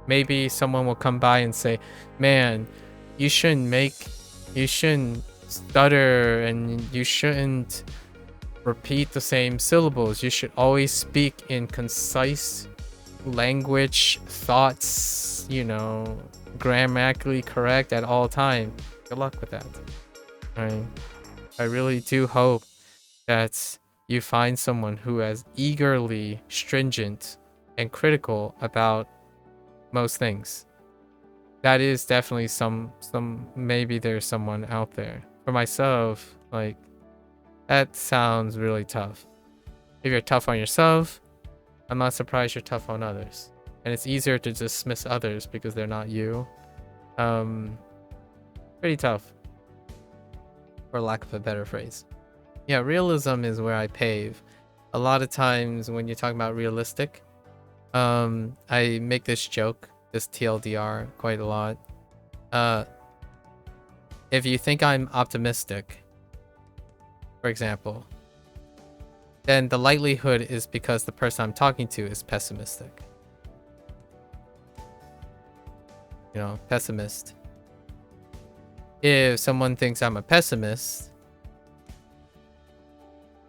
Maybe someone will come by and say, man, you shouldn't stutter and you shouldn't repeat the same syllables. You should always speak in concise language, thoughts, grammatically correct at all times. Good luck with that. I really do hope that you find someone who is eagerly stringent and critical about most things. That is definitely maybe there's someone out there. For myself, like, that sounds really tough. If you're tough on yourself, I'm not surprised you're tough on others. And it's easier to dismiss others because they're not you. Pretty tough, for lack of a better phrase. Yeah, realism is where I pave. A lot of times when you're talking about realistic, I make this joke, this TLDR, quite a lot. If you think I'm optimistic, for example, then the likelihood is because the person I'm talking to is pessimistic. Pessimist. If someone thinks I'm a pessimist,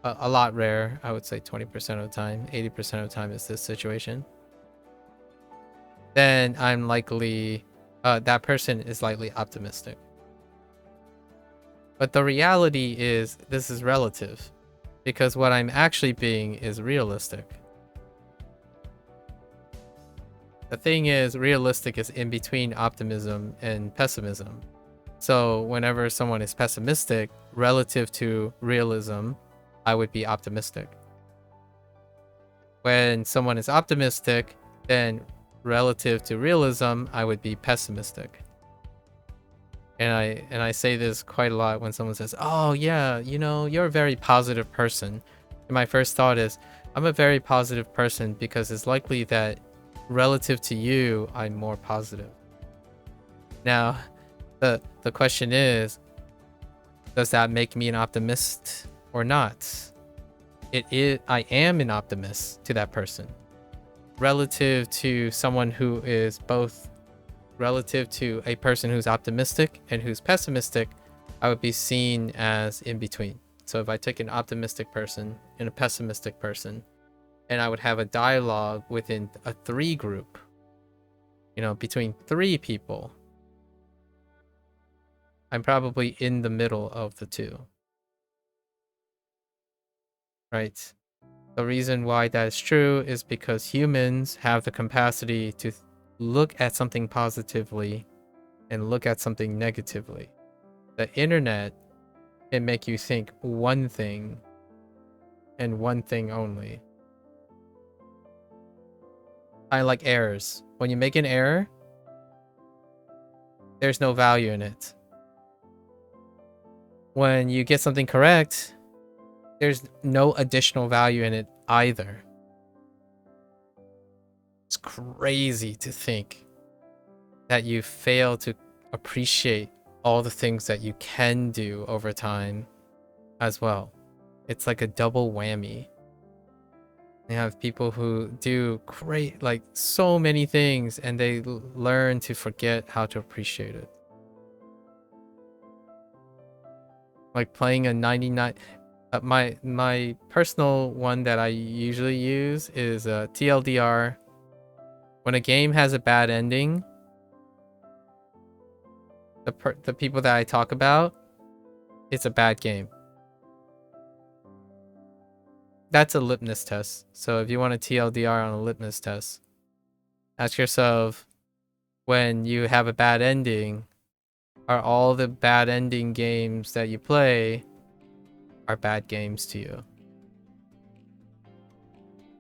a lot rare, I would say 20% of the time, 80% of the time is this situation, then I'm likely, that person is likely optimistic. But the reality is this is relative, because what I'm actually being is realistic. The thing is, realistic is in between optimism and pessimism. So whenever someone is pessimistic, relative to realism, I would be optimistic. When someone is optimistic, then relative to realism, I would be pessimistic. And I say this quite a lot when someone says, oh yeah, you're a very positive person. And my first thought is, I'm a very positive person because it's likely that relative to you, I'm more positive. Now, the question is, does that make me an optimist or not? I am an optimist to that person. Relative to someone who is both, relative to a person who's optimistic and who's pessimistic, I would be seen as in between. So if I took an optimistic person and a pessimistic person, and I would have a dialogue within a 3 group, between 3 people, I'm probably in the middle of the 2. Right? The reason why that is true is because humans have the capacity to look at something positively and look at something negatively. The internet can make you think one thing and one thing only. I like errors. When you make an error, there's no value in it. When you get something correct, there's no additional value in it either. It's crazy to think that you fail to appreciate all the things that you can do over time as well. It's like a double whammy. You have people who do great, like so many things, and they learn to forget how to appreciate it. Like playing a 99. My personal one that I usually use is TLDR. When a game has a bad ending, the people that I talk about, it's a bad game. That's a litmus test. So if you want a TLDR on a litmus test, ask yourself, when you have a bad ending, are all the bad ending games that you play are bad games to you?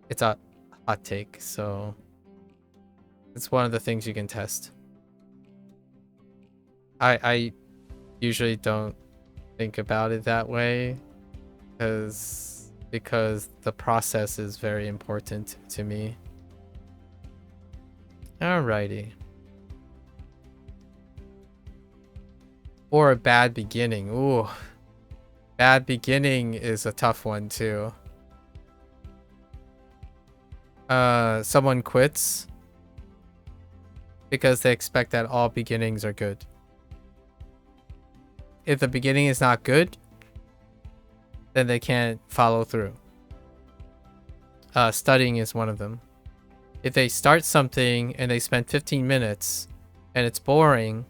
It's a hot take, so it's one of the things you can test. I usually don't think about it that way because the process is very important to me. Alrighty. Or a bad beginning. Ooh. Bad beginning is a tough one too. Someone quits because they expect that all beginnings are good. If the beginning is not good, then they can't follow through. Studying is one of them. If they start something and they spend 15 minutes and it's boring,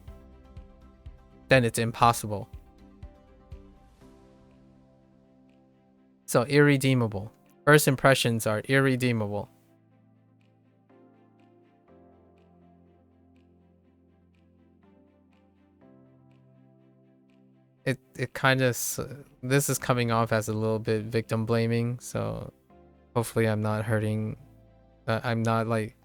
then it's impossible. So irredeemable. First impressions are irredeemable. It kind of, this is coming off as a little bit victim blaming, so hopefully I'm not hurting, I'm not like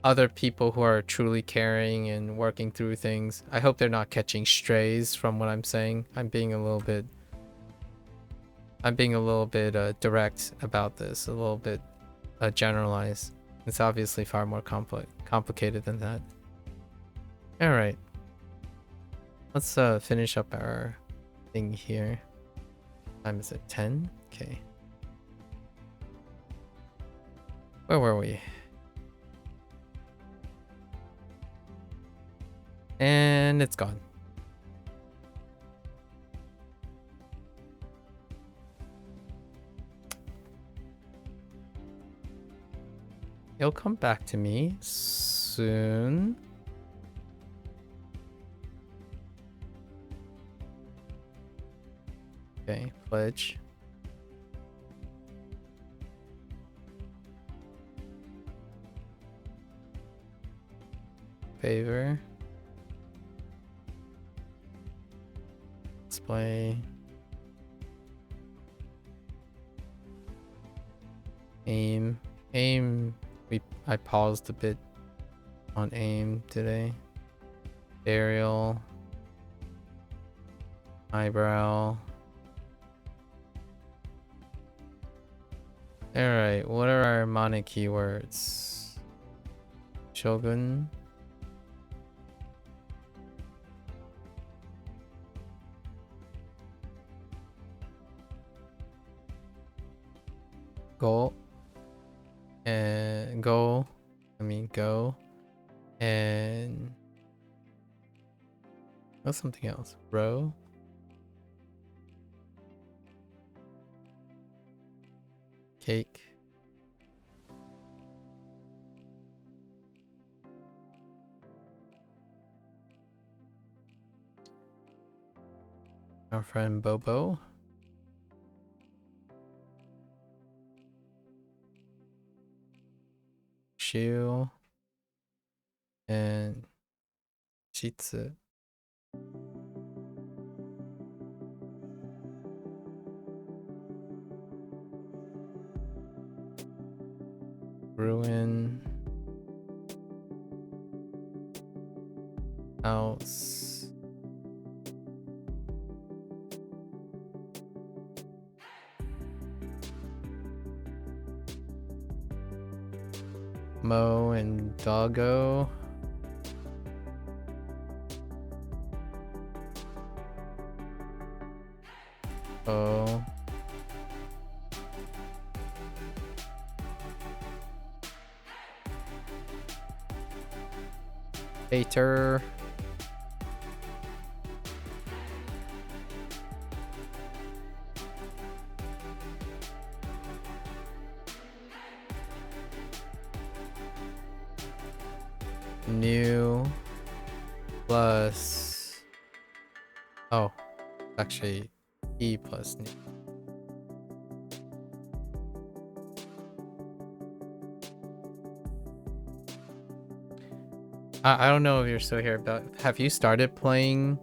other people who are truly caring and working through things. I hope they're not catching strays from what I'm saying. I'm being a little bit direct about this, a little bit generalized. It's obviously far more complicated than that. All right. Let's finish up our thing here. Time is at 10. Okay. Where were we? And it's gone. It'll come back to me soon. Okay, pledge. Favor. Display. Aim. I paused a bit on aim today. Burial. Eyebrow. Alright, what are our mana keywords? Shogun. Go. And go. Go. And what's something else? Row. Cake. Our friend Bobo. Shiu. And Chitsu. Ruin. House. Mo and Doggo. Oh. Hater. New plus, oh, actually E plus new. I don't know if you're still here, but have you started playing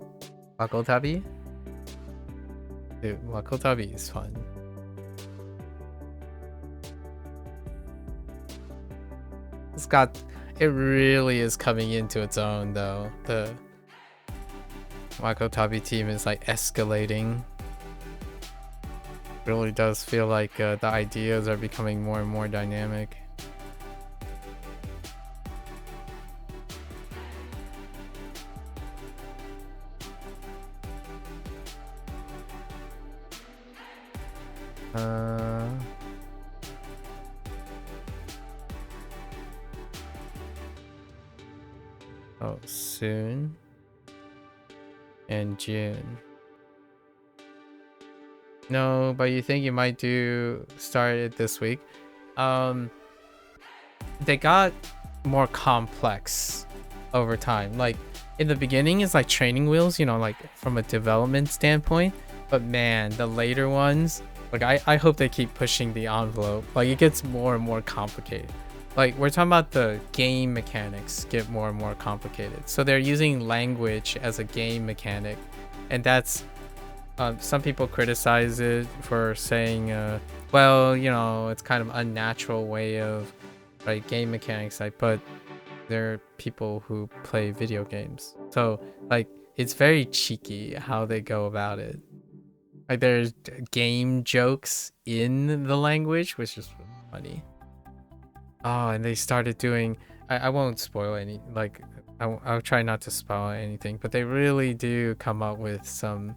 Makotabi? Dude, Makotabi is fun. It really is coming into its own though. The Makotabi team is like escalating. Really does feel like the ideas are becoming more and more dynamic. Oh, soon. And June. No, but you think you might start it this week. They got more complex over time. Like in the beginning it's like training wheels, you know, like from a development standpoint. But man, the later ones, like I hope they keep pushing the envelope. Like it gets more and more complicated. Like we're talking about the game mechanics get more and more complicated. So they're using language as a game mechanic, and that's some people criticize it for saying, well, you know, it's kind of unnatural way of game mechanics. Like, but there are people who play video games, so like it's very cheeky how they go about it. Like there's game jokes in the language, which is funny. Oh, and they started doing, I won't spoil any, like, I'll try not to spoil anything, but they really do come up with some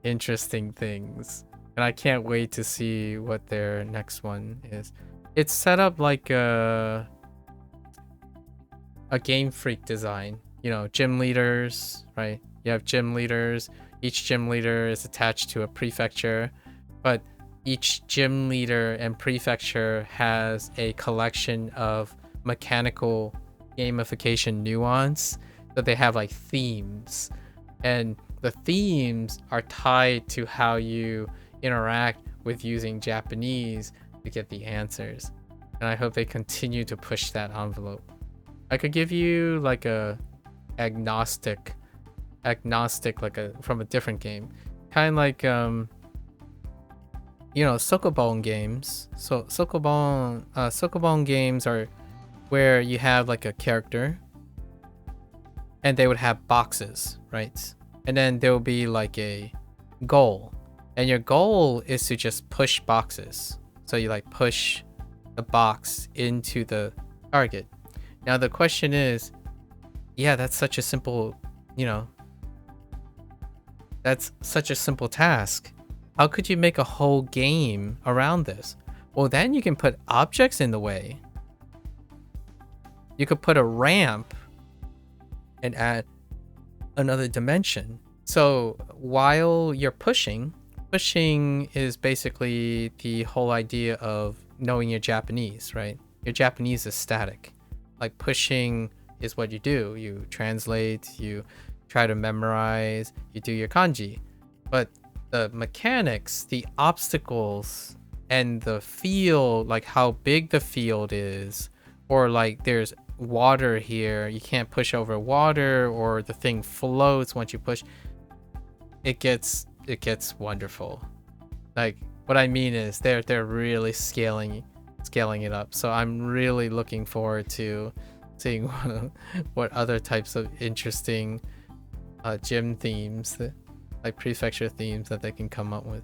interesting things. And I can't wait to see what their next one is. It's set up like a Game Freak design. You know, gym leaders, right? You have gym leaders. Each gym leader is attached to a prefecture, but each gym leader and prefecture has a collection of mechanical gamification nuance that they have like themes, and the themes are tied to how you interact with using Japanese to get the answers. And I hope they continue to push that envelope. I could give you like a agnostic like from a different game, kind of like you know, Sokobon games. So Sokobon games are where you have like a character and they would have boxes, right? And then there will be like a goal, and your goal is to just push boxes. So you like push the box into the target. Now the question is, yeah, that's such a simple, you know, that's such a simple task. How could you make a whole game around this? Well, then you can put objects in the way. You could put a ramp and add another dimension. So while you're pushing is basically the whole idea of knowing your Japanese, right? Your Japanese is static. Like pushing is what you do. You translate, you try to memorize, you do your kanji. But the mechanics, the obstacles, and the field, like how big the field is, or like there's water here, you can't push over water, or the thing floats once you push, it gets wonderful. Like what I mean is they're really scaling it up. So I'm really looking forward to seeing what other types of interesting gym themes, like prefecture themes, that they can come up with.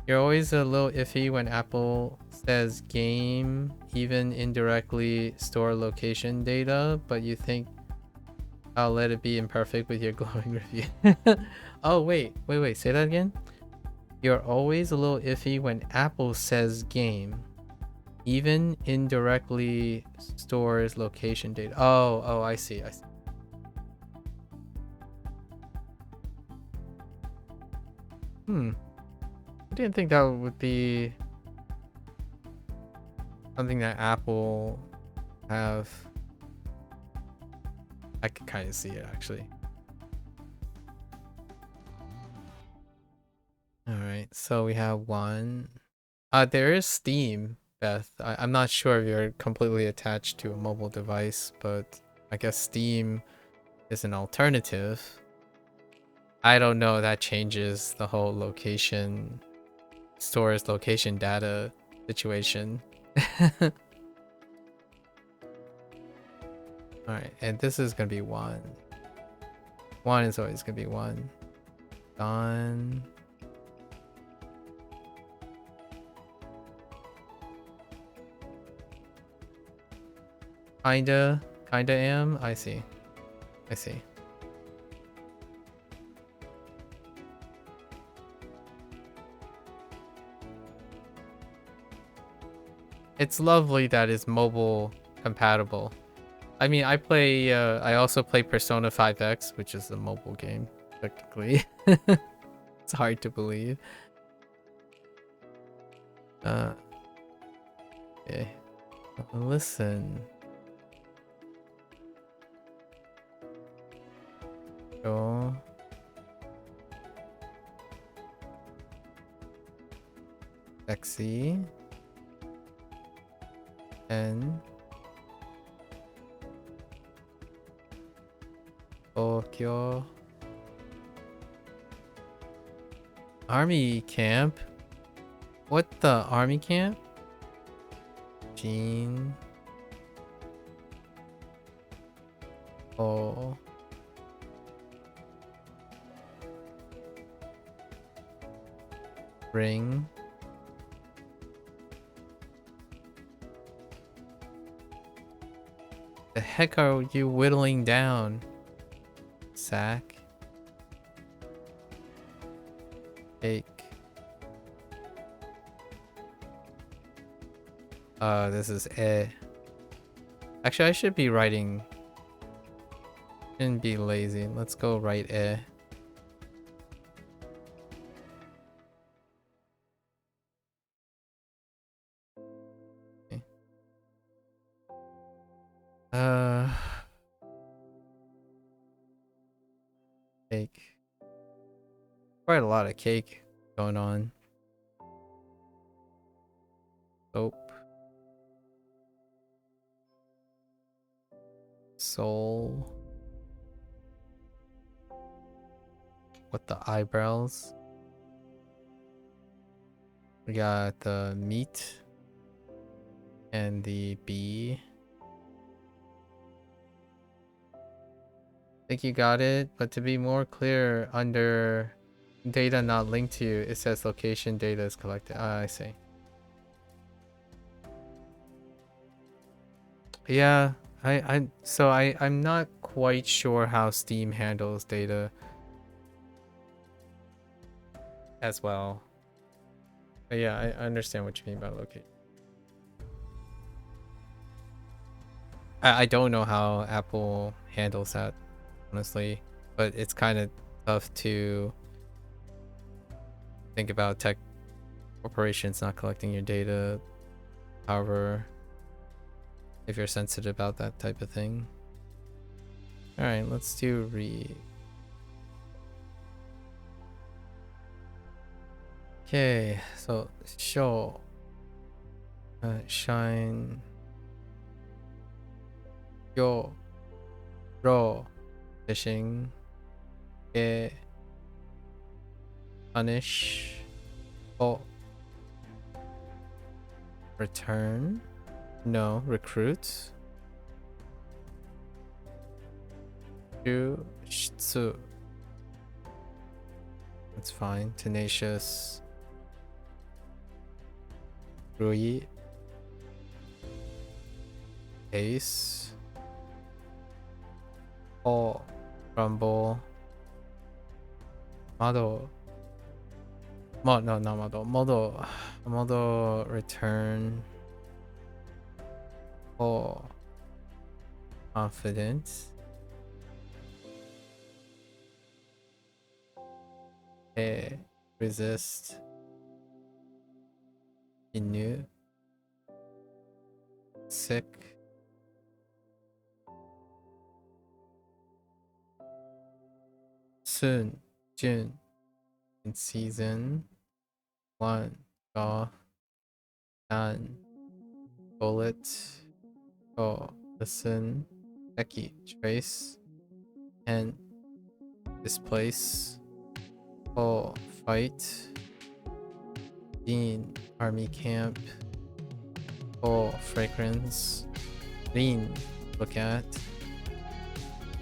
You're always a little iffy when Apple says game, even indirectly store location data, but you think I'll let it be imperfect with your glowing review. Oh, wait, say that again. You're always a little iffy when Apple says game, even indirectly stores location data. Oh, I see. I didn't think that would be something that Apple have. I could kind of see it actually. All right, so we have one. There is Steam, Beth. I'm not sure if you're completely attached to a mobile device, but I guess Steam is an alternative. I don't know, that changes the whole location, stores location data situation. Alright, and this is gonna be one. One is always gonna be one. Done. Kinda am. I see. It's lovely that it's mobile compatible. I mean, I also play Persona 5X, which is a mobile game, technically. It's hard to believe. Okay. Listen. Go. Sexy. And Tokyo. Army camp? What the army camp? Jean. Oh. Ring. The heck are you whittling down? Sack. Cake. This is Actually, I should be writing. Shouldn't be lazy. Let's go write Okay. Cake. Quite a lot of cake going on. Soap. Soul. What the eyebrows? We got the meat and the bee. I think you got it, but to be more clear, under data not linked to you, it says location data is collected. I see. Yeah, I'm not quite sure how Steam handles data as well. But yeah, I understand what you mean by location. I don't know how Apple handles that, honestly, but it's kind of tough to think about tech corporations not collecting your data. However, if you're sensitive about that type of thing. All right, let's do read. Okay, so show, shine, yo, ro, fishing, punish, oh, return, no, recruit, shu, shitsu. That's fine. Tenacious. Rui. Ace. Oh. Rumble. Model. No, not model. Model return. Oh. Confidence. A. Resist. Inu. Sick. Soon. June. In season 1. Jaw. Dan. Bullet. Oh. Listen. Becky. Trace. And displace. Oh. Fight. Dean. Army camp. Oh. Fragrance. Lean. Look at.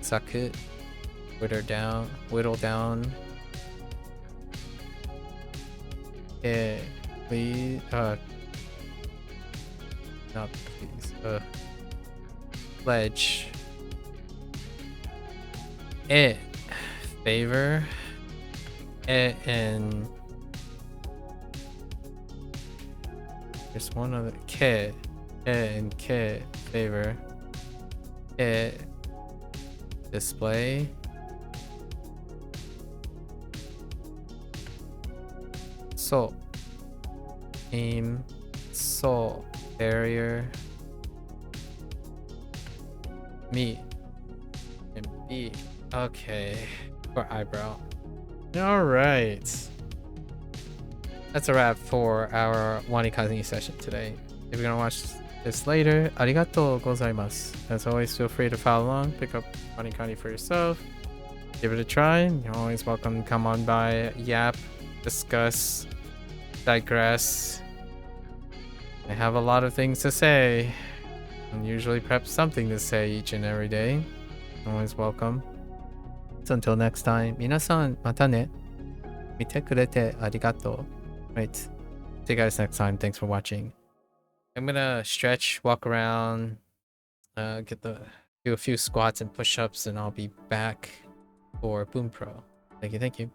Sakut. Whittle down. Okay. Please. Not please. Pledge. Favor. And there's one other. And favor. Display. So. Aim. So. Barrier. Me. And B. Okay. For eyebrow. Alright. That's a wrap for our WaniKani session today. If you're gonna watch this later, arigatou gozaimasu. As always, feel free to follow along, pick up WaniKani for yourself. Give it a try. You're always welcome to come on by, yap, discuss, digress. I have a lot of things to say. And usually prep something to say each and every day. Always welcome. So until next time, 皆さん、またね。見てくれてありがとう. Right. See you guys next time. Thanks for watching. I'm gonna stretch, walk around, do a few squats and push-ups, and I'll be back for Boom Pro. Thank you.